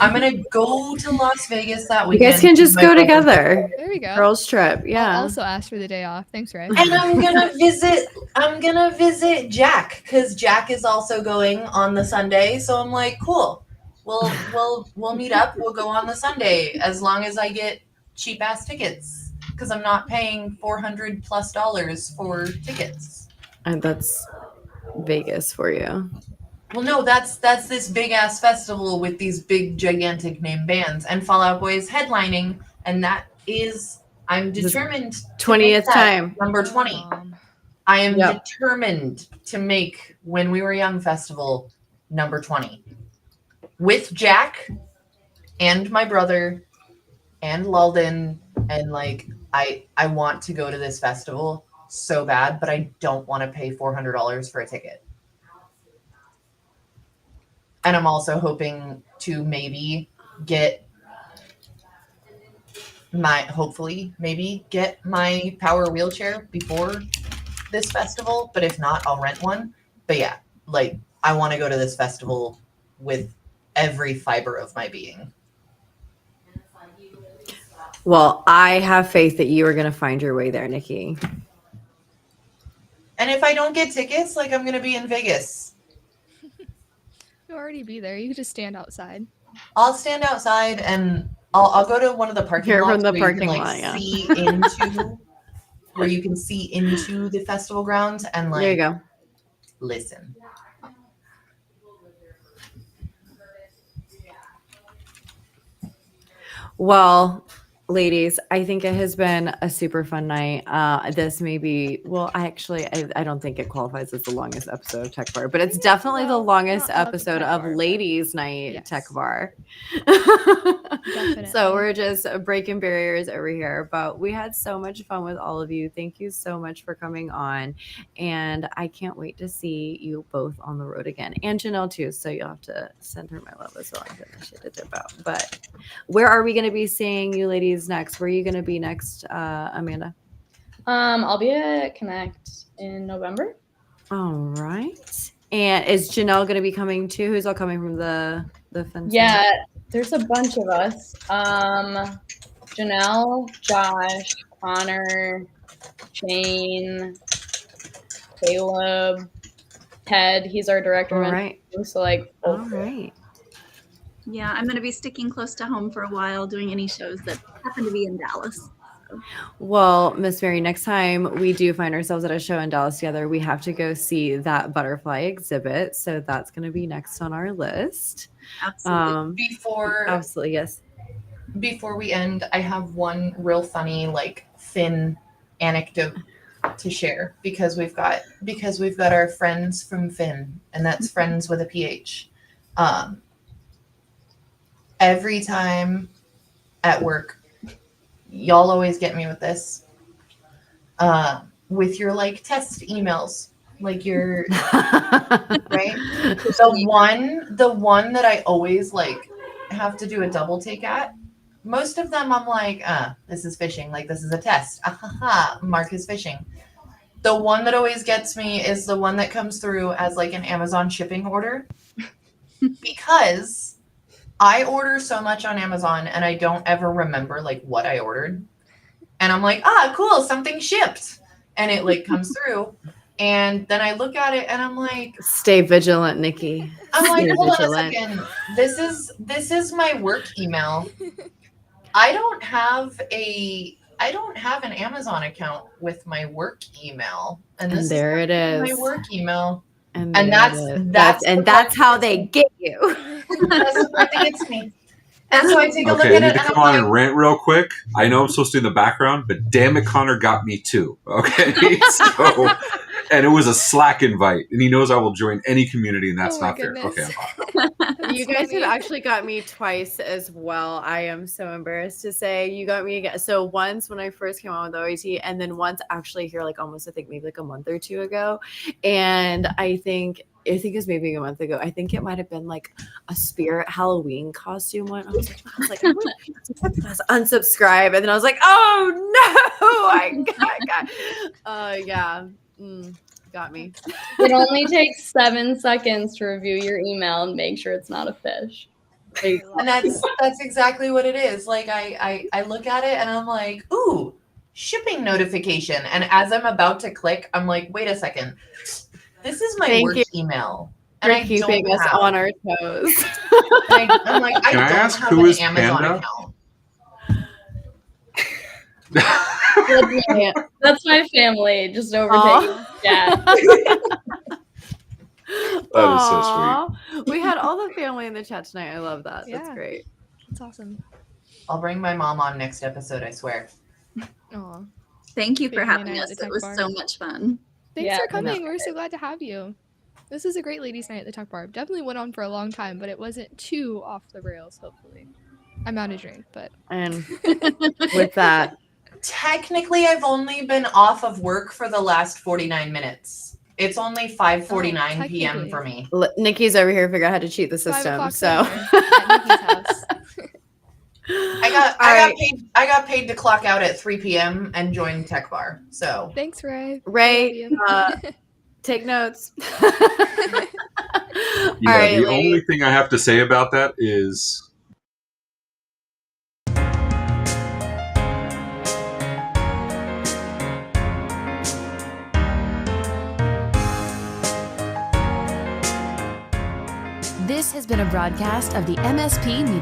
I'm going to go to Las Vegas that You weekend. guys can with just my go brother. together. There we go. Girls trip. Yeah. I'll also ask for the day off. Thanks, Ray. And I'm gonna visit Jack, because Jack is also going on the Sunday. So I'm like, cool. We'll meet up. We'll go on the Sunday as long as I get cheap ass tickets, because I'm not paying $400+ for tickets. And that's Vegas for you. Well, no, that's this big ass festival with these big gigantic name bands, and Fall Out Boy is headlining, and that is I'm This is determined to 20th make that time. number 20. I am Yep. determined to make When We Were Young Festival number 20 with Jack and my brother and Lalden, and like I want to go to this festival so bad, but I don't want to pay $400 for a ticket. And I'm also hoping to maybe get maybe get my power wheelchair before this festival, but if not, I'll rent one. But yeah, like I want to go to this festival with every fiber of my being. Well, I have faith that you are going to find your way there, Nikki. And if I don't get tickets, like I'm going to be in Vegas. You'll already be there. You could just stand outside. I'll stand outside and I'll go to one of the parking Here lots from the where parking you can, lot, yeah. see into where you can see into the festival grounds and There you go. listen. Well, ladies, I think it has been a super fun night. This may be, well, I don't think it qualifies as the longest episode of Tech Bar, but it's definitely the longest episode of Ladies Night Tech Bar. So we're just breaking barriers over here, but we had so much fun with all of you. Thank you so much for coming on. And I can't wait to see you both on the road again. And Janelle too. So you'll have to send her my love as well. I don't know shit to dip out. But where are we going to be seeing you ladies next? Where are you going to be next, Amanda? I'll be at Connect in November. All right. And is Janelle going to be coming too? Who's all coming from the Phin? Yeah, there's a bunch of us. Janelle, Josh, Connor, Shane, Caleb, Ted. He's our director. All right. So like, all right. Yeah, I'm going to be sticking close to home for a while, doing any shows that happen to be in Dallas. Well, Miss Mary, next time we do find ourselves at a show in Dallas together, we have to go see that butterfly exhibit. So that's going to be next on our list. Absolutely. Absolutely, yes. Before we end, I have one real funny like Phin anecdote to share because we've got our friends from Phin, and that's friends with a PH. Every time at work, y'all always get me with this. With your like test emails, like your right? The one that I always like have to do a double take at. Most of them I'm like, this is phishing, like this is a test. Mark is phishing. The one that always gets me is the one that comes through as like an Amazon shipping order. Because I order so much on Amazon and I don't ever remember like what I ordered. And I'm like, cool, something shipped. And it like comes through. And then I look at it and I'm like, stay vigilant, Nikki. I'm like, hold on a second. This is my work email. I don't have an Amazon account with my work email. And this there it is. My work email. And that's how they get you. That's the part that gets me. And so I take a look Okay, at I it need to and come I'm on like, and rant real quick. I know I'm supposed to be in the background, but damn it, Connor got me too. Okay, so and it was a Slack invite, and he knows I will join any community, and that's not fair. Okay, I'm fine. You guys have actually got me twice as well. I am so embarrassed to say you got me again. So once when I first came on with OIT, and then once actually here, like almost I think maybe like a month or two ago, and I think it was maybe a month ago. I think it might have been like a Spirit Halloween costume one. I was like, I was unsubscribe, and then I was like, oh no, got me. It only takes 7 seconds to review your email and make sure it's not a fish. And that's exactly what it is. Like I look at it and I'm like, ooh, shipping notification. And as I'm about to click, I'm like, wait a second. This is my work email. And I keeping us on our toes. I'm like, I Can I don't ask have who an is Amazon Panda? account. That's my family just overtaking. Yeah. That is so sweet. We had all the family in the chat tonight. I love that. Yeah. That's great. That's awesome. I'll bring my mom on next episode, I swear. Aw. Thank you for Family having night at us. the It Tech was Bar. so much fun. Thanks for coming. We're so glad to have you. This is a great ladies' night at the Tech Bar. Definitely went on for a long time, but it wasn't too off the rails, hopefully. I'm out of drink, but... And with that, Technically, I've only been off of work for the last 49 minutes. It's only 5:49 p.m. for me. Nikki's over here figuring out how to cheat the 5 system. o'clock So dinner at Nikki's house. I got paid to clock out at 3 p.m. and join Tech Bar. So Thanks, Ray. Ray, Love you. take notes. Yeah, right, the ladies. only thing I have to say about that is This has been a broadcast of the MSP Media